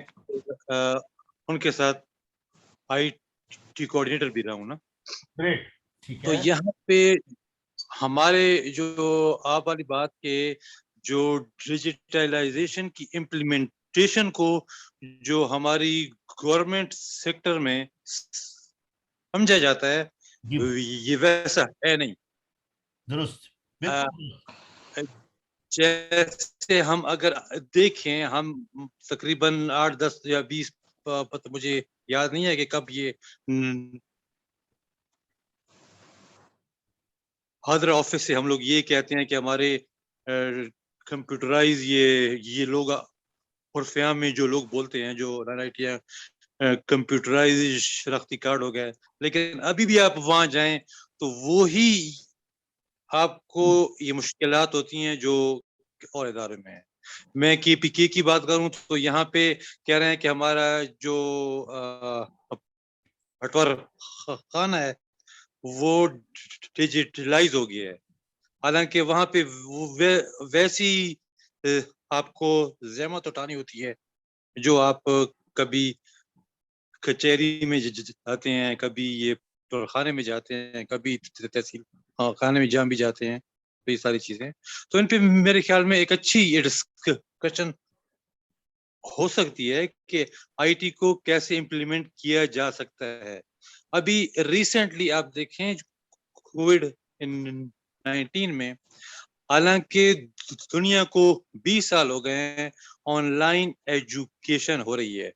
ان کے ساتھ آئی ٹی کوآرڈینیٹر بھی رہا ہوں نا. تو یہاں پہ ہمارے جو آپ والی بات کے جو ڈیجیٹلائزیشن کی امپلیمنٹیشن کو جو ہماری گورنمنٹ سیکٹر میں سمجھا جاتا ہے یہ ویسا ہے نہیں. درست. جیسے ہم اگر دیکھیں, ہم تقریباً 8, 10 یا 20 مجھے یاد نہیں ہے کہ کب یہ حاضر آفس سے ہم لوگ یہ کہتے ہیں کہ ہمارے کمپیوٹرائز یہ لوگ عرف عام میں جو لوگ بولتے ہیں جو کمپیوٹرائز شناختی کارڈ ہو گیا, لیکن ابھی بھی آپ وہاں جائیں تو وہی آپ کو یہ مشکلات ہوتی ہیں جو اور ادارے میں ہیں. میں کے پی کے کی بات کروں تو یہاں پہ کہہ رہے ہیں کہ ہمارا جو پٹور خانہ ہے وہ ڈیجیٹلائز ہو گیا ہے, حالانکہ وہاں پہ ویسی آپ کو زحمت اٹھانی ہوتی ہے جو آپ کبھی کچہری میں جاتے ہیں, کبھی یہ خانے میں جاتے ہیں, کبھی تحصیل خانے میں جام بھی جاتے ہیں, تو یہ ساری چیزیں. تو ان پہ میرے خیال میں ایک اچھی یہ ڈسکشن ہو سکتی ہے کہ آئی ٹی کو کیسے امپلیمنٹ کیا جا سکتا ہے. ابھی ریسنٹلی آپ دیکھیں کووڈ-19 میں, حالانکہ دنیا کو 20 سال ہو گئے ہیں آن لائن ایجوکیشن ہو رہی ہے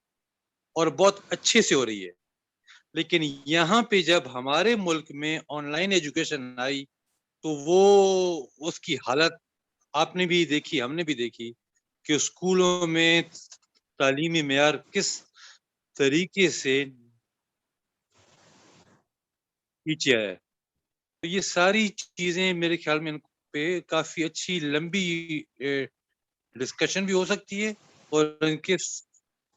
اور بہت اچھے سے ہو رہی ہے, لیکن یہاں پہ جب ہمارے ملک میں آن لائن ایجوکیشن آئی تو وہ اس کی حالت آپ نے بھی دیکھی, ہم نے بھی دیکھی کہ اسکولوں میں تعلیمی معیار کس طریقے سے پیچھے آیا ہے. تو یہ ساری چیزیں میرے خیال میں ان پہ کافی اچھی لمبی ڈسکشن بھی ہو سکتی ہے اور ان کے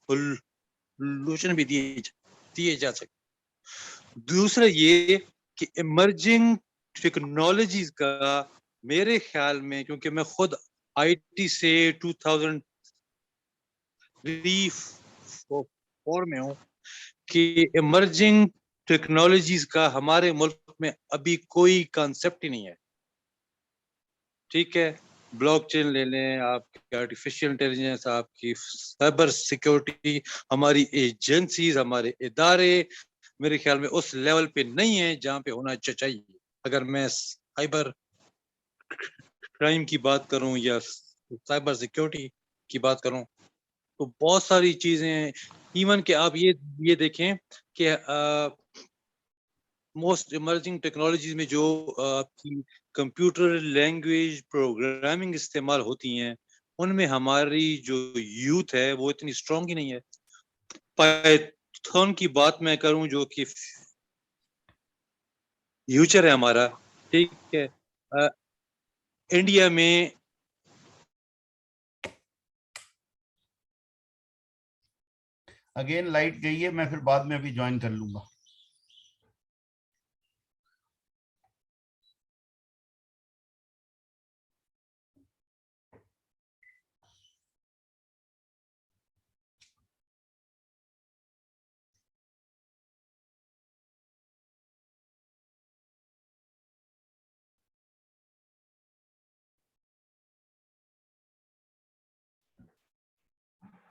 سولوشن بھی دیے جا سکتے. دوسرا یہ کہ ایمرجنگ ٹیکنالوجیز کا میرے خیال میں, کیونکہ میں خود آئی ٹی سے 2003-4 میں ہوں, کہ ایمرجنگ ٹیکنالوجیز کا ہمارے ملک میں ابھی کوئی کانسیپٹ ہی نہیں ہے. ٹھیک ہے, بلاک چین لے لیں, آپ کی آرٹیفیشیل انٹیلیجنس, آپ کی سائبر سیکیورٹی, ہماری ایجنسیز, ہمارے ادارے میرے خیال میں اس لیول پہ نہیں ہے جہاں پہ ہونا چاہیے. اگر میں سائبر کرائم کی بات کروں یا سائبر سیکیورٹی کی بات کروں تو بہت ساری چیزیں, ایون کہ آپ یہ دیکھیں کہ موسٹ ایمرجنگ ٹیکنالوجیز میں جو آپ کی کمپیوٹر لینگویج پروگرامنگ استعمال ہوتی ہیں, ان میں ہماری جو یوتھ ہے وہ اتنی اسٹرانگ ہی نہیں ہے. پائتھون کی بات میں کروں جو کہ فیوچر ہے ہمارا, ٹھیک ہے, انڈیا میں اگین لائٹ گئی ہے, میں پھر بعد میں ابھی جوائن کر لوں گا.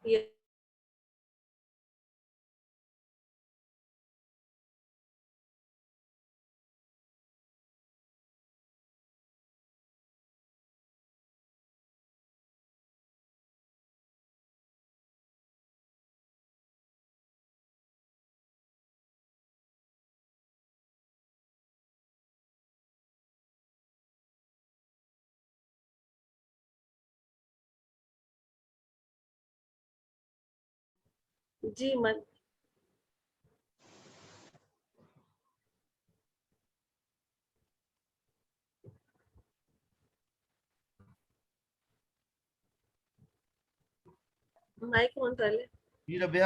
Yeah. جی من مائک آن کر لیں. جی ربیہ,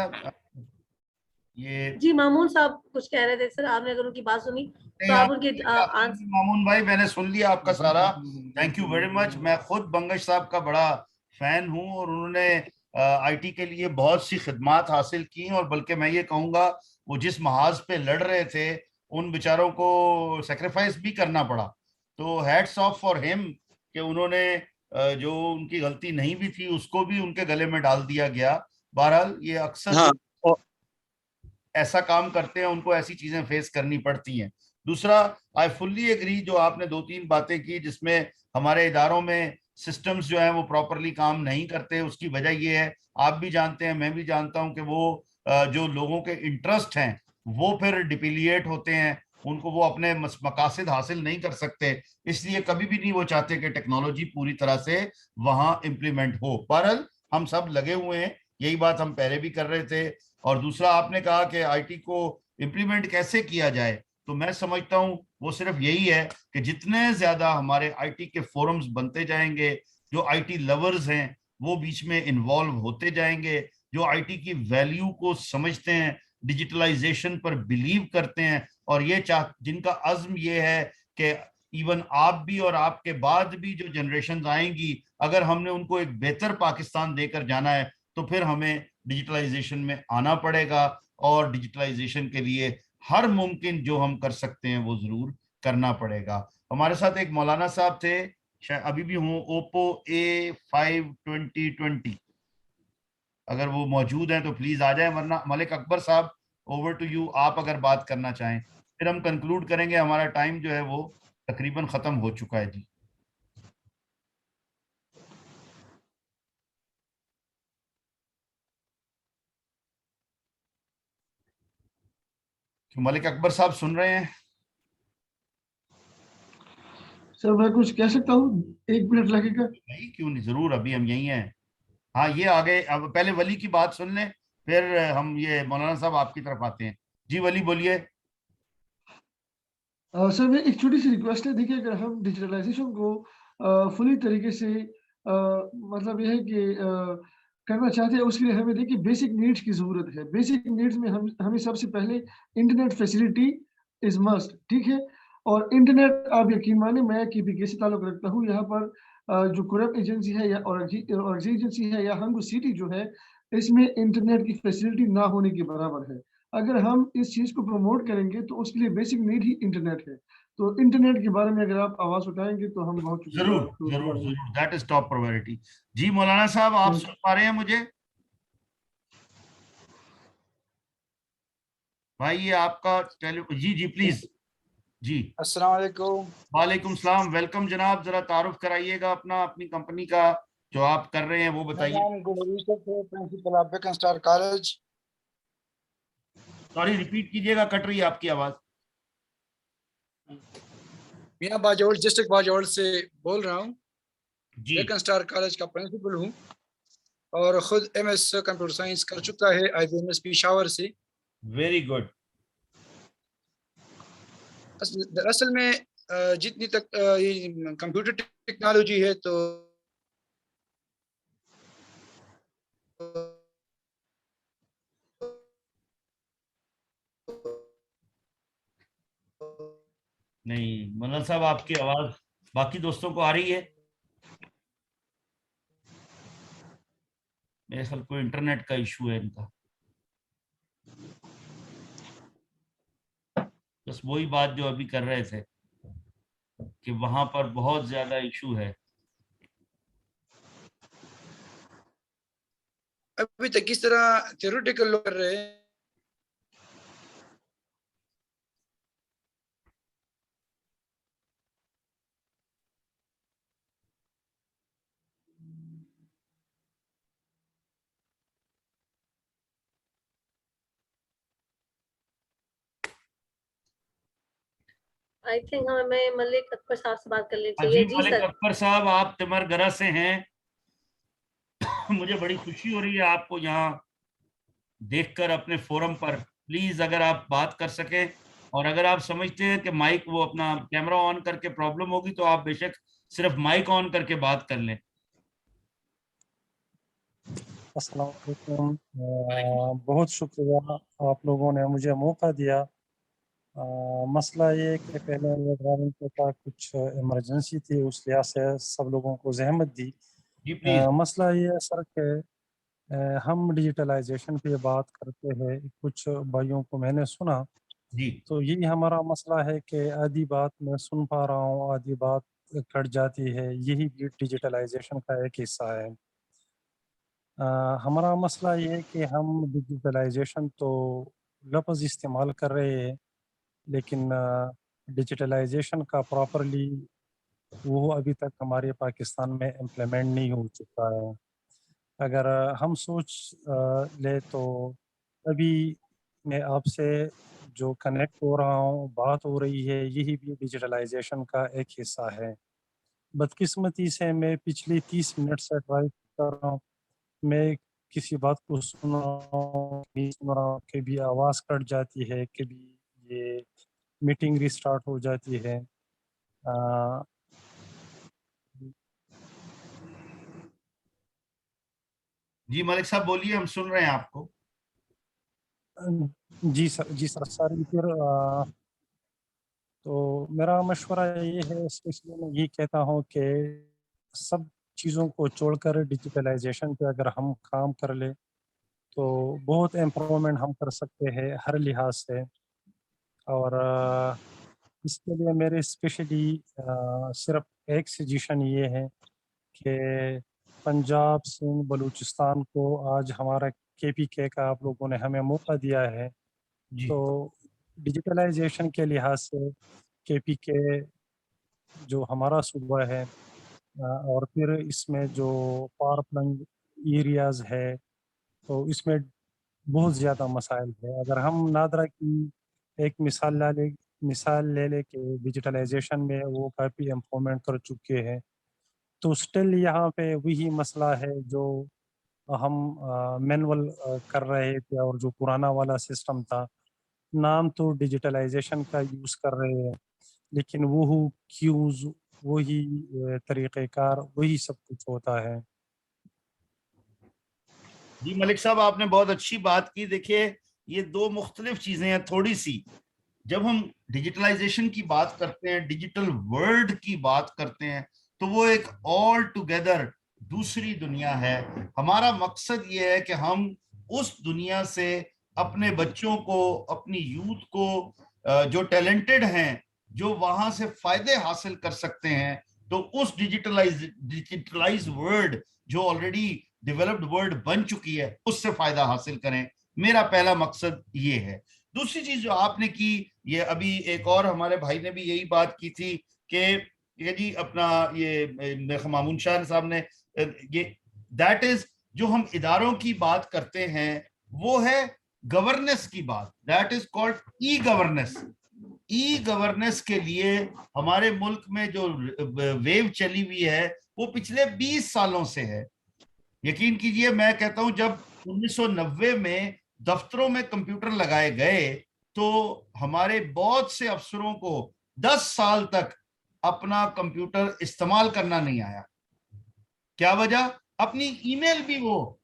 ये जी मामून साहब कुछ कह रहे थे सर, आपने अगर उनकी बात सुनी तो आप उनके आंसर। मामून भाई मैंने सुन लिया आपका सारा, थैंक यू वेरी मच। मैं खुद बंगश साहब का बड़ा फैन हूं और उन्होंने आईटी के लिए बहुत सी खिदमात हासिल की, और बल्कि मैं ये कहूँगा वो जिस महाज पे लड़ रहे थे उन बेचारों को सेक्रीफाइस भी करना पड़ा। तो हैट्स ऑफ फॉर हिम कि उन्होंने जो उनकी गलती नहीं भी थी उसको भी उनके गले में डाल दिया गया। बहरहाल ये अक्सर ऐसा काम करते हैं, उनको ऐसी चीजें फेस करनी पड़ती हैं। दूसरा, आई फुल्ली एग्री जो आपने 2-3 बातें की जिसमें हमारे इदारों में सिस्टम्स जो हैं वो प्रॉपरली काम नहीं करते। उसकी वजह ये है, आप भी जानते हैं, मैं भी जानता हूं कि वो जो लोगों के इंटरेस्ट हैं वो फिर डिपिलिएट होते हैं, उनको वो अपने मकासद हासिल नहीं कर सकते, इसलिए कभी भी नहीं वो चाहते कि टेक्नोलॉजी पूरी तरह से वहां इम्प्लीमेंट हो। बहरहाल हम सब लगे हुए हैं, यही बात हम पहले भी कर रहे थे। और दूसरा, आपने कहा कि आईटी को इम्प्लीमेंट कैसे किया जाए, तो मैं समझता हूं वो सिर्फ यही है कि जितने ज्यादा हमारे आईटी के फोरम्स बनते जाएंगे, जो आईटी लवर्स हैं वो बीच में इन्वॉल्व होते जाएंगे, जो आईटी की वैल्यू को समझते हैं, डिजिटलाइजेशन पर बिलीव करते हैं, और ये जिनका अज़्म ये है कि इवन आप भी और आपके बाद भी जो जनरेशन आएंगी, अगर हमने उनको एक बेहतर पाकिस्तान देकर जाना है तो फिर हमें डिजिटलाइजेशन में आना पड़ेगा, और डिजिटलाइजेशन के लिए हर मुमकिन जो हम कर सकते हैं वो जरूर करना पड़ेगा। हमारे साथ एक मौलाना साहब थे, शायद अभी भी हों, ओप्पो A5 2020, अगर वो मौजूद हैं तो प्लीज आ जाए, वरना मलिक अकबर साहब ओवर टू यू, आप अगर बात करना चाहें फिर हम कंक्लूड करेंगे। हमारा टाइम जो है वो तकरीबन खत्म हो चुका है जी। मलिक अकबर साहब सुन रहे हैं? सर मैं कुछ कह सकता हूँ, 1 मिनट लगेगा? नहीं क्यों नहीं, जरूर, अभी हम यही हैं। हाँ ये आ गए, अब पहले वली की बात सुन लें फिर हम ये मौलाना साहब आपकी तरफ आते हैं। जी वली बोलिए। सर मैं एक छोटी सी रिक्वेस्ट है, देखिए अगर हम डिजिटलाइजेशन को फुली तरीके से मतलब यह है कि करना चाहते हैं, उसके लिए हमें देखिए बेसिक नीड्स की ज़रूरत है। बेसिक नीड्स में हमें सबसे पहले इंटरनेट फैसिलिटी इज़ मस्ट, ठीक है। और इंटरनेट, आप यकीन माने, मैं KPK से ताल्लुक़ रखता हूँ, यहाँ पर जो कुरब एजेंसी है या और एजेंसी है या हंगू सिटी जो है, इसमें इंटरनेट की फैसिलिटी ना होने के बराबर है। अगर हम इस चीज़ को प्रमोट करेंगे तो उसके लिए बेसिक नीड ही इंटरनेट है। तो इंटरनेट के बारे में अगर आप आवाज़ उठाएंगे तो हम बहुत जरूर जरूर जरूर, दैट इज टॉप प्रायोरिटी। जी मौलाना साहब आप सुन पा रहे हैं मुझे? भाई ये आपका जी प्लीज। जी अस्सलाम वालेकुम। वालेकुम सलाम, वेलकम जनाब। जरा तारुफ कराइएगा अपना, अपनी कंपनी का जो आप कर रहे हैं वो बताइए। Principal of Beacon Star college. Sorry repeat कीजिएगा, कट रही है आपकी आवाज। मियां बाजोड़, डिस्ट्रिक्ट बाजोड़ से बोल रहा हूँ। बेकन स्टार कॉलेज का प्रिंसिपल हूँ और खुद MS कंप्यूटर साइंस कर चुका है IBMS पेशावर से। Very good. दरअसल में जितनी तक ये कंप्यूटर टेक्नोलॉजी है तो नहीं मौलाना साहब आपकी आवाज बाकी दोस्तों को आ रही है? मेरे ख्याल कोई इंटरनेट का इशू है इनका। बस वही बात जो अभी कर रहे थे कि वहां पर बहुत ज्यादा इशू है। अभी तक किस तरह थ्योरेटिकल लोग कर रहे हैं। आई थिंक हमें मलिक अकबर साहब से बात कर लेनी जी चाहिए। जी मलिक सर। अकबर साहब आप तिमरगरा से हैं। मुझे बड़ी खुशी हो रही है आपको यहाँ देखकर अपने फोरम पर। प्लीज अगर आप बात कर सकें, और अगर आप समझते हैं कि माइक वो अपना कैमरा ऑन करके प्रॉब्लम होगी तो आप बेशक सिर्फ माइक ऑन करके बात कर लें। अस्सलाम वालेकुम। बहुत शुक्रिया आप लोगों ने मुझे मौका दिया। मसला ये है कि पहले ये ड्राइविंग का कुछ इमरजेंसी थी, उस लिहाज से सब लोगों को जहमत दी। जी प्लीज। मसला ये है सर कि हम डिजिटलाइजेशन पे बात करते हैं, कुछ भाइयों को मैंने सुना जी तो यही हमारा मसला है कि आधी बात मैं सुन पा रहा हूँ, आधी बात कट जाती है, यही भी डिजिटलाइजेशन का एक हिस्सा है। हमारा मसला ये है कि हम डिजिटलाइजेशन तो लफ्ज़ इस्तेमाल कर रहे हैं, लेकिन डिजिटलाइजेशन का प्रॉपरली वो अभी तक हमारे पाकिस्तान में इम्प्लीमेंट नहीं हो चुका है। अगर हम सोच ले तो अभी मैं आपसे जो कनेक्ट हो रहा हूँ, बात हो रही है, यही भी डिजिटलाइजेशन का एक हिस्सा है। बदकिस्मती से मैं पिछले 30 मिनट से ड्राइव कर रहा हूँ, मैं किसी बात को सुन रहा हूँ, नहीं सुन रहा हूँ, कभी आवाज़ कट जाती है, कभी ये मीटिंग रिस्टार्ट हो जाती है। जी मलिक साहब बोलिए, हम सुन रहे हैं आपको। जी सर सॉरी। फिर तो मेरा मशवरा ये है, स्पेशली मैं ये कहता हूँ कि सब चीज़ों को छोड़कर डिजिटलाइजेशन पे अगर हम काम कर ले तो बहुत इम्प्रूवमेंट हम कर सकते हैं हर लिहाज से। और इसके लिए मेरे स्पेशली सिर्फ एक सजेशन ये है कि पंजाब, सिंध, बलूचिस्तान को आज हमारा KPK का आप लोगों ने हमें मौका दिया है, तो डिजिटलाइजेशन के लिहाज से KPK जो हमारा सूबा है और फिर इसमें जो फार फ्लंग एरियाज़ है तो इसमें बहुत ज़्यादा मसाइल है। अगर हम नादरा की एक मिसाल ले लें कि डिजिटलाइजेशन में वो काफ़ी इम्प्रूवमेंट कर चुके हैं, तो स्टिल यहाँ पे वही मसला है जो हम मैनुअल कर रहे थे और जो पुराना वाला सिस्टम था। नाम तो डिजिटलाइजेशन का यूज़ कर रहे हैं, लेकिन वो क्यूज़, वही तरीक़ेकार, वही सब कुछ होता है। जी मलिक साहब, आपने बहुत अच्छी बात की। देखिए, ये दो मुख्तलिफ चीज़ें हैं थोड़ी सी। जब हम डिजिटलाइजेशन की बात करते हैं, डिजिटल वर्ल्ड की बात करते हैं, तो वो एक ऑल टुगेदर दूसरी दुनिया है। हमारा मकसद ये है कि हम उस दुनिया से अपने बच्चों को, अपनी यूथ को, जो टैलेंटेड हैं, जो वहां से फायदे हासिल कर सकते हैं, तो उस डिजिटलाइज वर्ल्ड जो ऑलरेडी डेवलप्ड वर्ल्ड बन चुकी है, उससे फायदा हासिल करें। मेरा पहला मकसद ये है। दूसरी चीज जो आपने की, ये अभी एक और हमारे भाई ने भी यही बात की थी कि ये जी अपना ये मामून शाह साहब ने ये दैट इज, जो हम इदारों की बात करते हैं वो है गवर्नेंस की बात। That is called e governance. E governance के लिए हमारे मुल्क में जो वेव चली हुई है वो पिछले 20 सालों से है। यकीन कीजिए, मैं कहता हूं जब 1990 में दफ्तरों में कंप्यूटर लगाए गए तो हमारे बहुत से अफसरों को 10 साल तक अपना कंप्यूटर इस्तेमाल करना नहीं आया। क्या वजह? अपनी ईमेल भी, वो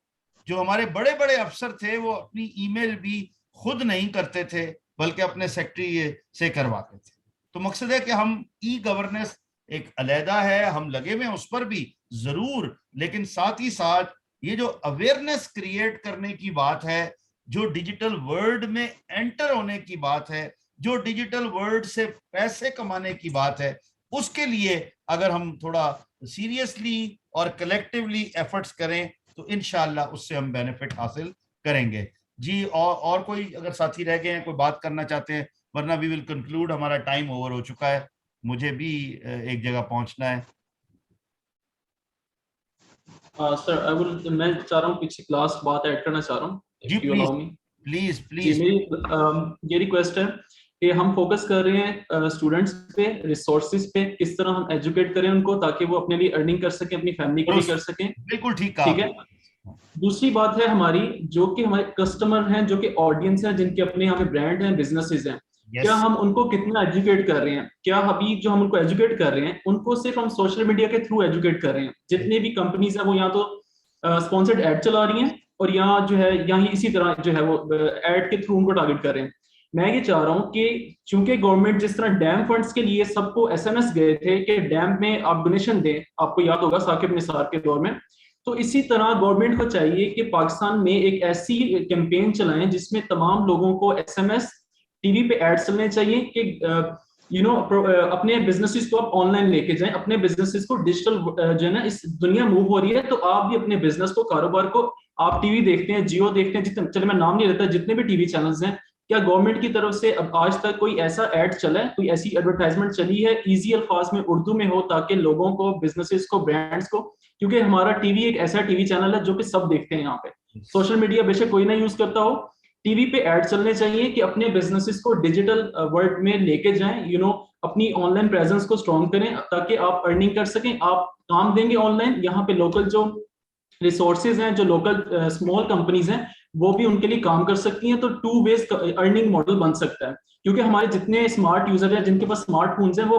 जो हमारे बड़े बड़े अफसर थे वो अपनी ईमेल भी खुद नहीं करते थे, बल्कि अपने सेक्रेटरी से करवाते थे। तो मकसद है कि हम ई गवर्नेंस एक अलहदा है, हम लगे हुए उस पर भी जरूर, लेकिन साथ ही साथ ये जो अवेयरनेस क्रिएट करने की बात है, जो डिजिटल वर्ल्ड में एंटर होने की बात है, जो डिजिटल वर्ल्ड से पैसे कमाने की बात है, उसके लिए अगर हम थोड़ा सीरियसली और कलेक्टिवली एफर्ट्स करें तो इंशाल्लाह उससे हम बेनिफिट हासिल करेंगे। जी, और कोई अगर साथी रह गए हैं, कोई बात करना चाहते हैं, वरना वी विल कंक्लूड। हमारा टाइम ओवर हो चुका है, मुझे भी एक जगह पहुंचना है। सर मैं चाह रहा हूँ पीछे क्लास बात ऐड करना चाह रहा हूँ। जी प्लीज। मेरी ये रिक्वेस्ट है कि हम फोकस कर रहे हैं स्टूडेंट्स पे, रिसोर्सेज पे, किस तरह हम एजुकेट करें उनको ताकि वो अपने लिए अर्निंग कर सकें, अपनी फैमिली के लिए कर सकें। बिल्कुल ठीक है। दूसरी बात है हमारी, जो कि हमारे कस्टमर हैं, जो कि ऑडियंस हैं, जिनके अपने यहाँ पे ब्रांड हैं, बिजनेसेस हैं, क्या हम उनको कितना एजुकेट कर रहे हैं? क्या अभी जो हम उनको एजुकेट कर रहे हैं उनको सिर्फ हम सोशल मीडिया के थ्रू एजुकेट कर रहे हैं? जितने भी कंपनीज हैं वो यहाँ तो स्पॉन्सर्ड ऐड चला रही हैं और यहाँ जो है यहाँ इसी तरह जो है वो ऐड के थ्रू उनको टारगेट कर रहे हैं। मैं ये चाह रहा हूँ कि चूंकि गवर्नमेंट जिस तरह डैम फंड्स के लिए सबको SMS गए थे कि डैम में आप डोनेशन दें, आपको याद होगा साकिब निसार के दौर में, तो इसी तरह गवर्नमेंट को चाहिए कि पाकिस्तान में एक ऐसी कैंपेन चलाएं जिसमें तमाम लोगों को SMS, टीवी पे एड चलने चाहिए कि अपने बिजनेसेस को आप ऑनलाइन लेके जाएं, अपने बिजनेसेस को डिजिटल जो है ना, इस दुनिया मूव हो रही है तो आप भी अपने बिजनेस को, कारोबार को, आप टीवी देखते हैं, जियो देखते हैं, जितने, चले मैं नाम नहीं लेता, जितने भी टीवी चैनल्स हैं, क्या गवर्नमेंट की तरफ से अब आज तक कोई ऐसा ऐड चला है, कोई ऐसी एडवर्टाइजमेंट चली है इजी अल्फाज में उर्दू में हो, ताकि लोगों को, बिजनेसेस को, ब्रांड्स को, क्योंकि हमारा टीवी एक ऐसा टीवी चैनल है जो कि सब देखते हैं, यहाँ पे सोशल मीडिया बेशक कोई ना यूज करता हो, टीवी पे ऐड चलने चाहिए कि अपने बिजनेसेस को डिजिटल वर्ल्ड में लेके जाएं, अपनी ऑनलाइन प्रेजेंस को स्ट्रॉन्ग करें ताकि आप अर्निंग कर सकें, आप काम देंगे ऑनलाइन, यहाँ पे लोकल जो रिसोर्सेज हैं, जो लोकल स्मॉल कंपनीज हैं, वो भी उनके लिए काम कर सकती हैं, तो 2 वेज अर्निंग मॉडल बन सकता है, क्योंकि हमारे जितने स्मार्ट यूजर हैं, जिनके पास स्मार्टफोन्स हैं, वो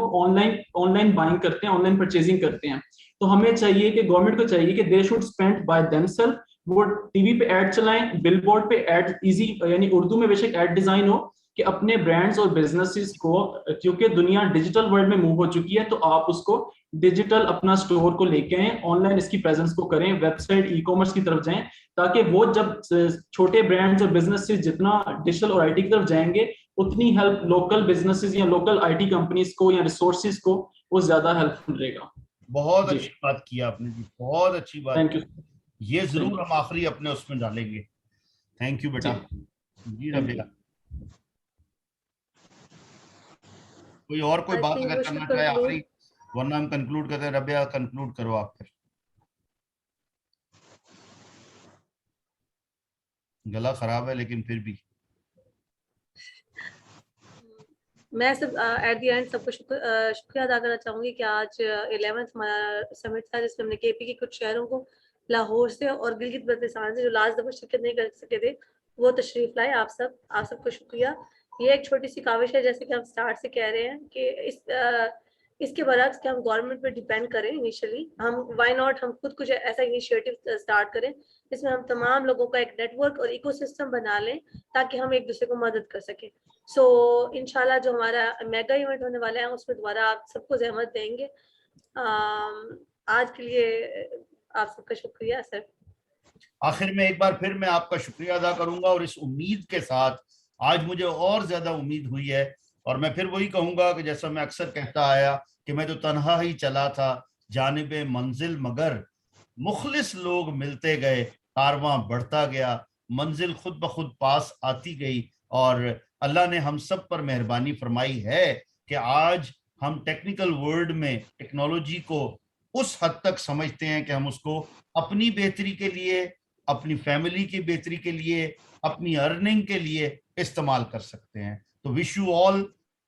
ऑनलाइन बाइंग करते हैं, ऑनलाइन परचेजिंग करते हैं, तो हमें चाहिए कि गवर्नमेंट को चाहिए कि they should spend by themselves, वो टीवी पे ऐड चलाएं, बिलबोर्ड पे ऐड इजी, यानी उर्दू में बेशक ऐड डिजाइन हो कि अपने ब्रांड्स और बिजनेसेस को, क्योंकि दुनिया डिजिटल वर्ल्ड में मूव हो चुकी है, तो आप उसको डिजिटल अपना स्टोर को लेके आए, ऑनलाइन इसकी प्रेजेंस को करें, वेबसाइट, ई कॉमर्स की तरफ जाएं, ताकि वो जब छोटे ब्रांड्स और बिजनेसेस जितना डिजिटल और IT की तरफ जाएंगे, उतनी हेल्प लोकल बिजनेसेस या लोकल IT कंपनीज को या रिसोर्सेज को वो ज्यादा हेल्पफुल रहेगा। बहुत अच्छी बात की आपने जी, बहुत अच्छी बात। Thank you. ये जरूर हम आखिरी अपने उसमें डालेंगे। थैंक यू बेटा जी। रबिया, कोई और कोई बात अगर करना चाहे आखिरी, वरना हम कंक्लूड करते हैं। रबिया कंक्लूड करो आप फिर। गला खराब है लेकिन फिर भी मैं सब एट द एंड सबको शुक्रिया अदा करना चाहूँगी कि आज 11th हमारा समिट था, जिसमें हमने KP के कुछ शहरों को, लाहौर से और गिलगित बल्तिस्तान से, जो लास्ट दफा शिरकत नहीं कर सके थे, वो तशरीफ लाए। आप सबको शुक्रिया। ये एक छोटी सी काविश है, जैसे कि हम स्टार्ट से कह रहे हैं कि इसके बरक्स कि हम गवर्नमेंट पे डिपेंड करें इनिशियली, हम व्हाई नॉट हम खुद कुछ ऐसा इनिशिएटिव स्टार्ट करें जिसमें हम तमाम लोगों का एक नेटवर्क और इकोसिस्टम बना लें, ताकि हम एक दूसरे को मदद कर सकें। सो इंशाल्लाह जो हमारा मेगा इवेंट होने वाला है, उसमें दोबारा आप सबको जहमत देंगे। आज के लिए आप सबका शुक्रिया सर। आखिर में एक बार फिर मैं आपका शुक्रिया अदा करूंगा, और इस उम्मीद के साथ आज मुझे और ज्यादा उम्मीद हुई है, और मैं फिर वही कहूंगा कि जैसा मैं अक्सर कहता आया कि मैं तो तन्हा ही चला था जानिबे मंजिल, मगर मुखलिस लोग मिलते गए, कारवां बढ़ता गया, मंजिल खुद ब खुद पास आती गई, और अल्लाह ने हम सब पर मेहरबानी फरमाई है कि आज हम टेक्निकल वर्ल्ड में टेक्नोलॉजी को उस हद तक समझते हैं कि हम उसको अपनी बेहतरी के लिए, अपनी फैमिली की बेहतरी के लिए, अपनी अर्निंग के लिए इस्तेमाल कर सकते हैं। तो wish you all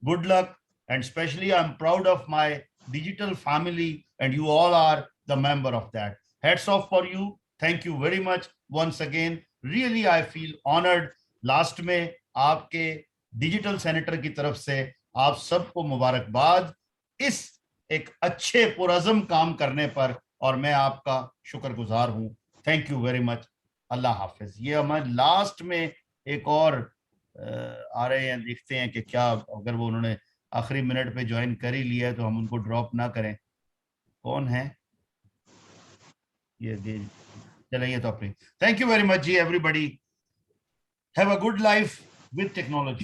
good luck, and specially I am proud of my digital family, and you all are the member of that. Heads of for you, thank you very much once again, really I feel honoured. Last में आपके digital senator की तरफ से आप सबको मुबारकबाद इस एक अच्छे पुरअज़म काम करने पर, और मैं आपका शुक्रगुजार हूं। Thank you very much. अल्लाह हाफिज। ये हमारे लास्ट में एक और आ रहे हैं, देखते हैं कि क्या, अगर वो उन्होंने आखिरी मिनट पे ज्वाइन कर ही लिया है तो हम उनको ड्रॉप ना करें। कौन है ये? चलिए तो अपनी। थैंक यू वेरी मच जी everybody. Have a good life with technology.